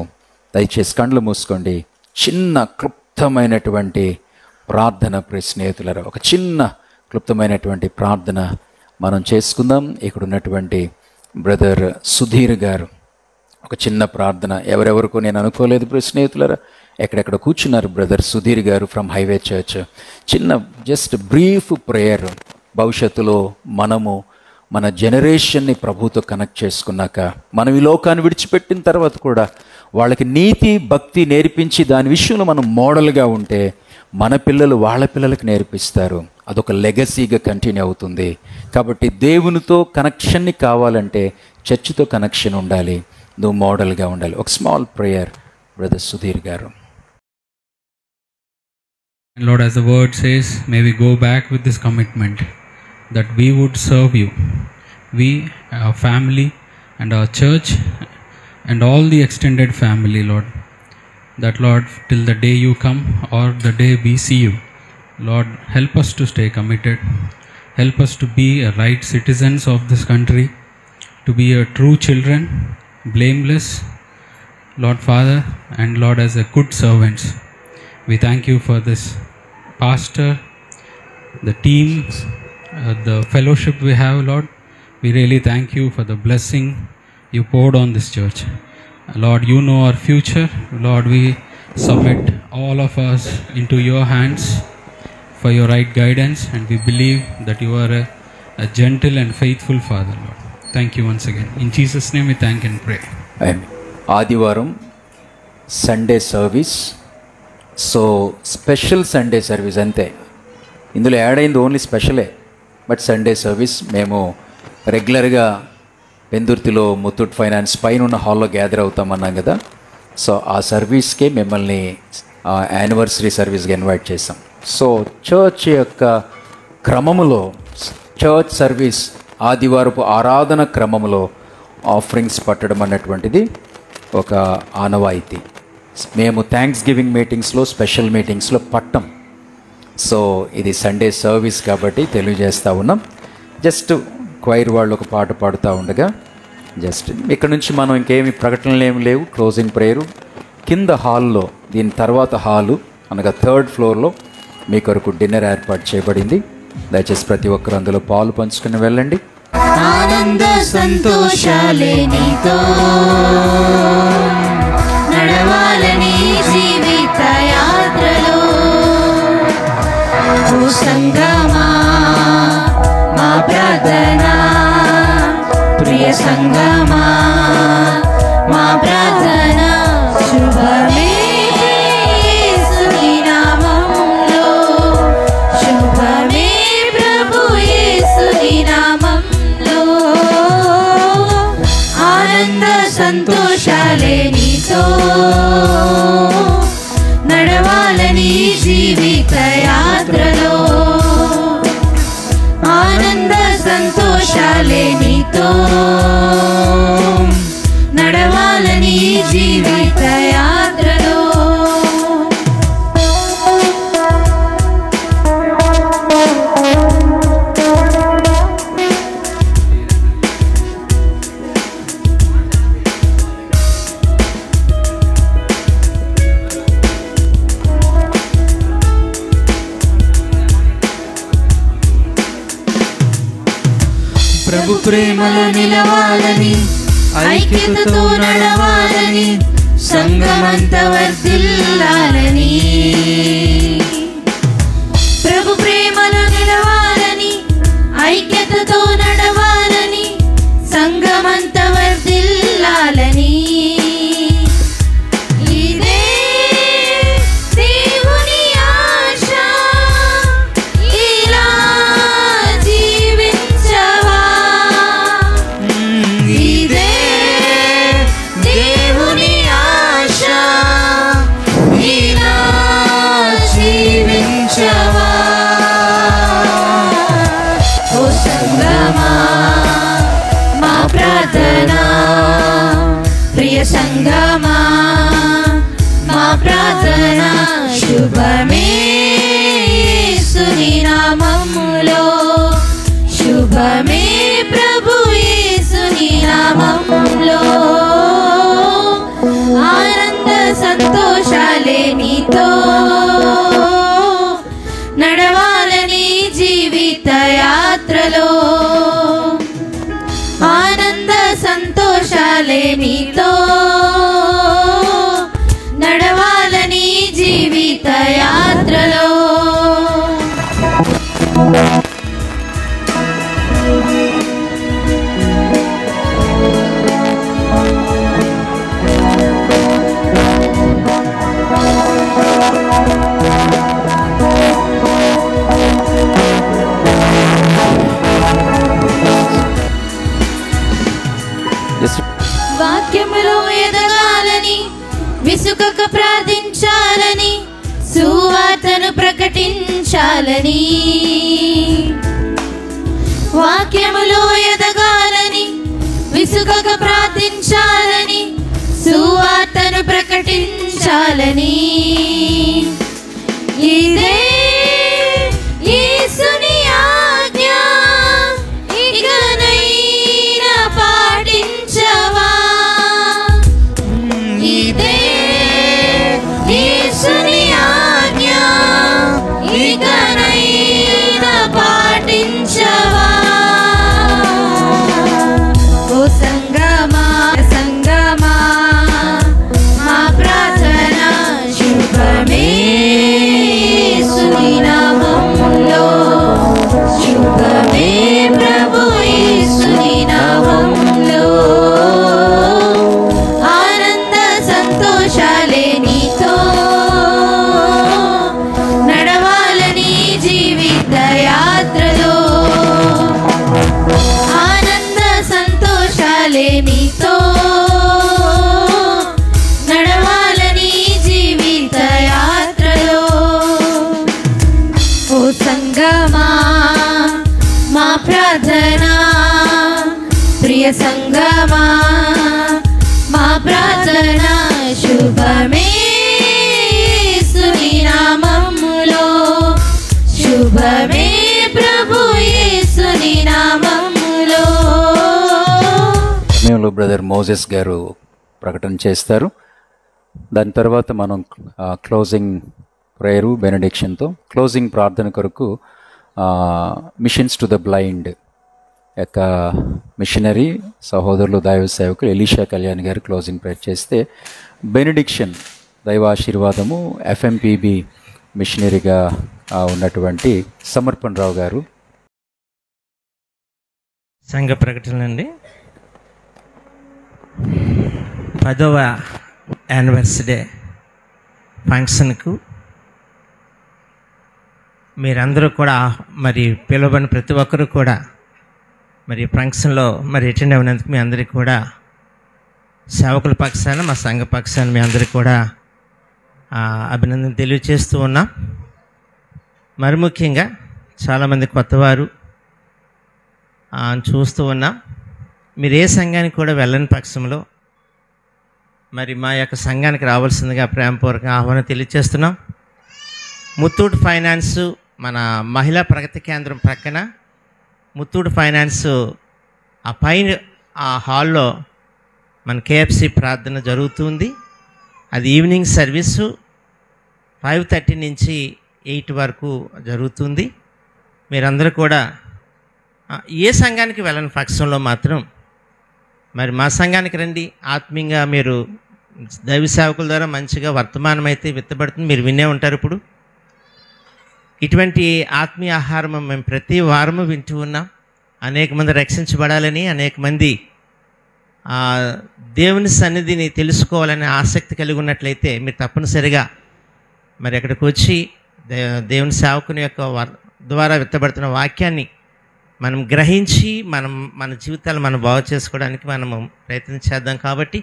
దయచేసి కళ్ళు మూసుకోండి. చిన్న క్లుప్తమైనటువంటి ప్రార్థన స్నేహితులరా, ఒక చిన్న క్లుప్తమైనటువంటి ప్రార్థన మనం చేసుకుందాం. ఇక్కడ ఉన్నటువంటి బ్రదర్ సుధీర్ గారు ఒక చిన్న ప్రార్థన, ఎవరెవరికో నేను అనుకోలేదు స్నేహితులరా, ఎక్కడెక్కడ కూర్చున్నారు బ్రదర్ సుధీర్ గారు ఫ్రమ్ హైవే చర్చ్. చిన్న జస్ట్ బ్రీఫ్ ప్రేయర్. భవిష్యత్తులో మనము మన జనరేషన్ని ప్రభుతో కనెక్ట్ చేసుకున్నాక, మనం ఈ లోకాన్ని విడిచిపెట్టిన తర్వాత కూడా వాళ్ళకి నీతి భక్తి నేర్పించి దాని విషయంలో మనం మోడల్గా ఉంటే మన పిల్లలు వాళ్ళ పిల్లలకు నేర్పిస్తారు. అదొక లెగసీగా కంటిన్యూ అవుతుంది. కాబట్టి దేవునితో కనెక్షన్ని కావాలంటే చర్చితో కనెక్షన్ ఉండాలి, నువ్వు మోడల్గా ఉండాలి. ఒక స్మాల్ ప్రేయర్ బ్రదర్ సుధీర్ గారు. Lord, as the word says, may we go back with this commitment that we would serve you. We, our family and our church and all the extended family, Lord. That, Lord, till the day you come or the day we see you, Lord, help us to stay committed. Help us to be a right citizens of this country, to be a true children, blameless, Lord Father, and Lord, as a good servants. We thank you for this pastor, the team, the fellowship we have, Lord. We really thank you for the blessing you poured on this church. Lord, you know our future. Lord, we submit all of us into your hands for your right guidance, and we believe that you are a gentle and faithful Father, Lord. Thank you once again. In Jesus' name we thank and pray. Amen. ఆదివారం Sunday service, so special Sunday service అంతే. ఇందులో add అయింది only స్పెషలే, but Sunday service మేము రెగ్యులర్గా పెందుర్తిలో Muthoot finance పైన ఉన్న హాల్లో gather అవుతామన్నాం కదా, సో ఆ సర్వీస్కే మిమ్మల్ని యానివర్సరీ సర్వీస్గా ఇన్వైట్ చేసాం. సో చర్చ్ యొక్క క్రమములో, చర్చ్ సర్వీస్ ఆదివారపు ఆరాధన క్రమములో ఆఫరింగ్స్ పట్టడం అన్నటువంటిది ఒక ఆనవాయితీ. మేము థ్యాంక్స్ గివింగ్ మీటింగ్స్లో, స్పెషల్ మీటింగ్స్లో పట్టం. సో ఇది సండే సర్వీస్ కాబట్టి తెలియజేస్తూ ఉన్నాం. జస్ట్ క్వైర్ వాళ్ళు ఒక పాట పాడుతూ ఉండగా జస్ట్ ఇక్కడ నుంచి మనం ఇంకేమి ప్రకటనలు ఏమి లేవు. క్లోజింగ్ ప్రేయరు కింద హాల్లో, దీని తర్వాత హాలు అనగా 3rd ఫ్లోర్లో మీ కొరకు డిన్నర్ ఏర్పాటు చేయబడింది. దయచేసి ప్రతి ఒక్కరు అందులో పాలు పంచుకుని వెళ్ళండి. ఆనంద సంతోషాలే నీతో నడవాలని జీవిత యాత్రలో, ఓ సంగమా మా ప్రార్థన, ప్రియ సంగమా మా ప్రార్థన, శుభమే యేసుని నామములో, శుభమే ప్రభు యేసుని నామములో, ఆనంద సంతోషాలే నీతో నడవాలని జీవిత యాత్రలో, ఆనంద సంతోషాలే నీతో నడవాలని జీవిత యాత్రలో. ప్రభు ప్రేమలో నిలవాలని, ఐక్యతతో నడవాలని, సంగమంత వర్ధిల్లాలని. ప్రభు ప్రేమలో నిలవాలని, ఐక్యతతో నడవాలని, సంగమంత వర్ధిల్లాలని. ఇదే దేవుని ఆశ, ఇలా జీవించవా. ఇదే దేవుని ఆశ, ఇలా జీవించవా. ఓ సంగమా మా ప్రార్థన, ప్రియ సంగమా మా ప్రార్థన, శుభమే యేసుని నామములో, శుభమే ప్రభు యేసుని నామములో, ఆనంద సంతోషాలే నీతో నడవాలని జీవిత యాత్రలో, ఆనంద సంతోషాలే నీతో నడవాలని జీవిత యాత్రలో. వాక్యములో ఎదగాలని విసుకక ప్రార్థించాలని సువార్తను ప్రకటించాలని వాక్యములో ఎదగాలని విసుకక ప్రార్థించాలని సువార్తను ప్రకటించాలని ఇదే యేసుని ఆజ్ఞ ఇకనైనా పాటించవా ఇదే యేసుని ఆజ్ఞ ఇకనైనా పాటించవా ఓ సంగమా సంగమా మా ప్రార్థన శుభమే యేసుని నామములో శుభమే ప్రభు యేసుని నామములో ఆనంద సంతోషాలే నీతో నడవాలని జీవిత యాత్రలో ఆనంద సంతోషాలే నీతో నడవాలని జీవిత యాత్రలో ఓ సంగమా మా ప్రార్థన ప్రియ సంగమా మా ప్రార్థన శుభమే యేసుని నామములో శుభమే ప్రభు యేసుని నామములో సమయంలో బ్రదర్ మోజెస్ గారు ప్రకటన చేస్తారు. దాని తర్వాత మనం క్లోజింగ్ ప్రేయరు బెనడిక్షన్తో క్లోజింగ్ ప్రార్థన కొరకు మిషన్స్ టు ద బ్లైండ్ యొక్క మిషనరీ సహోదరులు దైవ సేవకులు ఎలీషా కళ్యాణ్ గారు క్లోజింగ్ ప్రేయర్ చేస్తే బెనడిక్షన్ దైవాశీర్వాదము ఎఫ్ఎంపిబి మిషనరీగా ఉన్నటువంటి సమర్పణ్ రావు గారు. సంఘ ప్రకటనలండి. 10వ యానివర్సరీ ఫంక్షన్కు మీరందరూ కూడా మరి పిలువబడిన ప్రతి ఒక్కరూ కూడా మరి ఫంక్షన్లో మరి అటెండ్ అయినందుకు మీ అందరికీ కూడా సేవకుల పక్షాన మా సంఘ పక్షాన మీ అందరికీ కూడా అభినందన తెలియజేస్తూ ఉన్నాం. మరి ముఖ్యంగా చాలామంది కొత్తవారు చూస్తూ ఉన్నాం. మీరు ఏ సంఘానికి కూడా వెళ్ళని పక్షంలో మరి మా యొక్క సంఘానికి రావాల్సిందిగా ప్రేమపూర్వకంగా ఆహ్వానం తెలియజేస్తున్నాం. ముత్తూట్ ఫైనాన్స్ మన మహిళా ప్రగతి కేంద్రం ప్రక్కన ముత్తూట్ ఫైనాన్స్ ఆ పైన ఆ హాల్లో మన కేఎఫ్సి ప్రార్థన జరుగుతుంది. అది ఈవినింగ్ సర్వీసు 5:30 నుంచి 8 వరకు జరుగుతుంది. మీరందరూ కూడా ఏ సంఘానికి వెళ్ళని పక్షంలో మాత్రం మరి మా సంఘానికి రండి. ఆత్మీయంగా మీరు దైవ సేవకుల ద్వారా మంచిగా వర్తమానం అయితే విత్తబడుతుంది. మీరు వినే ఉంటారు. ఇప్పుడు ఇటువంటి ఆత్మీయ ఆహారం మేము ప్రతి వారము వింటూ ఉన్నాం. అనేక మంది రక్షించబడాలని, అనేక మంది దేవుని సన్నిధిని తెలుసుకోవాలనే ఆసక్తి కలిగి ఉన్నట్లయితే మీరు తప్పనిసరిగా మరి అక్కడికి వచ్చి దేవుని సేవకుని యొక్క ద్వారా విత్తబడుతున్న వాక్యాన్ని మనం గ్రహించి మన జీవితాలు మనం బాగు చేసుకోవడానికి మనము ప్రయత్నం చేద్దాం. కాబట్టి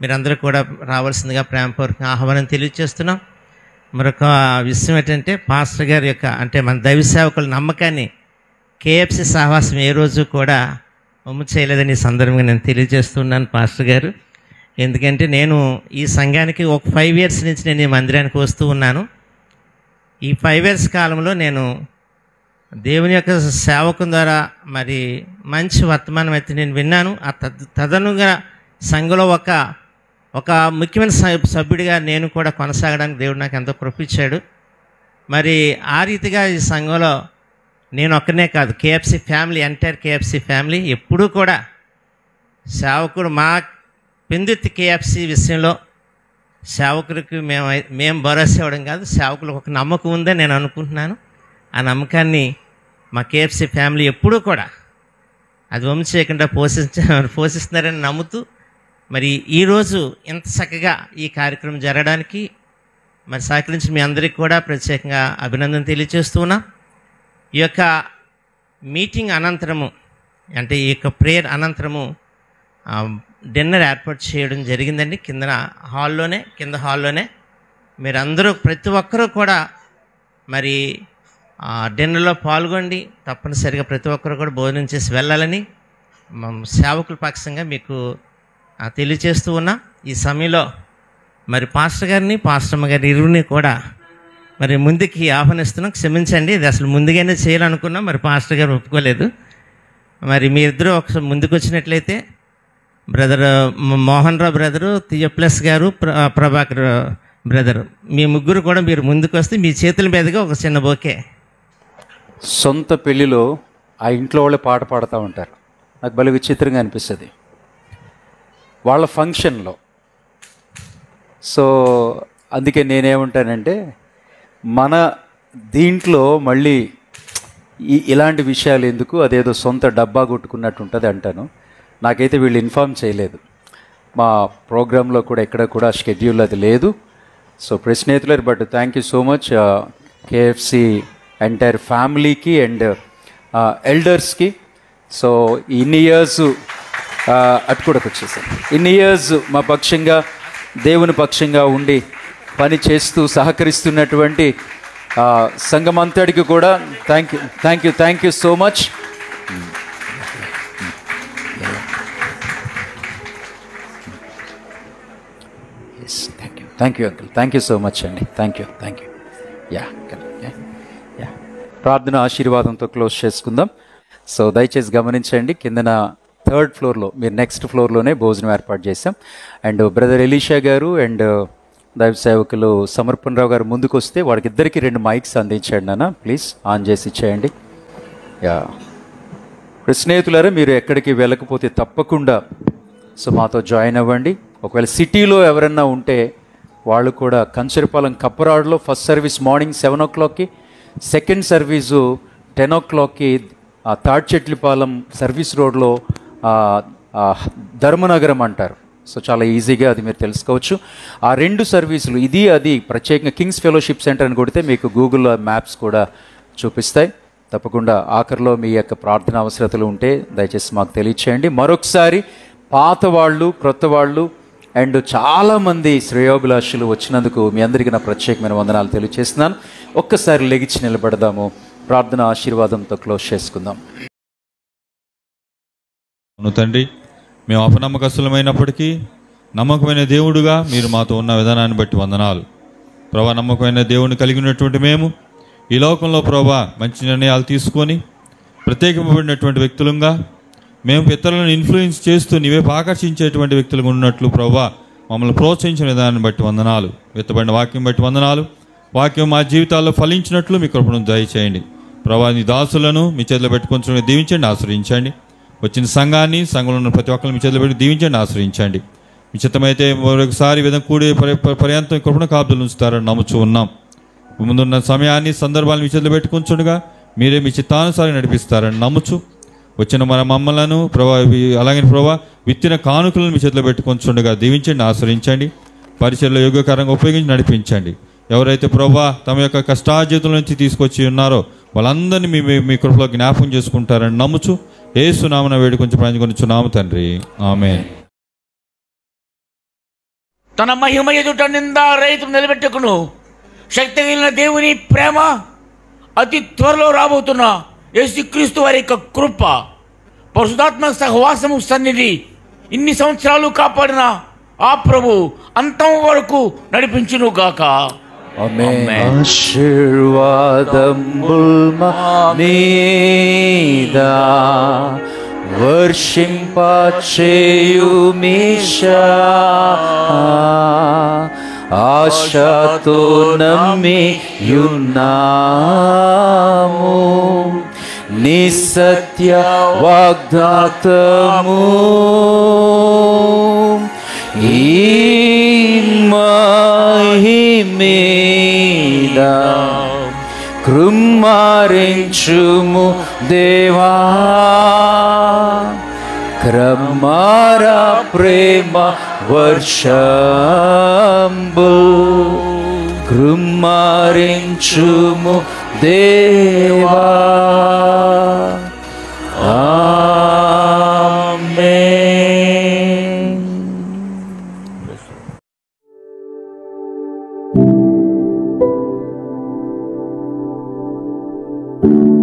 మీరందరూ కూడా రావాల్సిందిగా ప్రేమపూర్వకంగా ఆహ్వానం తెలియజేస్తున్నాం. మరొక విషయం ఏంటంటే పాస్టర్ గారి యొక్క అంటే మన దైవ సేవకుల నమ్మకాన్ని కేఎఫ్సి సహవాసం ఏ రోజు కూడా వమ్ము చేయలేదని ఈ సందర్భంగా నేను తెలియజేస్తున్నాను పాస్టర్ గారు. ఎందుకంటే నేను ఈ సంఘానికి ఒక 5 years నుంచి నేను ఈ మందిరానికి వస్తూ ఉన్నాను. ఈ 5 years కాలంలో నేను దేవుని యొక్క సేవకుని ద్వారా మరి మంచి వర్తమానం అయితే నేను విన్నాను. ఆ తదనుగా సంఘంలో ఒక ముఖ్యమైన సభ్యుడిగా నేను కూడా కొనసాగడానికి దేవుడు నాకు ఎంతో కృపించాడు. మరి ఆ రీతిగా ఈ సంఘంలో నేను ఒక్కనే కాదు, KFC family, entire KFC family ఎప్పుడూ కూడా సేవకుడు మా పెందుర్తి కేఎఫ్సి విషయంలో సేవకుడికి మేము భరోసా ఇవ్వడం కాదు, సేవకులకు ఒక నమ్మకం ఉందని నేను అనుకుంటున్నాను. ఆ నమ్మకాన్ని మా కేఎఫ్సి ఫ్యామిలీ ఎప్పుడూ కూడా అది వమ్ము చేయకుండా పోషిస్తున్నారని నమ్ముతూ మరి ఈరోజు ఇంత చక్కగా ఈ కార్యక్రమం జరగడానికి మరి సహకరించి మీ అందరికీ కూడా ప్రత్యేకంగా అభినందన తెలియజేస్తూ ఉన్నాం. ఈ యొక్క మీటింగ్ అనంతరము అంటే ఈ యొక్క ప్రేయర్ అనంతరము డిన్నర్ ఏర్పాటు చేయడం జరిగిందండి. కింద హాల్లోనే మీరందరూ ప్రతి ఒక్కరూ కూడా మరి డిన్నర్లో పాల్గొండి. తప్పనిసరిగా ప్రతి ఒక్కరు కూడా భోజనం చేసి వెళ్ళాలని సేవకుల పక్షంగా మీకు తెలియచేస్తూ ఉన్నాం. ఈ సమయంలో మరి పాస్టర్ గారిని, పాస్టమ్మ గారి ఇరువుని కూడా మరి ముందుకి ఆహ్వానిస్తున్నాం. క్షమించండి, ఇది అసలు ముందుగానే చేయాలనుకున్నాం, మరి పాస్టర్ గారు ఒప్పుకోలేదు. మరి మీ ఇద్దరు ఒకసారి ముందుకు వచ్చినట్లయితే బ్రదర్ మోహన్ రావు బ్రదరు, థియోప్లస్ గారు, ప్రభాకర్ బ్రదరు, మీ ముగ్గురు కూడా మీరు ముందుకు వస్తే మీ చేతుల మీదుగా ఒక చిన్న బొకే. సొంత పెళ్ళిలో ఆ ఇంట్లో వాళ్ళే పాట పాడుతూ ఉంటారు. నాకు భలే విచిత్రంగా అనిపిస్తుంది వాళ్ళ ఫంక్షన్లో. సో అందుకే నేనేమంటానంటే మన దీంట్లో మళ్ళీ ఇలాంటి విషయాలు ఎందుకు, అదేదో సొంత డబ్బా కొట్టుకున్నట్టు ఉంటుంది అంటాను. నాకైతే వీళ్ళు ఇన్ఫార్మ్ చేయలేదు. మా ప్రోగ్రాంలో కూడా ఎక్కడ కూడా షెడ్యూల్ అది లేదు. సో ప్రశ్నేతులర్, but thank you so much KFC entire ఫ్యామిలీకి అండ్ ఎల్డర్స్కి. సో ఇన్ని ఇయర్స్ అటు కూడా వచ్చేసాను. ఇన్ని ఇయర్స్ మా పక్షంగా, దేవుని పక్షంగా ఉండి పని చేస్తూ సహకరిస్తున్నటువంటి సంఘమంతటికి కూడా thank you so much. Thank you uncle, thank you so much అండి. Thank you. యా ప్రార్థన ఆశీర్వాదంతో క్లోజ్ చేసుకుందాం. సో దయచేసి గమనించండి, కిందన 3rd ఫ్లోర్లో, మీరు నెక్స్ట్ ఫ్లోర్లోనే భోజనం ఏర్పాటు చేశాం. అండ్ బ్రదర్ ఎలీషా గారు అండ్ దైవ సేవకులు సమర్పణ రావు గారు ముందుకు వస్తే వాడికి ఇద్దరికి 2 మైక్స్ అందించండి నాన్న, ప్లీజ్ ఆన్ చేసి ఇచ్చేయండి. యా స్నేహితులారా, మీరు ఎక్కడికి వెళ్ళకపోతే తప్పకుండా సో మాతో జాయిన్ అవ్వండి. ఒకవేళ సిటీలో ఎవరన్నా ఉంటే వాళ్ళు కూడా కంచరపాలెం కప్పరాడులో ఫస్ట్ సర్వీస్ మార్నింగ్ 7 o'clockకి, సెకండ్ సర్వీసు 10 o'clockకి తాడ్చెట్లిపాలెం సర్వీస్ రోడ్లో ధర్మనగరం అంటారు. సో చాలా ఈజీగా అది మీరు తెలుసుకోవచ్చు. ఆ 2 సర్వీసులు, ఇది అది ప్రత్యేకంగా కింగ్స్ ఫెలోషిప్ సెంటర్ అని కొడితే మీకు గూగుల్ మ్యాప్స్ కూడా చూపిస్తాయి. తప్పకుండా ఆఖరిలో మీ యొక్క ప్రార్థన అవసరతలు ఉంటే దయచేసి మాకు తెలియచేయండి. మరొకసారి పాత వాళ్ళు, క్రొత్త వాళ్ళు అండ్ చాలామంది శ్రేయోభిలాషులు వచ్చినందుకు మీ అందరికీ నా ప్రత్యేకమైన వందనాలు తెలియజేస్తున్నాను. ఒక్కసారి లెగిచి నిలబడదాము, ప్రార్థన ఆశీర్వాదంతో క్లోజ్ చేసుకుందాం. తండ్రి, మేము అపనమ్మకస్తులమైనప్పటికీ నమ్మకమైన దేవుడుగా మీరు మాతో ఉన్న విధానాన్ని బట్టి వందనాలు ప్రభా. నమ్మకమైన దేవుడిని కలిగి ఉన్నటువంటి మేము ఈ లోకంలో ప్రభా మంచి నిర్ణయాలు తీసుకొని ప్రత్యేకింపబడినటువంటి వ్యక్తులుగా మేము ఇతరులను ఇన్ఫ్లుయెన్స్ చేస్తూ నీవే ఆకర్షించేటువంటి వ్యక్తులుగా ఉన్నట్లు ప్రభా మమ్మల్ని ప్రోత్సహించిన విధానాన్ని బట్టి వందనాలు. విత్తబడిన వాక్యం బట్టి వందనాలు. వాక్యం మా జీవితాల్లో ఫలించినట్లు మీ కృపను దయచేయండి ప్రభా. నీ దాసులను మీ చేతిలో పెట్టుకొని దీవించండి, ఆశ్రయించండి. వచ్చిన సంఘంలో ఉన్న ప్రతి ఒక్కరిని మీ చేతిలో పెట్టి దీవించండి, ఆశ్రయించండి. మీ చిత్తమైతే మరొకసారి విధంగా కూడి పర్యంతం కృపణ కాపుదలు ఉంచుతారని నమ్ముచూ ఉన్నాం. ముందున్న సమయాన్ని, సందర్భాలను మీ చేతిలో పెట్టుకుంటుండగా మీరే మీ చిత్తానుసారి నడిపిస్తారని నమ్ముచు వచ్చిన మన మమ్మలను ప్రభా, అలాగే ప్రభా విత్తిన కానుకలను మీ చేతిలో పెట్టుకుంటుండగా దీవించండి, ఆశ్రయించండి. పరిచయలో యోగ్యకరంగా ఉపయోగించి నడిపించండి. ఎవరైతే ప్రభా తమ యొక్క కష్టార్జితుల నుంచి తీసుకొచ్చి ఉన్నారో వాళ్ళందరినీ మీ కృపలో జ్ఞాపకం చేసుకుంటారని నమ్ముచు యేసు నామమున వేడుకొని ప్రార్థించున్నాము తండ్రి, ఆమేన్. తన మహిమ ఎదుట నిందారహితం నిలబెట్టుకును శక్తి కలిగిన దేవుని ప్రేమ, అతి త్వరలో రాబోతున్న యేసుక్రీస్తు వారి యొక్క కృప, పరిశుద్ధాత్మ సహవాసము సన్నిధి ఇన్ని సంవత్సరాలు కాపాడిన ఆ ప్రభు అంతం వరకు నడిపించును గాక. ఆశీర్వాదముల్ మీద వర్షింపచేయుమీశా, ఆశతో నమ్మియున్నాము నీ సత్య వాగ్దాతము. ఈ మహిమేద కృమ్మారించుము దేవా, క్రమారా ప్రేమ వర్షంబు కృమ్మారించుము దేవా. ఆమేన్. ఆమేన్.